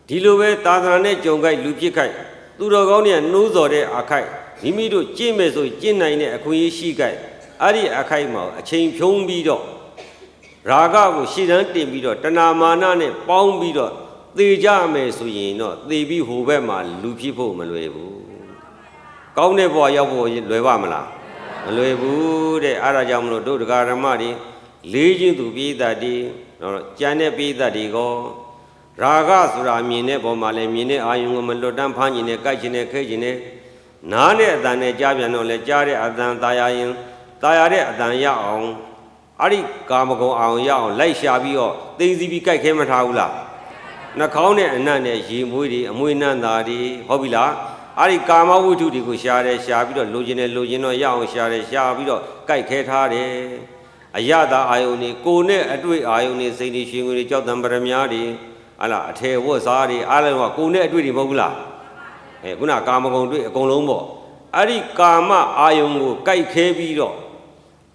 ဒီလိုပဲသာသနာနဲ့ကြုံခိုက်လူဖြစ်ခိုက်သူတော်ကောင်းတွေကနှိုးစော်တဲ့အခိုက်မိမိတို့ကျင့်မယ်ဆိုကျင့်နိုင်တဲ့အခွင့်အရေးရှိခိုက်အဲ့ဒီအခိုက်မှာအချိန်ဖြုံးပြီးတော့ရာဂကိုရှေ့တန်းတင်ပြီးတော့တဏမာနနဲ့ပေါင်းပြီးတော့သေကြမယ်ဆိုရင်တော့သေပြီးဟိုဘက်မှာလူဖြစ်ဖို့မလွယ်ဘူးကောင်းတဲ့ဘဝရောက်ဖို့လွယ်ပါမလားမလွယ်ဘူးတဲ့အဲ့ဒါကြောင့်မလို့တို့တရားဓမ္မတွေလေးချင်းသူပိဋကတွေတော့ကြံတဲ့ပိဋကတွေကောရာဂဆိုတာမြင်တဲ့ပုံမှာလည်းမြင်တဲ့အာယုံကိုမလွတ်တမ်းဖမ်းခြင်းနဲ့ကြိုက်ခြင်းနဲ့ခဲခြင်းနဲ့နားတဲ့အတန်နဲ့ကြားပြန်တော့လည်းကြားတဲ့အတန်ตายရင်ตายရတဲ့အတန်ရအောင်အဲ့ဒီကာမဂုဏ်အောင်ရအောင်လိုက်ရှာပြီးတော့သိသိပြီးကြိုက်ခဲမထားဘူးလားနှာခေါင်းနဲ့အနံ့နဲ့ရေမွေးတွေအမွေနှံ့တာတွေဟုတ်ပြီလားအဲ့ဒီကာမဝိတ္ထုတွေကိုရှာပြီးတော့လိုချင်တော့ရအောင်ရှာပြီးတော့ကြိုက်ခဲထားတယ်အယတာအာယုန်တွေကိုယ်နဲ့အတွေ့အာယုန်တွေစိတ်တွေရှင်ငွေတွေကြောက်တံပရမများတွေဟာလားအထေဝတ်စားတွေအားလုံးကကိုယ်နဲ့အတွေ့တွေမဟုတ်ဘူးလားခုနကာမဂုဏ်တွေ့အကုန်လုံးပေါ့အဲ့ဒီကာမအာယုံကိုကြိုက်ခဲပြီးတော့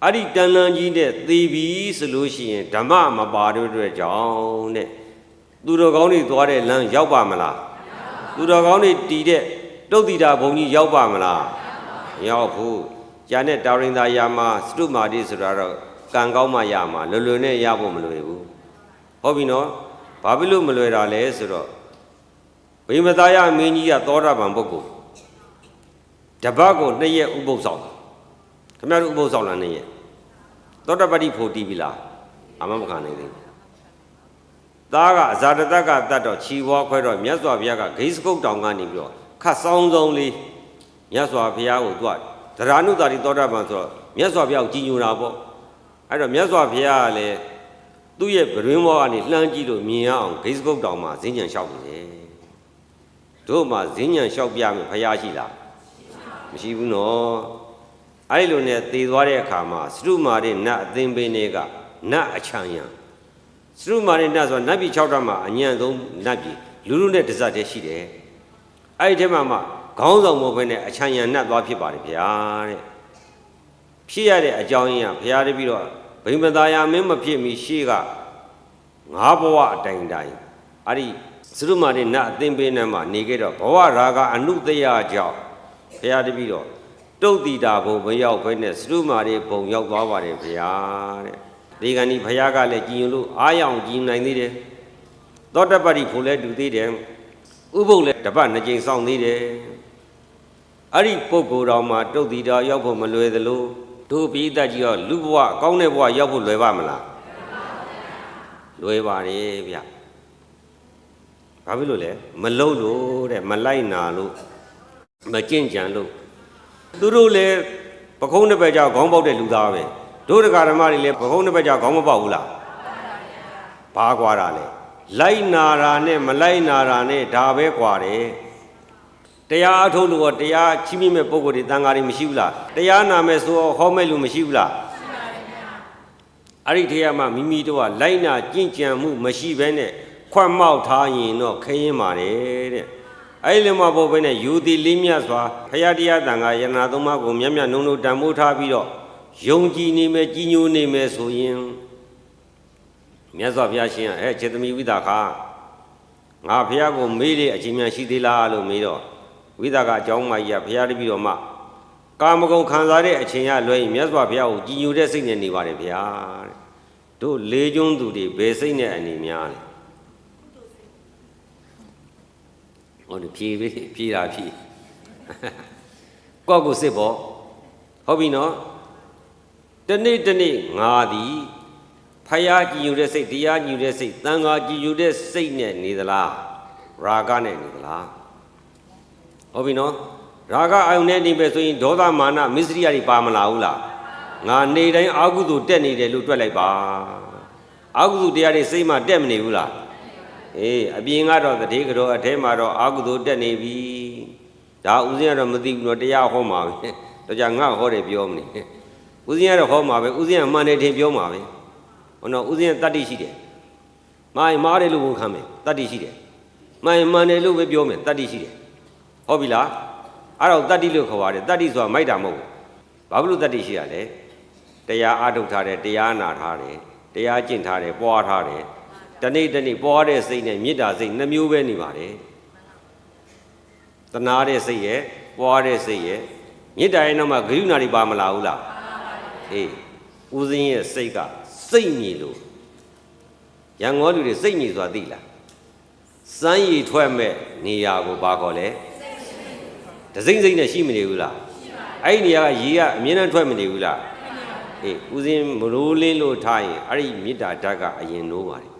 အဲ့ဒီတန်လန်းကြီးနဲ့သေပြီးဆိုလို့ရှိရင်ဓမ္မမပါတဲ့အတွက်ကြောင့်တဲ့သူတော်ကောင်းတွေသွားတဲ့လမ်းရောက်ပါမလားသူတော်ကောင်းတွေတည်တဲ့တုတ်တိတာဘုံကြီးရောက်ပါမလားမရောက်ဘူးကျန်တဲ့တာရိန်သာယာမှာစတုမာတိဆိုတာတော့ကံကောင်းမှရမှာလွယ်နဲ့ရဖို့မလွယ်ဘူးဟုတ်ပြီနော်ဘာဖြစ်လို့မလွယ်တာလဲဆိုတော့ဗိမသာယမင်းကြီးကသောတာပန်ပုဂ္ဂိုလ်တပတ်ကို2ရက်ဥပုသ်ဆောင်ခင်ဗျားတို့ဥပုသ်ဆောင်လား2ရက်သောတာပတိဖို့တီးပြီလားအမမခံနိုင်သေးဘူးသားကအဇာတတကတတ်တော့ခြီးဝါခွဲတော့မြတ်စွာဘုရားကဂိစကုတ်တောင်ကနေပြီးတော့ခတ်ဆောင်လေးမြတ်စွာဘုရားကိုသွားသရဏုတာတိသောတာပန်ဆိုတော့မြတ်စွာဘုရားကိုကြည်ညိုတာပေါ့အဲ့တော့မြတ်စွာဘုရားကလည်းသူ့ရဲ့ဗရင်းဘောကနေလှမ်းကြည့်လို့မြင်ရအောင်ဂိစကုတ်တောင်မှာဇင်းညံလျှောက်နေတယ်တို့မှာဇင်းညံလျှောက်ပြမယ်ဘုရားရှိလားမရှိဘူးနော်အဲ့လိုနဲ့သေသွားတဲ့အခါမှာစတုမာရိနတ်အသင်္ဘေနေကနတ်အချံယံစတုမာရိနတ်ဆိုတာနတ်ပြည်6ဓာတ်မှာအညံဆုံးနတ်ပြည်လူလူနဲ့တစက်တည်းရှိတယ်အဲ့ဒီထဲမှာမှခေါင်းဆောင်မဟုတ်ဘဲနဲ့အချံယံနတ်သွားဖြစ်ပါတယ်ဗျာတဲ့ ဖြစ်ရတဲ့အကြောင်းရင်းကဘုရားတပည့်တော်ဗိမ္မာယာမင်းမဖြစ်မီရှေ့ကငါးဘဝအတိုင်းတိုင်းအဲ့ဒီသရုမာရိနတ်အသင်ပေးနေမှာနေခဲ့တော့ဘဝရာဂအနုတယကြောင့်ဘုရားတပည့်တော်တုတ်တီတာဘုံမရောက်ဘဲနဲ့သရုမာရိဘုံရောက်သွားပါတယ်ဘုရားတဲ့ဒီကနေ့ဘုရားကလည်းကြည်ညိုလို့အားရအောင်ကြည်နိုင်သေးတယ်သောတပတ္တိဖို့လည်းတူသေးတယ်ဥပုပ်လည်းတပတ်နှစ်ကြိမ်ဆောင်သေးတယ်အဲ့ဒီပုဂ္ဂိုလ်တော်မှာတုတ်တီတာရောက်ဖို့မလွယ်သလိုတို့ပိဋကကြီးရောလူဘဝကောင်းတဲ့ဘဝရောက်ဖို့လွယ်ပါမလားလွယ်ပါတယ်ဗျဘာဖြစ်လို့လဲမလုံလို့တဲ့မလိုက်နာလို့မကြင့်ကြံလို့သူတို့လည်းပခုံးတစ်ပတ်ကြောင့်ခေါင်းပေါက်တဲ့လူသားပဲတို့တရားဓမ္မတွေလည်းပခုံးတစ်ပတ်ကြောင့်ခေါင်းမပေါက်ဘူးလားဘာကွာတာလဲလိုက်နာတာနဲ့မလိုက်နာတာနဲ့ဒါပဲကွာတယ်တရားအထုတ်လို့တရားချီးမြှင့်မဲ့ပုဂ္ဂိုလ်တွေတန်ဃာတွေမရှိဘူးလားတရားနာမဲ့ဆိုဟောမဲ့လူမရှိဘူးလားရှိပါတယ်ဗျာအဲ့ဒီတရားမှမိမိတို့ကလိုက်နာကြင့်ကြံမှုမရှိဘဲနဲ့ခွတ်မောက်ထားရင်တော့ခရင်ပါတယ်တဲ့အဲ့ဒီမှာပို့ပဲနဲ့ယူသည်လေးမြတ်စွာဖရာတရားတန်ခါယန္နာသုံးပါးကိုမြတ်မြတ်နုံနုံတန်ဖိုးထားပြီးတော့ယုံကြည်နေမယ်ကြီးညိုနေမယ်ဆိုရင်မြတ်စွာဘုရားရှင်ကခြေသမီးဝိသခာငါဖရာကိုမေးတဲ့အချိန်များရှိသေးလားလို့မေးတော့ဝိသခာအကြောင်းမကြီးကဖရာတပည့်တော်မှကာမဂုဏ်ခံစားတဲ့အချိန်ကလွဲရင်မြတ်စွာဘုရားကိုကြီးညိုတဲ့စိတ်နဲ့နေပါတယ်ဗျာတဲ့တို့လေးကျွန်းသူတွေဘယ်စိတ်နဲ့အနေများလဲဟောဒီဖြေတာဖြေကောက်ကိုစစ်ပေါ့ဟုတ်ပြီနော်တနေ့ငါသည်ဖယားကြည်ညိုတဲ့စိတ်တရားကြည်ညိုတဲ့စိတ်တန်ခါကြည်ညိုတဲ့စိတ်နဲ့နေသလားရာဂနဲ့နေသလားဟုတ်ပြီနော်ရာဂအာယုန်နဲ့နေပဲဆိုရင်ဒေါသမာနမစ္စရိယတွေပါမလာဘူးလားငါနေတိုင်းအာဟုသူတက်နေတယ်လို့တွက်လိုက်ပါအာဟုသူတရားတွေစိတ်မှတက်မနေဘူးလားအေးအပြင်ကတော့တတိကတော်အထဲမှာတော့အာဟုသူတက်နေပြီဒါဥစဉ်ကတော့မသိဘူးတော့တရားဟောမှာပဲတော့じゃငါဟောတယ်ပြောမနေဥစဉ်ကတော့ဟောမှာပဲဥစဉ်ကမှန်တယ်ထင်ပြောမှာပဲဟောတော့ဥစဉ်ကတတ္တိရှိတယ်မိုင်းမားတယ်လို့ဝန်ခံမယ်တတ္တိရှိတယ်မိုင်းမှန်တယ်လို့ပဲပြောမယ်တတ္တိရှိတယ်ဟုတ်ပြီလားအဲ့တော့တတ္တိလို့ခေါ်ရတယ်တတ္တိဆိုတာမိုက်တာမဟုတ်ဘူးဘာဖြစ်လို့တတ္တိရှိရလဲတရားအားထုတ်ထားတယ်တရားနာထားတယ်တရားကျင့်ထားတယ်ပွားထားတယ်တနေ့ပွားတဲ့စိတ်နဲ့မေတ္တာစိတ်နှမျိုးပဲနေပါတယ်တနာတဲ့စိတ်ရဲ့ပွားတဲ့စိတ်ရဲ့မေတ္တာရဲ့နောက်မှာဂရုဏာတွေပါမလာဘူးလားအေးဦးစင်းရဲ့စိတ်ကစိတ်မြည်လို့ရန်ကုန်လူတွေစိတ်မြည်ဆိုတာသိလားစမ်းရည်ထွက်မဲ့နေရာကိုဘာခေါ်လဲတစိမ့်စိမ့်နဲ့ရှိမနေဘူးလားအဲ့ဒီနေရာကရေကအမြဲတမ်းထွက်မနေဘူးလားအေးဦးစင်းမရိုးလင်းလို့ထားရင်အဲ့ဒီမေတ္တာဓာတ်ကအရင်နိုးပါတယ်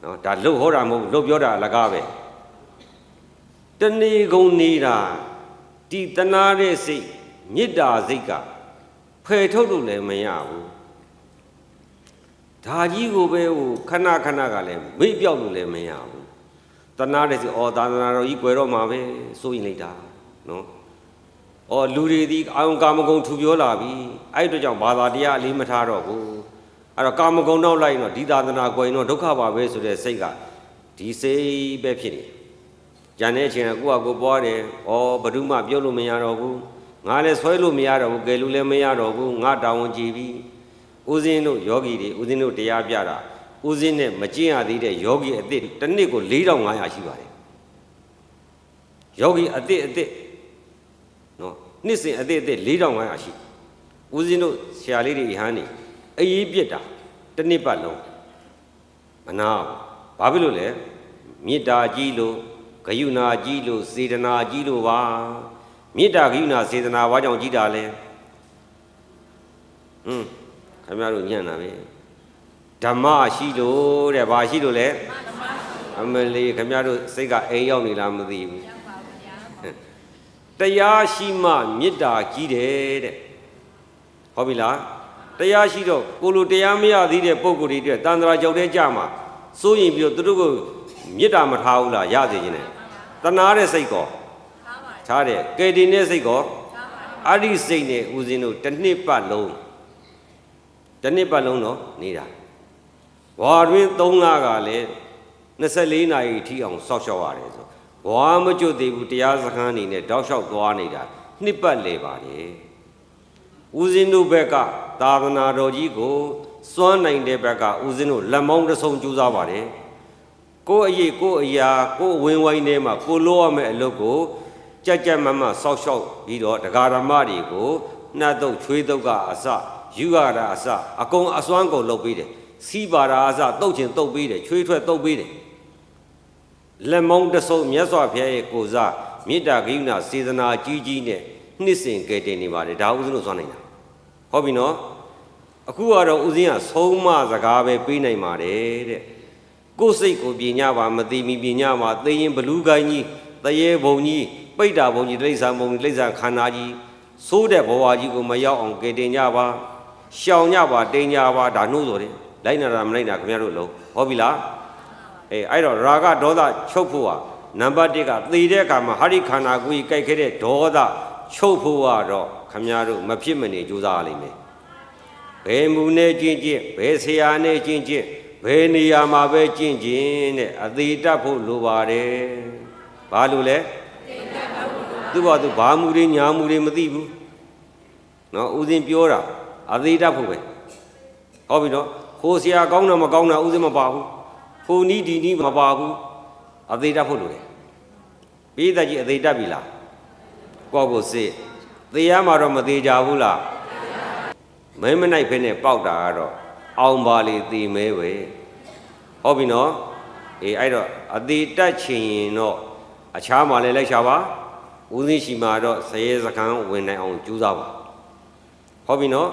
နော်ဒါလှုပ်ဟောတာမဟုတ်လှုပ်ပြောတာအလကားပဲတဏီကုံနေတာဒီတနာတဲ့စိတ်မေတ္တာစိတ်ကဖယ်ထုတ်လို့လည်းမရဘူးဒါကြီးကိုပဲဟိုခဏကလည်းမိတ်ပြောက်လို့လည်းမရဘူးတနာတဲ့စိတ်သာသနာတော်ကြီးကွယ်တော့မှာပဲစိုးရင်လိုက်တာနော်လူတွေဒီအာယုံကာမဂုဏ်ထူပြောလာပြီအဲ့တို့ကြောင့်ဘာသာတရားအလေးမထားတော့ဘူးအဲ့တော့ကာမဂုဏ်နောက်လိုက်တော့ဒီသာသနာကွယ်ရင်တော့ဒုက္ခပါပဲဆိုတဲ့စိတ်ကဒီစိတ်ပဲဖြစ်နေကြံတဲ့အချိန်ကကိုယ့်ဟာကိုယ်ပွားတယ်ဘယ်သူမှပြုတ်လို့မရတော့ဘူးငါလည်းဆွဲလို့မရတော့ဘူးကယ်လို့လည်းမရတော့ဘူးငါတောင်းဝန်ကြည့်ပြီဦးဇင်းတို့ယောဂီတွေဦးဇင်းတို့တရားပြတာဦးဇင်းနဲ့မကျင့်ရသေးတဲ့ယောဂီအစ်စ်တစ်နှစ်ကို4500ရှိပါတယ်ယောဂီအစ်စ်နော်နှစ်စဉ်အစ်စ်4500ရှိဦးဇင်းတို့ဆရာလေးတွေဟန်းနေအေးပြစ်တာတစ်နှစ်ပတ်လုံးမနာဘာဖြစ်လို့လဲမေတ္တာကြီးလို့ဂယုဏကြီးလို့စေတနာကြီးလို့ပါမေတ္တာဂယုဏစေတနာဘာကြောင့်ကြီးတာလဲခင်ဗျားတို့ညံ့တာပဲဓမ္မရှိလို့တဲ့ဘာရှိလို့လဲအမလီခင်ဗျားတို့စိတ်ကအိမ်ရောက်နေလားမသိဘူးတရားရှိမှမေတ္တာကြီးတယ်တဲ့ဟုတ်ပြီလားတရားရှိတော့ကိုလိုတရားမရသေးတဲ့ပုံကိုယ်တွေအတွက်တန်ត្រာကြောက်တဲ့ကြမှာစိုးရင်ပြီးတော့သူတို့ကိုမေတ္တာမထားဘူးလားရစေခြင်းနဲ့တနာတဲ့စိတ်ကောထားတယ်ကယ်တင်တဲ့စိတ်ကောအဲ့ဒီစိတ်နဲ့ဦးဇင်းတို့တစ်နှစ်ပတ်လုံးတော့နေတာဘွာတွင်3လကလည်း24နာရီထိအောင်စောက်ရှောက်ရတယ်ဆိုဘွာမကျွတ်သေးဘူးတရားစခန်းနေနဲ့တောက်လျှောက်သွားနေတာနှစ်ပတ်လေပါတယ် ဦးဇင်းတို့ဘက်ကသာသနာတော်ကြီးကိုစွမ်းနိုင်တဲ့ဘက်ကဦးဇင်းတို့လက်မောင်းတစ်ဆုံးကြိုးစားပါတယ်ကိုယ့်အရေးကိုယ့်အရာကိုယ့်ဝင်းဝိုင်းထဲမှာကိုလိုရမယ့်အလုပ်ကိုကြက်ကြက်မမဆောက်ရှောက်ပြီးတော့တရားဓမ္မတွေကိုနှတ်တော့ချွေးတော့ကအစယူရတာအစအကုန်အစွမ်းကုန်လုပ်ပေးတယ်စီးပါတာအစတုတ်ချင်တုတ်ပေးတယ်ချွေးထွက်တုတ်ပေးတယ်လက်မောင်းတစ်ဆုံးမြတ်စွာဘုရားရဲ့ကိုစားမေတ္တာကရုဏာစေတနာကြီးကြီးနဲ့နှစ်စဉ်ကဲတင်နေပါတယ်ဒါဦးဇင်းတို့စွမ်းနိုင်တာဟုတ်ပြီနော်အခုကတော့ဦးဇင်းကဆုံးမစကားပဲပေးနိုင်ပါတယ်တဲ့ကိုယ်စိတ်ကိုပညာပါမသိမီပညာမှာသိရင်ဘလူးကိုင်းကြီးတရေဘုံကြီးပိတ်တာဘုံကြီးတိရစ္ဆာန်ဘုံကြီးတိရစ္ဆာန်ခန္ဓာကြီးစိုးတဲ့ဘဝကြီးကိုမရောက်အောင်ကဲတင်ကြပါရှောင်ကြပါတင်ကြပါဒါနှိုးဆိုတယ်လိုက်နာတာမလိုက်နာခင်ဗျားတို့လုံးဟုတ်ပြီလားအဲ့တော့ရာဂဒေါသချုပ်ဖို့ဟာနံပါတ်1ကသေတဲ့အခါမှာဟာရိခန္ဓာကိုယ်ကြီးကြိုက်ခဲ့တဲ့ဒေါသချုပ်ဖို့ကတော့ခင်ဗျားတို့မဖြစ်မနေကြိုးစားရလိမ့်မယ်ဘယ်မူနဲ့ကျင့်ကျင့်ဘယ်ဆရာနဲ့ကျင့်ကျင့်ဘယ်နေရာမှာပဲကျင့်ကျင့်တဲ့အသေးတတ်ဖို့လိုပါတယ်ဘာလို့လဲသူ့ဘာသူဘာမူတွေညာမူတွေမသိဘူးနော်ဦးစင်းပြောတာအသေးတတ်ဖို့ပဲဟုတ်ပြီနော်ဟိုဆရာကောင်းတာမကောင်းတာဦးစင်းမပါဘူးဟိုနီးဒီနီးမပါဘူးအသေးတတ်ဖို့လိုတယ်ပိဿကြီးအသေးတတ်ပြီလားကိုယ့်ကိုစစ်သေရမှာတော့မသေးကြဘူးလားမဲမနိုင်ဖဲနဲ့ပေါက်တာကတော့အောင်ပါလေသေမဲပဲဟုတ်ပြီနော်အဲ့တော့အသေးတတ်ချင်ရင်တော့အခြားမှာလည်းလိုက်ရှာပါဦးစင်းရှိမှာတော့ဇရေစခန်းဝင်နိုင်အောင်ကြိုးစားပါဟုတ်ပြီနော်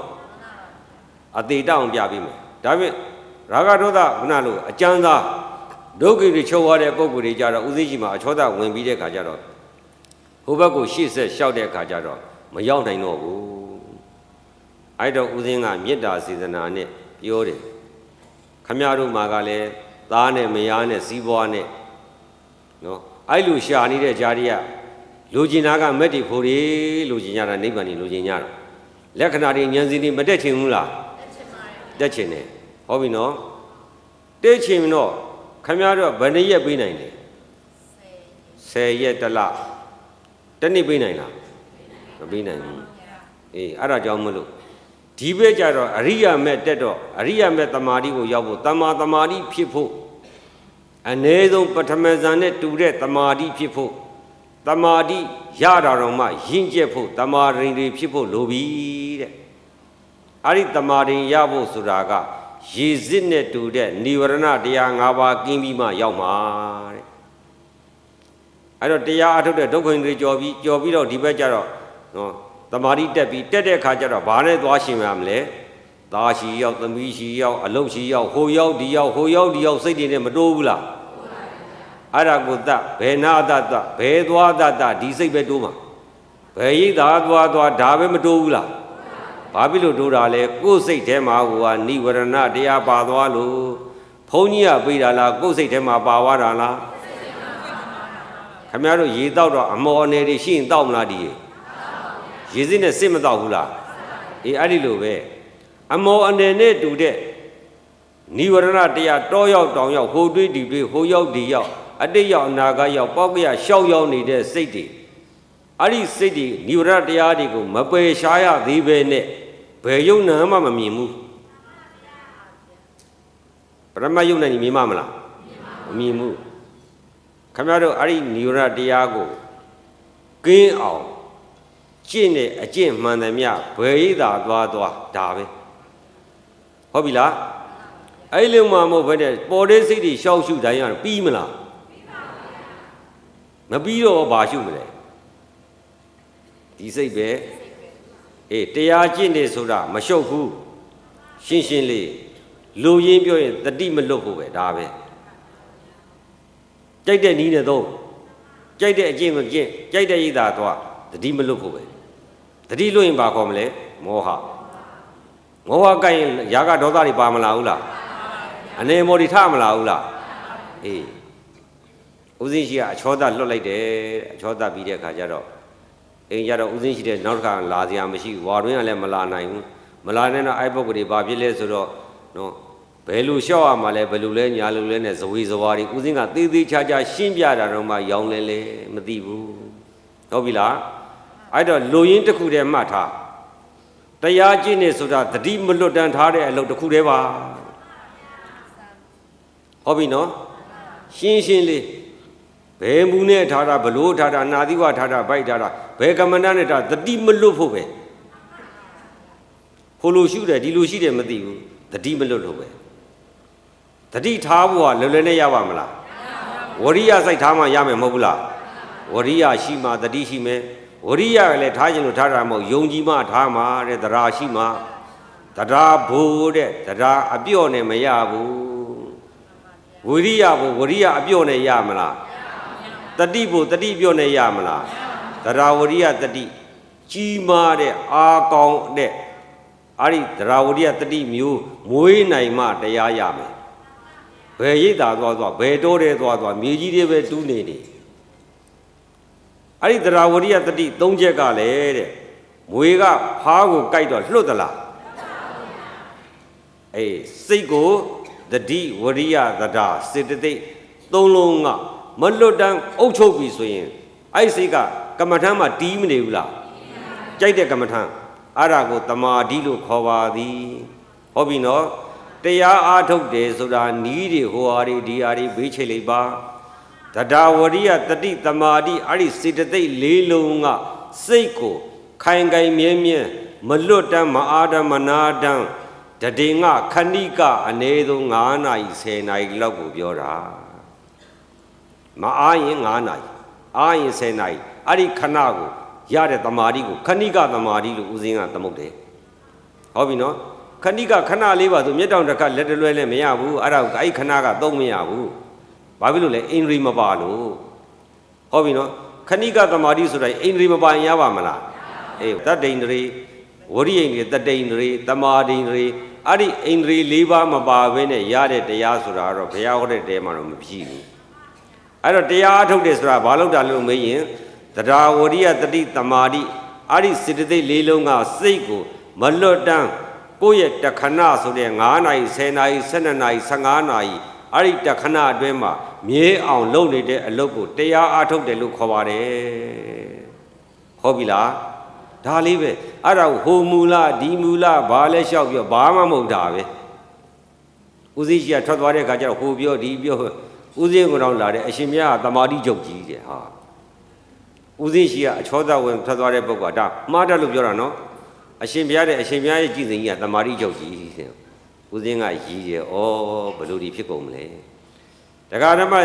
အသေးတတ်အောင်ပြပေးမယ်ဒါဖြင့်ရာဂဒေါသခုနလိုအကျဉ်းသားဒုက္ခတွေချုပ်သွားတဲ့ပုံကိုယ်တွေကြတော့ဦးစင်းရှိမှာအချောသဝင်ပြီးတဲ့ခါကျတော့ဟိုဘက်ကိုရှေ့ဆက်လျှောက်တဲ့ခါကျတော့မရောက်နိုင်တော့ဘူးအဲ့တော့ဦးစင်းကမေတ္တာစေတနာနဲ့ပြောတယ်ခမရတို့မှာကလည်းသားနဲ့မယားနဲ့စီးပွားနဲ့နော်အဲ့လိုရှာနေတဲ့ဂျာရီကလူကျင်တာကမက်တီဖို့တွေလူကျင်ကြတာနိဗ္ဗာန်ကြီးလူကျင်ကြတာလက္ခဏာတွေဉာဏ်စီတွေမတက်ချင်ဘူးလားတက်ချင်တယ်ဟုတ်ပြီနော်တက်ချင်တော့ခမရတို့ဘယ်နှစ်ရက်ပေးနိုင်လဲ10ရက်တစ်လတစ်နှစ်ပေးနိုင်လားမပေးနိုင်ဘူးအဲ့ဒါကြောင့်မလို့ဒီဘက်ကျတော့အရိယာမဲ့တက်တော့အရိယာမဲ့တမာတိကိုရောက်ဖို့တမာတမာတိဖြစ်ဖို့အ ਨੇ ဆုံးပထမဇန်နဲ့တူတဲ့တမာတိဖြစ်ဖို့တမာတိရတာတော့မှရင့်ကျက်ဖို့တမာရင်တွေဖြစ်ဖို့လိုပြီတဲ့အဲ့ဒီတမာရင်ရဖို့ဆိုတာကရေစစ်နဲ့တူတဲ့និဝရဏတရား၅ပါးကင်းပြီးမှရောက်မှာတဲ့အဲ့တော့တရားအထုတ်တဲ့ဒုက္ခတွေကြော်ပြီးတော့ဒီဘက်ကျတော့နော်တမာတိတက်ပြီးတက်တဲ့အခါကျတော့ဘာနဲ့သွားရှင်ရမလဲသားရှိရောက်သမီးရှိရောက်အလုတ်ရှိရောက်ဟိုရောက်ဒီရောက်ဟိုရောက်ဒီရောက်စိတ်တွေနဲ့မတိုးဘူးလားအဲ့ဒါကိုတဘယ်နာတတဘယ်သွားတတဒီစိတ်ပဲတိုးမှာဘယ်ရိတ်သာသွားဒါပဲမတိုးဘူးလားဘာဖြစ်လို့တိုးတာလဲကိုယ်စိတ်ထဲမှာဟိုကនិဝရဏတရားပါသွားလို့ဘုန်းကြီးကပြေးတာလားကိုယ်စိတ်ထဲမှာပါသွားတာလားခင်ဗျားတို့ရေတောက်တော့အမော်အနေတွေရှိရင်တောက်မလားဒီရေစစ်နဲ့စစ်မတော့ဘူးလားအဲ့ဒီလိုပဲအမောအနေနဲ့တူတဲ့និဝရဏတရားတောရောက်တောင်ရောက်ဟိုတွေးဒီတွေးဟိုရောက်ဒီရောက်အတိတ်ရောက်အနာဂတ်ရောက်ပေါက်ကရရှောက်ရောက်နေတဲ့စိတ်တွေအဲ့ဒီစိတ်တွေនិဝရဏတရားတွေကိုမပယ်ရှားရသေးပဲနဲ့ဘယ်ယုံနာမှမမြင်ဘူးပရမယုံနာကြီးမြင်မလားမမြင်ဘူးခင်ဗျားတို့အဲ့ဒီនិဝရဏတရားကိုကင်းအောင်ကျင့်တဲ့အကျင့်မှန်တယ်မြဘယ်ရည်သာသွားဒါပဲဟုတ်ပြီလားအဲ့လိုမှမဟုတ်ဘဲနဲ့ပေါ်တဲ့စိတ်တွေရှောက်ရှုတိုင်းရပြီးမလားမပြီးတော့ဘာရှုမလဲဒီစိတ်ပဲတရားကျင့်နေဆိုတာမရှုပ်ဘူးရှင်းရှင်းလေးလူရင်းပြောရင်တတိမလွတ်ဖို့ပဲဒါပဲကြိုက်တဲ့နည်းနဲ့တော့ကြိုက်တဲ့အကျင့်ကိုကျင့်ကြိုက်တဲ့ရည်သာသွားတတိမလွတ်ဖို့ပဲတတိလွတ်ရင်ဘာခေါ်မလဲမောဟကိုက်ရင်ရာဂဒေါသတွေပါမလာဘူးလားအနေမောတွေထမလာဘူးလားဦးစင်းရှိကအချောသလွတ်လိုက်တယ်အချောသပြီးတဲ့အခါကျတော့အိမ်ကျတော့ဦးစင်းရှိတဲ့နောက်တစ်ခါလာစရာမရှိဘူးဝါတွင်းကလည်းမလာနိုင်ဘူးမလာနိုင်တော့အဲ့ပုဂ္ဂိုလ်တွေဘာဖြစ်လဲဆိုတော့နော်ဘယ်လိုလျှောက်ရမှာလဲဘယ်လိုလဲညာလိုလဲနဲ့ဇဝေဇဝါတွေဦးစင်းကသေးသေးချာချာရှင်းပြတာတော့မှရောင်းလဲမသိဘူးဟုတ်ပြီလားအဲ့တော့လူရင်းတစ်ခုတည်းမှတ်ထား တရားကျင့်နေဆိုတာတတိမလွတ်တမ်းထားတဲ့အလုပ်တစ်ခုတည်းပါဟုတ်ပြီနော်ရှင်းရှင်းလေးဘယ်မူနဲ့ထားတာဘလို့ထားတာနာသီဝထားတာဗိုက်ထားတာဘယ်ကမ္မန္တနဲ့ထားတတိမလွတ်ဖို့ပဲဟိုလိုရှုတယ်ဒီလိုရှိတယ်မသိဘူးတတိမလွတ်လို့ပဲတတိထားဖို့ကလွယ်လွယ်နဲ့ရပါမလားဝရိယစိုက်ထားမှရမယ်မဟုတ်ဘူးလားဝရိယရှိမှတတိရှိမယ်ဝရိယကလည်းထားခြင်းလို့ထားတာမဟုတ်ယုံကြည်မှထားမှတဲ့တရားရှိမှတရားဘိုးတဲ့တရားအပြော့နဲ့မရဘူးဝရိယဘိုးဝရိယအပြော့နဲ့ရမလားတတိဘို့တတိပြော့နဲ့ရမလားတရားဝရိယတတိကြီးမားတဲ့အာကောင်းတဲ့အဲ့ဒီတရားဝရိယတတိမျိုးမွေးနိုင်မှတရားရမယ်ဘယ်ရိတ်သာသွားဘယ်တိုးတဲ့သွားမြေကြီးတွေပဲတူးနေတယ်အဲ့ဒီတရားဝရိယတတိ၃ချက်ကလည်းတဲ့မွေကဖားကိုကြိုက်တော့လွတ်သလားအေးစိတ်ကိုတတိဝရိယသဒ္ဒါစေတသိက်သုံးလုံးကမလွတ်တမ်းအုပ်ချုပ်ပြီဆိုရင်အဲ့စိတ်ကကမ္မထမ်းမှာတီးမနေဘူးလားကြိုက်တဲ့ကမ္မထမ်းအဲ့ဒါကိုတမာတိလို့ခေါ်ပါသည်ဟုတ်ပြီနော်တရားအားထုတ်တယ်ဆိုတာနီးတွေဟိုဟာတွေဒီဟာတွေဘေးချိတ်လိုက်ပါတဒါဝရိယတတိတမာတိအဲ့ဒီစေတသိက်လေးလုံးကစိတ်ကိုခိုင်ခိုင်မြဲမြဲမလွတ်တမ်းမအားတမ်းမနာတမ်းတတိငါခဏိကအနည်းဆုံး9နာရီ10နာရီလောက်ကိုပြောတာမအားရင်9နာရီအားရင်10နာရီအဲ့ဒီခဏကိုရတဲ့တမာတိကိုခဏိကတမာတိလို့ဦးစင်းကသမုတ်တယ်ဟုတ်ပြီနော်ခဏိကခဏလေးပါဆိုမျက်တောင်တစ်ခါလက်တလွဲလည်းမရဘူးအဲ့ဒါကိုအဲ့ခဏကသုံးမရဘူးဘာဖြစ်လို့လဲအိန္ဒြေမပါလို့ဟုတ်ပြီနော်ခဏိကတမာတိဆိုတာအိန္ဒြေမပါရင်ရပါမလားအေးတတ္တိန္ဒြေဝရိယိန္ဒြေတတ္တိန္ဒြေတမာတိန္ဒြေအဲ့ဒီအိန္ဒြေ၄ပါးမပါဘဲနဲ့ရတဲ့တရားဆိုတာတော့ဘုရားဟောတဲ့တဲမှာတော့မဖြစ်ဘူးအဲ့တော့တရားအထုတ်တယ်ဆိုတာဘာလို့တာလို့မေးရင်တရားဝရိယတတိတမာတိအဲ့ဒီစေတသိက်၄လုံးကစိတ်ကိုမလွတ်တမ်းကိုယ့်ရဲ့တခဏဆိုတဲ့9နာရီ10နာရီ12နာရီ15နာရီအဲ့ဒီတခဏအတွင်းမှာမြဲအောင်လုပ်နေတဲ့အလုပ်ကိုတရားအားထုတ်တယ်လို့ခေါ်ပါတယ်ဟုတ်ပြီလားဒါလေးပဲအဲ့ဒါဟိုမူလဒီမူလဘာလဲလျှောက်ပြောဘာမှမဟုတ်တာပဲဦးစီးကြီးကထွက်သွားတဲ့အခါကျတော့ဟိုပြောဒီပြောဦးစီးကတော့လာတယ်အရှင်မြတ်ကတမာတိကျုပ်ကြီးတဲ့ဟာဦးစီးကြီးကအချောသဝင်ထွက်သွားတဲ့ပုဂ္ဂိုလ်ဒါမှားတယ်လို့ပြောတာနော်အရှင်ဘုရားတဲ့အရှင်ဘုရားရဲ့ကြည်စင်ကြီးကတမာတိကျုပ်ကြီးတဲ့ဦးစင်းကရည်တယ်ဩဘယ်လိုဒီဖြစ်ကုန်မလဲတခါတည်းမှ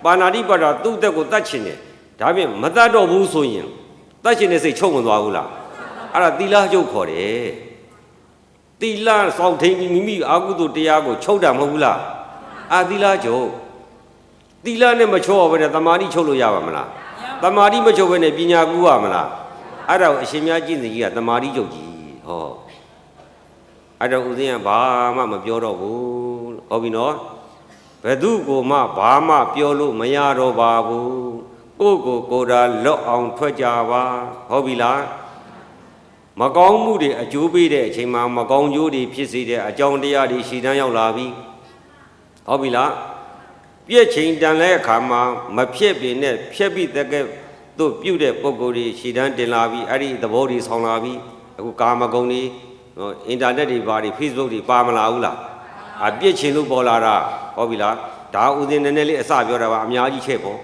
ပါဏာတိပါဒသူ့တက်ကိုတတ်ချင်တယ်ဒါပြင်မတတ်တော့ဘူးဆိုရင်တတ်ချင်တဲ့စိတ်ချုပ်ဝင်သွားဘူးလားအဲ့ဒါသီလချုပ်ခေါ်တယ်သီလစောင့်ထိန်မိမိအာဟုတုတရားကိုချုပ်တာမဟုတ်ဘူးလားအာသီလချုပ်သီလနဲ့မချုပ်ဘဲနဲ့တမာတိချုပ်လို့ရပါမလားတမာတိမချုပ်ဘဲနဲ့ပညာကူးရမလားအဲ့ဒါကိုအရှင်မြတ်ကျင့်စဉ်ကြီးကတမာတိချုပ်ကြီးဟောအဲ့တော့ဦးဇင်းကဘာမှမပြောတော့ဘူးဟုတ်ပြီနော်ဘယ်သူကိုမှဘာမှပြောလို့မရတော့ပါဘူးကိုယ်တာလွတ်အောင်ထွက်ကြပါဟုတ်ပြီလားမကောင်းမှုတွေအကျိုးပေးတဲ့အချိန်မှာမကောင်းကျိုးတွေဖြစ်စေတဲ့အကြောင်းတရားတွေရှည်တန်းရောက်လာပြီဟုတ်ပြီလားပြည့်ချိန်တန်တဲ့အခါမှာမဖြစ်ပေနဲ့ဖြက်ပြီးတကယ်တို့ပြုတ်တဲ့ပုံကိုယ်တွေရှည်တန်းတင်လာပြီအဲ့ဒီသဘောတွေဆောင်လာပြီအခုကာမဂုဏ်တွေအင်တာနက်တွေဘာတွေ Facebook တွေပါမလာဘူးလားအပြစ်ချင်လို့ပေါ်လာတာဟုတ်ပြီလားဒါဥစဉ်နည်းနည်းလေးအစပြောတာပါအများကြီးချက်ပေါ့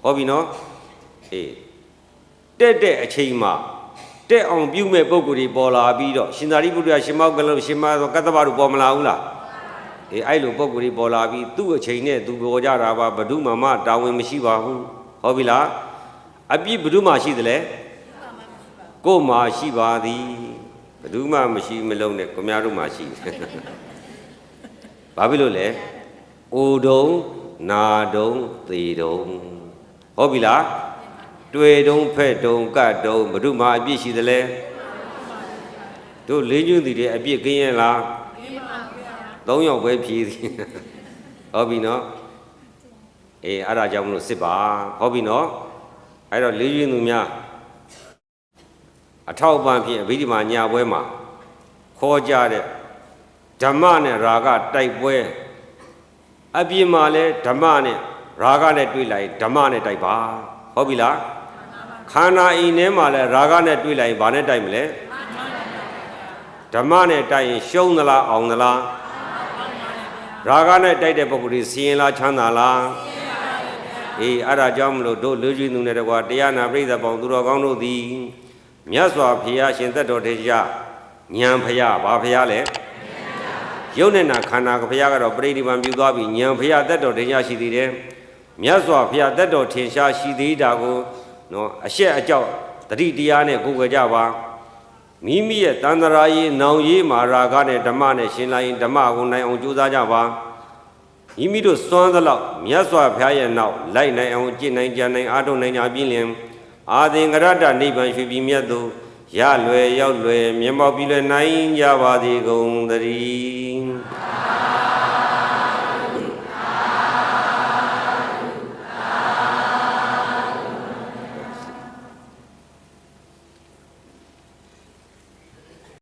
ဟုတ်ပြီနော်အေးတက်တဲ့အချိန်မှာတက်အောင်ပြုမဲ့ပုံကိုယ်တွေပေါ်လာပြီးတော့ရှင်သာရိပုတ္တရာရှင်မောကလုံးရှင်မသောကတ္တဗတို့ပေါ်မလာဘူးလားအေးအဲ့လိုပုံကိုယ်တွေပေါ်လာပြီးသူ့အချိန်နဲ့သူပေါ်ကြတာပါဘဒုမမတာဝန်မရှိပါဘူးဟုတ်ပြီလားအပြစ်ဘဒုမရှိသလဲကိုယ်မှရှိပါသည်ဘယ်သူမှမရှိမလုံးနဲ့ကိုများတို့မှရှိတယ်ဘာဖြစ်လို့လဲအိုတုံနာတုံသေတုံဟုတ်ပြီလားတွေ့တုံဖက်တုံကတ်တုံဘယ်သူမှအပြစ်ရှိသလဲတို့လေးညွန့်တည်တဲ့အပြစ်ကင်းရဲ့လားကင်းပါဗျာ3ယောက်ပဲဖြည်သည်ဟုတ်ပြီနော်အေးအဲ့ဒါကြောင့်မလို့စစ်ပါဟုတ်ပြီနော်အဲ့တော့လေးညွန့်သူများအထောက်ပံ့ဖြင့်အဘိဓမ္မာညာပွဲမှာခေါ်ကြတဲ့ဓမ္မနဲ့ရာဂတိုက်ပွဲအပြင်မှာလဲဓမ္မနဲ့ရာဂနဲ့တွေ့လိုက်ဓမ္မနဲ့တိုက်ပါဟုတ်ပြီလားခန္ဓာအိမ်ထဲမှာလဲရာဂနဲ့တွေ့လိုက်ဘာနဲ့တိုက်မလဲ ဓမ္မနဲ့တိုက်ရင်ရှုံးသလားအောင်သလားရာဂနဲ့တိုက်တဲ့ပုဂ္ဂိုလ်ကြီးစီရင်လားချမ်းသာလားအေးအဲ့ဒါကြောင့်မလို့တို့လူကြီးသူနဲ့တကွာတရားနာပရိသတ်ပေါင်းသူတော်ကောင်းတို့သည်မြတ်စွာဘုရားရှင်သက်တော်ထေရဉာဏ်ဖရာဘာဖရာလဲယုတ်နဲ့နာခန္ဓာကဖရာကတော့ပရိနိဗ္ဗာန်ပြုသွားပြီဉာဏ်ဖရာသက်တော်ထေရရှိသေးတယ်မြတ်စွာဘုရားသက်တော်ထင်ရှားရှိသေးတာကိုနော်အရှက်အကြောက်တတိတရားနဲ့ကိုယ်ကြကြပါမိမိရဲ့တန်ត្រာရေးနောင်ရေးမှာရာဂနဲ့ဓမ္မနဲ့ရှင်လာရင်ဓမ္မကိုနိုင်အောင်ကြိုးစားကြပါမိမိတို့စွမ်းသလောက်မြတ်စွာဘုရားရဲ့နောက်လိုက်နိုင်အောင်ကျင့်နိုင်ကြနိုင်အားထုတ်နိုင်ကြပြီးလင်အာသင်္ကရတ္တနိဗ္ဗာန်ရွှေပြည်မြတ်သို့ရလွယ်ရောက်လွယ်မျက်မှောက်ပြီးလွယ်နိုင်ကြပါသည်ကုန်သတည်း